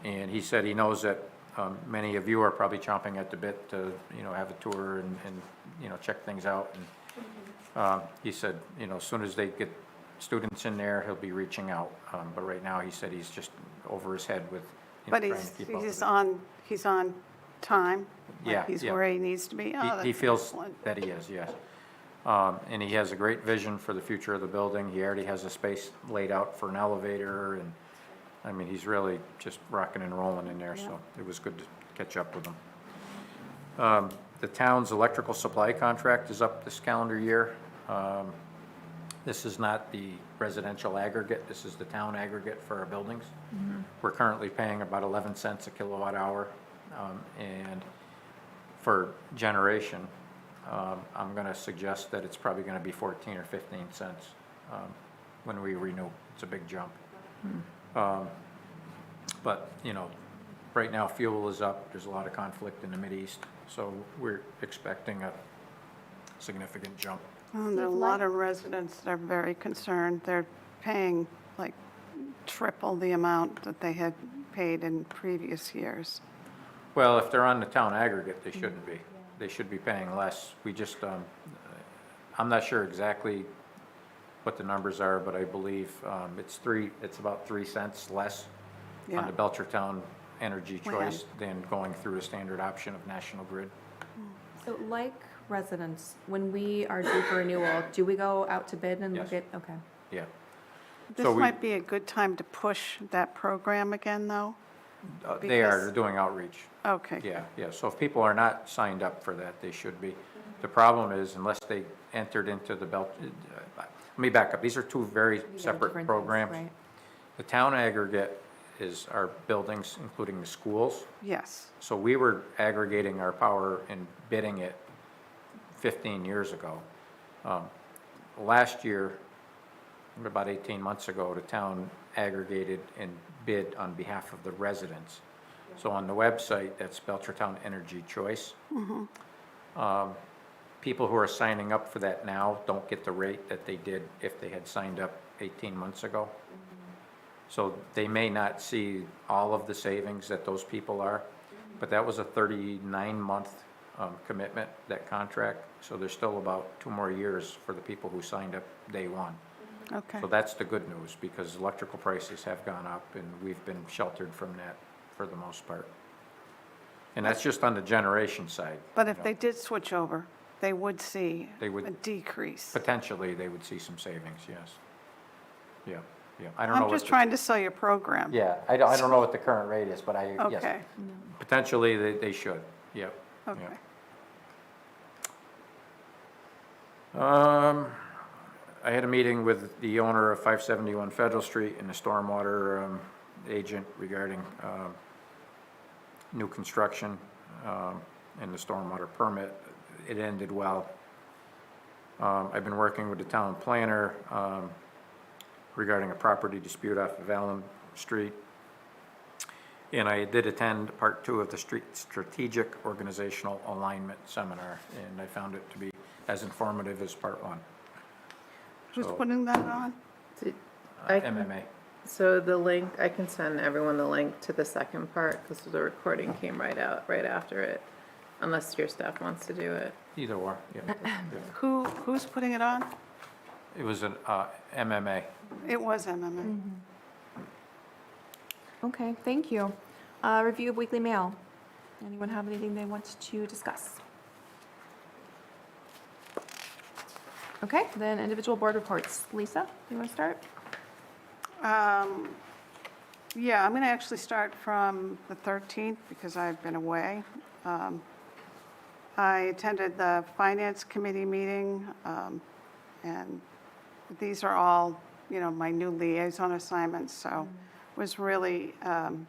And he said he knows that many of you are probably chomping at the bit to, have a tour and check things out. And he said, as soon as they get students in there, he'll be reaching out. But right now, he said he's just over his head with But trying to keep up with it. he's on time? Like Yeah, he's yeah. where he needs to be? Oh, He that's feels excellent. that he is, yes. And he has a great vision for the future of the building. He already has a space laid out for an elevator, and, he's really just rocking and rolling in there, so it was good to catch up with him. The town's electrical supply contract is up this calendar year. This is not the residential aggregate, this is the town aggregate for our buildings. We're currently paying about 11 cents a kilowatt hour, and for generation, I'm going to suggest that it's probably going to be 14 or 15 cents when we renew. It's a big jump. But, right now fuel is up. There's a lot of conflict in the Mideast, so we're expecting a significant jump. There are a lot of residents that are very concerned. They're paying like triple the amount that they had paid in previous years. Well, if they're on the town aggregate, they shouldn't be. They should be paying less. We just, I'm not sure exactly what the numbers are, but I believe it's about 3 cents less on the Belchertown Energy Choice than going through the standard option of National Grid. So like residents, when we are due for renewal, do we go out to bid and look Yes. at, okay. Yeah. This So we- might be a good time to push that program again, though? They are, Because- they're doing outreach. Okay. Yeah. So if people are not signed up for that, they should be. The problem is unless they entered into the let me back up. These are two very separate Different things, programs. right. The town aggregate is our buildings, including the schools. Yes. So we were aggregating our power and bidding it 15 years ago. Last year, about 18 months ago, the town aggregated and bid on behalf of the residents. So on the website, that's Belchertown Energy Choice. People who are signing up for that now don't get the rate that they did if they had signed up 18 months ago. So they may not see all of the savings that those people are, but that was a 39-month commitment, that contract. So there's still about 2 more years for the people who signed up day one. Okay. So that's the good news, because electrical prices have gone up and we've been sheltered from that for the most part. And that's just on the generation side. But if they did switch over, they would see They would- a decrease. Potentially, they would see some savings, yes. yeah, yeah. I don't know I'm what just the- trying to sell your program. Yeah, I don't know what the current rate is, but yes. Okay, Potentially, they should, yep. okay. Yep. I had a meeting with the owner of 571 Federal Street and the Stormwater Agent regarding new construction and the stormwater permit. It ended well. I've been working with the town planner regarding a property dispute off of Allen Street. And I did attend part 2 of the Strategic Organizational Alignment Seminar, and I found it to be as informative as part 1. Who's So, putting that on? MMA. So the link, I can send everyone the link to the second part, because the recording came right after it, unless your staff wants to do it. Either or, yeah. Who's putting it on? It was an MMA. It was MMA. Okay, thank you. Review of weekly mail. Anyone have anything they want to discuss? Okay, then individual board reports. Lisa, you want to start? Yeah, I'm going to actually start from the 13th because I've been away. I attended the Finance Committee meeting, and these are all, my new liaison assignments, so it was really an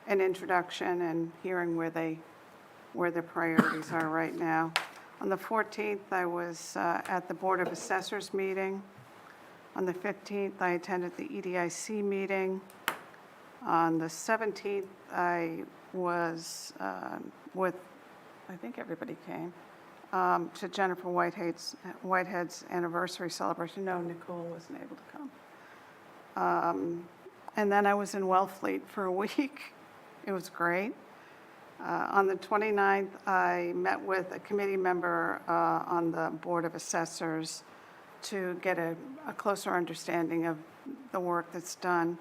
introduction and hearing where the priorities are right now. On the 14th, I was at the Board of Assessors meeting. On the 15th, I attended the EDIC meeting. On the 17th, I was with, I think everybody came, to Jennifer Whitehead's anniversary celebration. No, Nicole wasn't able to come. And then I was in Wellfleet for a week. It was great. On the 29th, I met with a committee member on the Board of Assessors to get a closer understanding of the work that's done.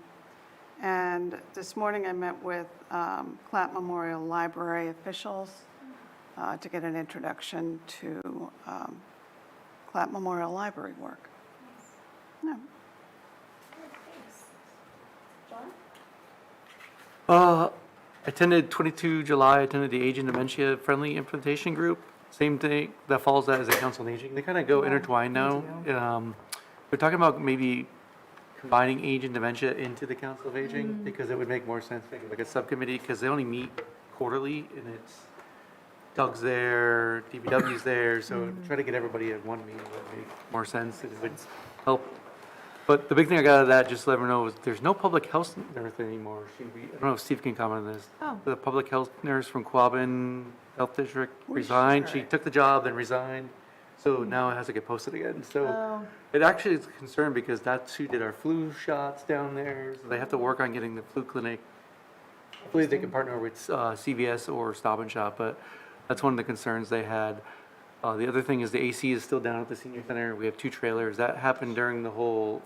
And this morning, I met with Clapp Memorial Library officials to get an introduction to Clapp Memorial Library work. Yeah. Attended 22 July, attended the Aging Dementia Friendly Implementation Group. Same thing, that follows that as a council on aging. They kind of go intertwined now. We're talking about maybe combining age and dementia into the council of aging because it would make more sense, like a subcommittee, because they only meet quarterly and it's Doug's there, DPW's there, so try to get everybody at one meeting would make more sense and it would help. But the big thing I got out of that, just to let everyone know, is there's no public health nurse anymore. I don't know if Steve can comment on this. Oh. The public health nurse from Quabbin Health District resigned. She took the job, then resigned. So now it has to get posted again. So it actually is a concern because that's who did our flu shots down there. So they have to work on getting the flu clinic. Hopefully they can partner with CVS or Stop and Shop, but that's one of the concerns they had. The other thing is the AC is still down at the senior center. We have 2 trailers. That happened during the whole,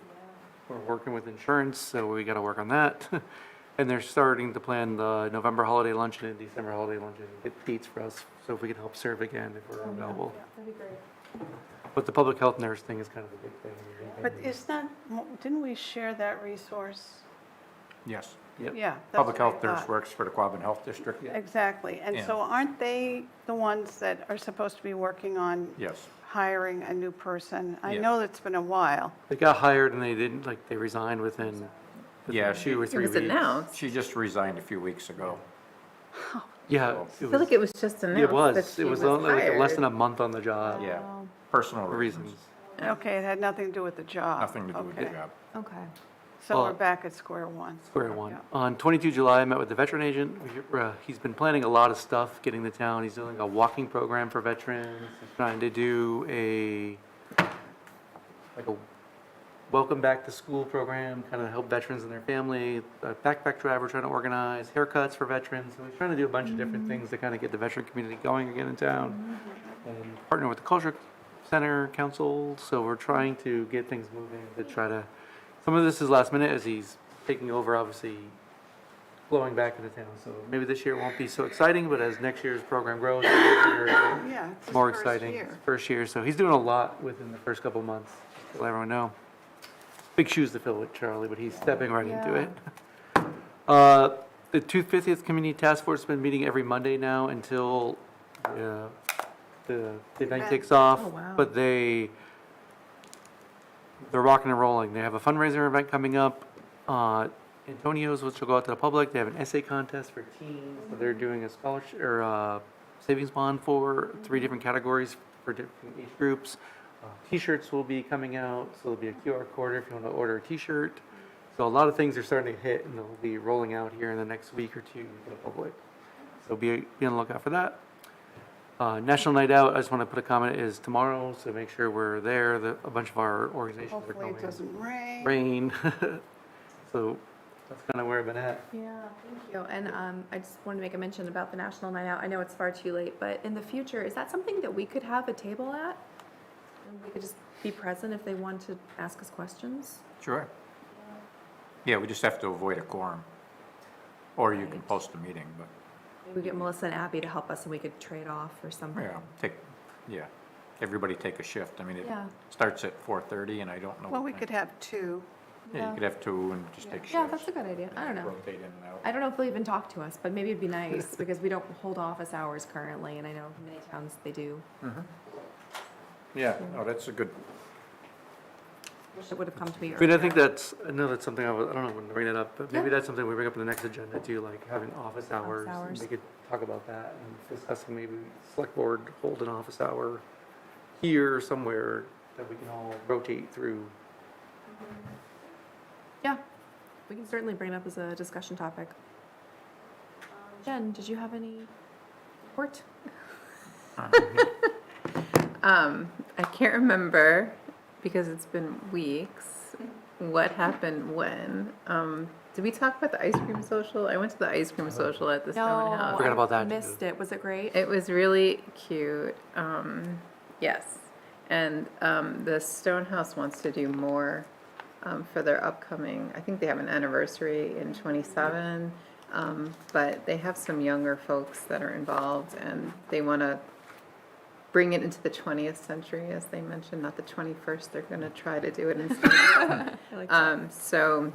we're working with insurance, so we got to work on that. And they're starting to plan the November holiday luncheon and December holiday luncheon, get dates for us, so if we can help serve again if we're available. That'd be great. But the public health nurse thing is kind of a big thing. But didn't we share that resource? Yes. Yep. Yeah. that's Public what I health nurse thought. works for the Quabbin Health District. Exactly. And Yeah. so aren't they the ones that are supposed to be working on Yes. hiring a new person? I Yeah. know it's been a while. They got hired and they didn't, like, they resigned within Yeah, 2 or It 3 was weeks. announced. She just resigned a few weeks ago. Yeah, So- I it feel was, like it was just announced. it that was, she it was only like less than hired. a month on the job. Yeah, personal reasons. Reasons. Okay, it had nothing to do with the job. Nothing to do with the Okay. job. Okay. So we're Well- back at square one. Square one. Yeah. On 22 July, I met with the veteran agent. He's been planning a lot of stuff, getting the town. He's doing a walking program for veterans. He's trying to do a welcome back to school program, kind of help veterans and their family. A backpack drive we're trying to organize, haircuts for veterans. So he's trying to do a bunch of different things to kind of get the veteran community going again in town. And partner with the Culture Center Council. So we're trying to get things moving to try to, some of this is last minute as he's taking over, obviously, flowing back into town. So maybe this year won't be so exciting, but as next year's program grows, it'll be bigger and Yeah, it's his more first exciting. year. First year. So he's doing a lot within the first couple months, to let everyone know. big shoes to fill with Charlie, but he's stepping right into Yeah. it. The 250th Community Task Force has been meeting every Monday now until the event kicks off. Oh, wow. But they're rocking and rolling. They have a fundraiser event coming up. Antonio's, which will go out to the public. They have an essay contest for teens. So they're doing a scholarship or savings bond for 3 different categories for different age groups. T-shirts will be coming out, so there'll be a QR code if you want to order a T-shirt. So a lot of things are starting to hit, and they'll be rolling out here in the next week or two for the public. So be on the lookout for that. National Night Out, I just want to put a comment, is tomorrow, so make sure we're there. A bunch of our organizations are Hopefully going. it doesn't rain. Rain. So that's kind of where I've been at. Yeah, thank you. And I just wanted to make a mention about the National Night Out. I know it's far too late, but in the future, is that something that we could have a table at? And we could just be present if they want to ask us questions? Sure. Yeah, we just have to avoid a quorum. Or you can post a meeting, but, We get Melissa and Abby to help us and we could trade off or something. yeah, everybody take a shift. I mean, it Yeah. starts at 4:30 and I don't know. Well, we what could time. have 2. Yeah, you could have 2 and just take shifts. Yeah, that's a good idea. I don't know. Rotate in and out. I don't know if they'll even talk to us, but maybe it'd be nice because we don't hold office hours currently and I know many towns they do. Yeah, no, that's a good, Wish it would have come to me I mean, earlier. I know that's something I don't know when to bring it up, but maybe Yeah. that's something we bring up in the next agenda too, like having office hours. And hours. we could talk about that and discussing maybe select board hold an office hour here or somewhere that we can all rotate through. Yeah, we can certainly bring it up as a discussion topic. Jen, did you have any report? I can't remember, because it's been weeks, what happened when. Did we talk about the ice cream social? I went to the ice cream social at the Stone House. Forgot about that, too. Missed it. Was it great? It was really cute. Yes. And the Stonehouse wants to do more for their upcoming, I think they have an anniversary in 27, but they have some younger folks that are involved and they want to bring it into the 20th century, as they mentioned, not the 21st. They're going to try to do it instead. I like that. So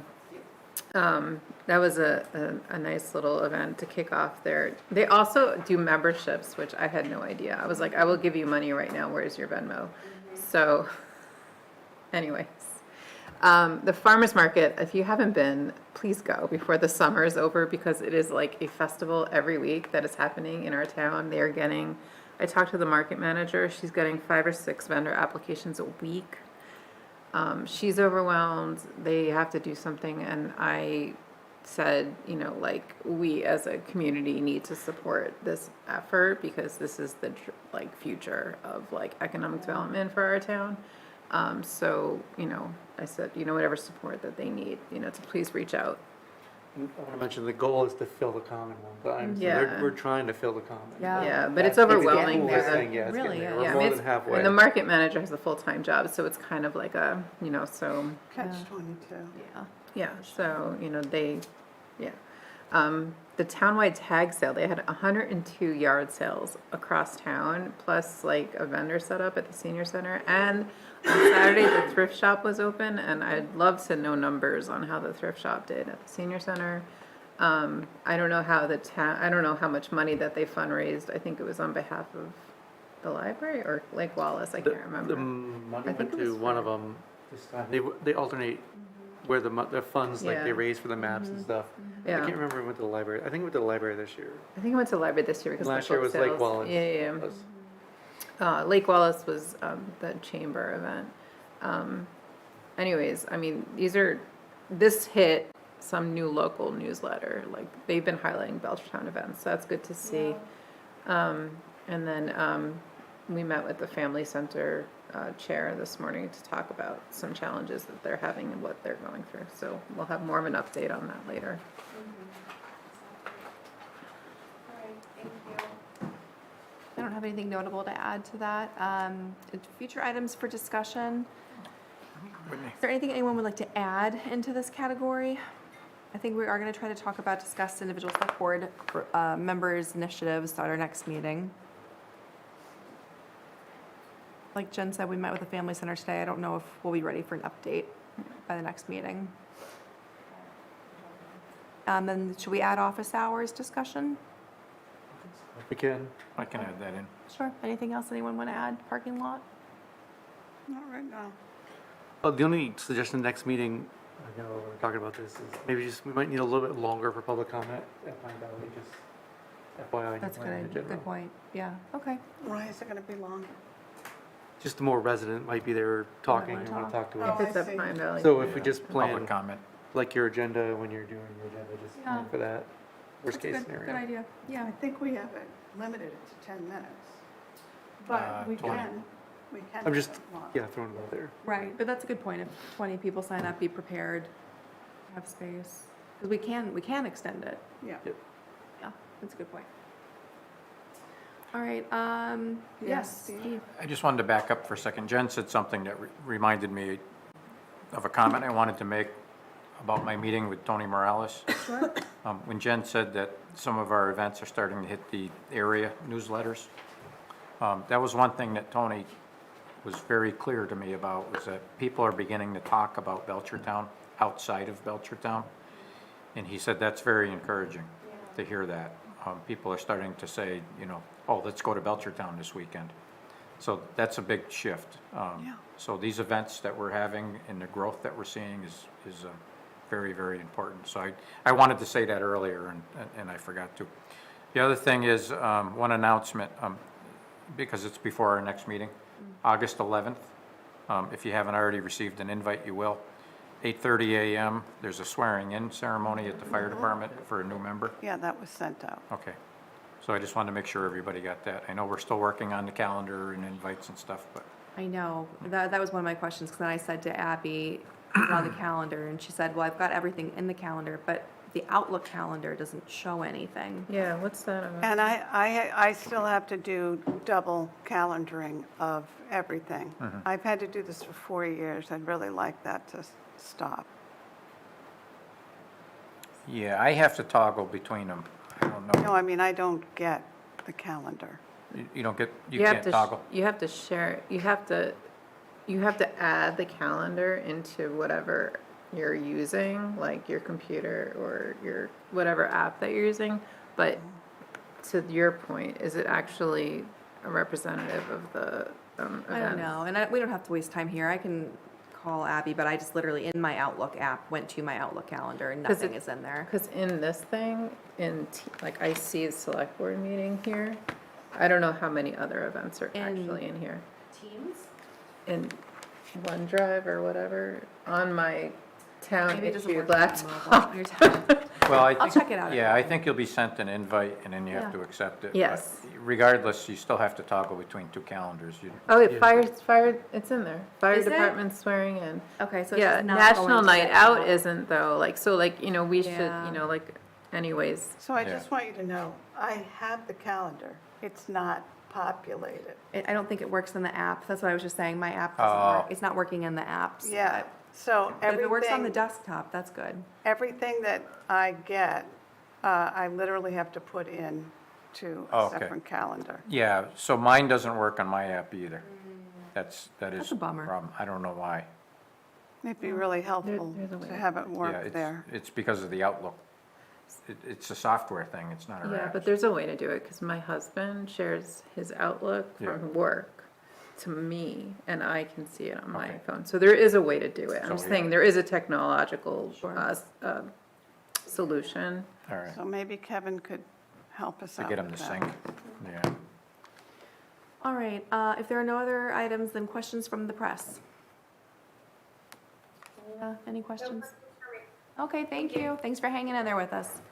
that was a nice little event to kick off there. They also do memberships, which I had no idea. I was like, I will give you money right now. Where's your Venmo? So anyways, the farmer's market, if you haven't been, please go before the summer is over because it is like a festival every week that is happening in our town. They are getting, I talked to the market manager, she's getting 5 or 6 vendor applications a week. She's overwhelmed, they have to do something, and I said, you know, like, we as a community need to support this effort because this is the, like, future of, like, economic development for our town. So, you know, I said, you know, whatever support that they need, you know, to please reach out. I want to mention the goal is to fill the common one time. So Yeah. we're trying to fill the common. Yeah. Yeah, but it's That's the overwhelming. coolest There's a- thing, yeah, it's Really getting there. is. We're Yeah, I more mean, than it's- halfway. and the market manager has a full-time job, so it's kind of like a, you know, so, Catch-22. Yeah. yeah, so, you know, they, yeah. The townwide tag sale, they had 102 yard sales across town, plus like a vendor set up at the senior center. And on Saturday, the thrift shop was open, and I'd love to know numbers on how the thrift shop did at the senior center. I don't know how the town, I don't know how much money that they fundraised. I think it was on behalf of the library or Lake Wallace, I can't remember. The money I think went it to was one for- of them this time. They alternate where the funds, like they Yeah. raise for the maps and stuff. I Yeah. can't remember if it went to the library. I think it went to the library this year. I think I went to the library this year because Last the year book was Lake sales. Wallace. Yeah. Lake Wallace was the chamber event. Anyways, I mean, this hit some new local newsletter. Like, they've been highlighting Belchertown events, so that's good to see. And then we met with the Family Center chair this morning to talk about some challenges that they're having and what they're going through. So we'll have more of an update on that later. I don't have anything notable to add to that. Future items for discussion. Is there anything anyone would like to add into this category? I think we are going to try to talk about discuss individual select board members' initiatives at our next meeting. Like Jen said, we met with the Family Center today. I don't know if we'll be ready for an update by the next meeting. Then should we add office hours discussion? We can. I can add that in. Sure. Anything else anyone want to add? Parking lot? Not right now. Oh, the only suggestion next meeting, I know we're talking about this, is maybe just, we might need a little bit longer for public comment at Pine Valley, just FYI. That's plan in good. general. Good point. Yeah. Okay. Why is it going to be long? Just more resident might be there talking wanna and want to talk. talk to Oh, us. If it's I a see. Pine Valley. So if we just plan, Public comment. like your agenda, when you're doing your agenda, just plan Yeah. for that worst case Good scenario. idea. Yeah. I think we have it limited to 10 minutes. But we 20. can. I'm just, have it long. yeah, throwing it out there. Right. But that's a good point. If 20 people sign up, be prepared, have space. Because we can extend it. Yeah. Yeah. That's a good point. All right. Yes, Steve. Steve. I just wanted to back up for a second. Jen said something that reminded me of a comment I wanted to make about my meeting with Tony Morales. Sure. When Jen said that some of our events are starting to hit the area newsletters, that was one thing that Tony was very clear to me about, was that people are beginning to talk about Belchertown outside of Belchertown. And he said that's very encouraging to hear that. People are starting to say, you know, oh, let's go to Belchertown this weekend. So that's a big shift. So these events that we're having and the growth that we're seeing is very, very important. So I wanted to say that earlier and I forgot to. The other thing is, one announcement, because it's before our next meeting, August 11th. If you haven't already received an invite, you will. 8:30 a.m., there's a swearing-in ceremony at the fire department for a new member. Yeah, that was sent out. Okay. So I just wanted to make sure everybody got that. I know we're still working on the calendar and invites and stuff, but I know. That was one of my questions, because then I said to Abby, "Put it on the calendar," and she said, well, I've got everything in the calendar, but the Outlook calendar doesn't show anything. Yeah, what's that about? And I still have to do double calendaring of everything. I've had to do this for 4 years. I'd really like that to stop. yeah, I have to toggle between them. I don't No, know. I mean, I don't get the calendar. You don't get, you have can't to toggle? You have to share, you have to add the calendar into whatever you're using, like your computer or your, whatever app that you're using. But to your point, is it actually a representative of the event? I don't know, and we don't have to waste time here. I can call Abby, but I just literally, in my Outlook app, went to my Outlook calendar, and nothing is in there. Because in this thing, like I see a select board meeting here. I don't know how many other events are actually in here. Teams? In OneDrive or whatever, on my town Maybe it doesn't issued work on laptop. your tablet. Well, I I'll think, check it out. yeah, I think you'll be sent an invite and then you have Yeah. to accept it. Yes. But regardless, you still have to toggle between two calendars. Oh, wait, fire, it's in there. Fire Is it? department swearing in. Okay, so it's Yeah, just not National going to Night the Out Outlook. isn't though, like, so like, you know, we should, Yeah. you know, like, anyways. So I Yeah. just want you to know, I have the calendar. It's not populated. I don't think it works in the app. That's what I was just saying. My app doesn't Oh. work. It's not working in the apps. Yeah, so But if it works on the everything, desktop, that's good. everything that I get, I literally have to put in to a Okay. separate calendar. Yeah, so mine doesn't work on my app either. That is That's a bummer. problem. I don't know why. It'd be really helpful there's a way. to have it Yeah, work there. it's because of the Outlook. It's a software thing, it's not our Yeah, app. but there's a way to do it, because my husband shares his Outlook Yeah. from work to me, and I can see it on my Okay. phone. So there is a way to do it. I'm So, just yeah. saying, there is a technological Sure. solution. All right, So maybe Kevin could help us to out get them with to that. sync. Yeah. All right, if there are no other items, then questions from the press? Any questions? Okay, thank you. Thanks for hanging in there with us.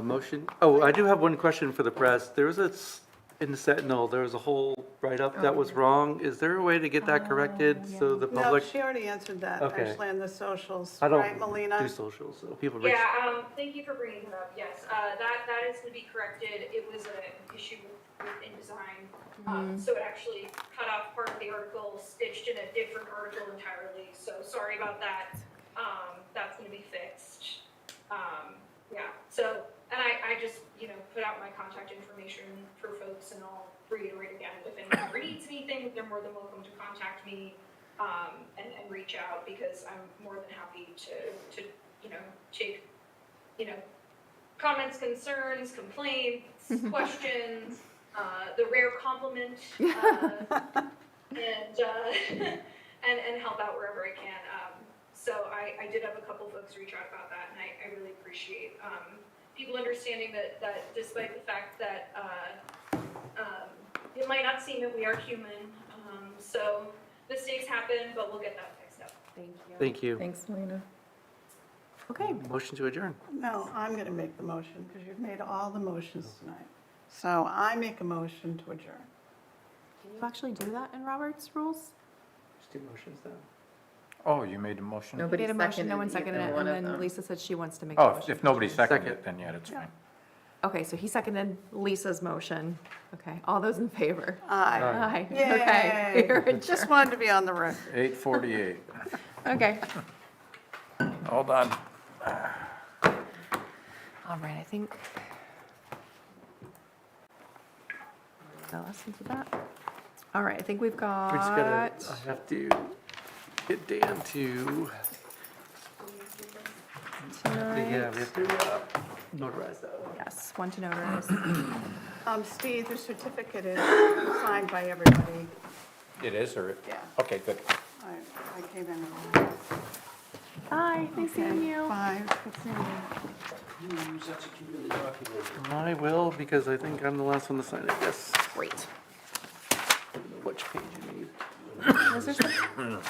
Motion, oh, I do have one question for the press. There was in the Sentinel, there was a whole write-up that was wrong. Is there a way to get that corrected so the No, public? she already answered that, Okay. actually, on the socials, I don't right, Melina? do socials, so people reach. Yeah, thank you for bringing that up, yes, that is gonna be corrected, it was an issue with InDesign. So it actually cut off part of the article, stitched in a different article entirely, so sorry about that, that's gonna be fixed. Yeah, so, and I just, put out my contact information for folks, and I'll reiterate again, if anyone ever needs anything, they're more than welcome to contact me. and reach out, because I'm more than happy to, you know, take, you know, comments, concerns, complaints, questions, the rare compliment, and help out wherever I can. So I did have a couple folks reach out about that, and I really appreciate people understanding that despite the fact that it might not seem it, we are human. So mistakes happen, but we'll get that fixed up. Thank you. Thank you. Thanks, Melina. Okay, Motion to adjourn. No, I'm going to make the motion because you've made all the motions tonight. So I make a motion to adjourn. can you actually do that in Robert's rules? Just do motions though. Oh, you made a motion? Nobody Made a motion, no one seconded seconded it, either and one of then them. Lisa said she wants to make a Oh, motion. if nobody seconded Second. it, then yeah, that's fine. Okay, so he seconded Lisa's motion. Okay, all those in favor? Aye. Aye. Yay. Okay, we're adjourned. Just wanted to be on the record. 8:48. Okay. All done. All right, I think. The lessons with that. All right, I think we've got. We just gotta, I have to get Dan to, yeah, we have to notarize that one. Yes, one to notarize. Steve, the certificate is signed by everybody. It is, or? Yeah. Okay, good. I came in early. Bye, nice seeing you. Bye. Good seeing you. I will, because I think I'm the last one to sign it, yes. Great. Which page you need. Is there some-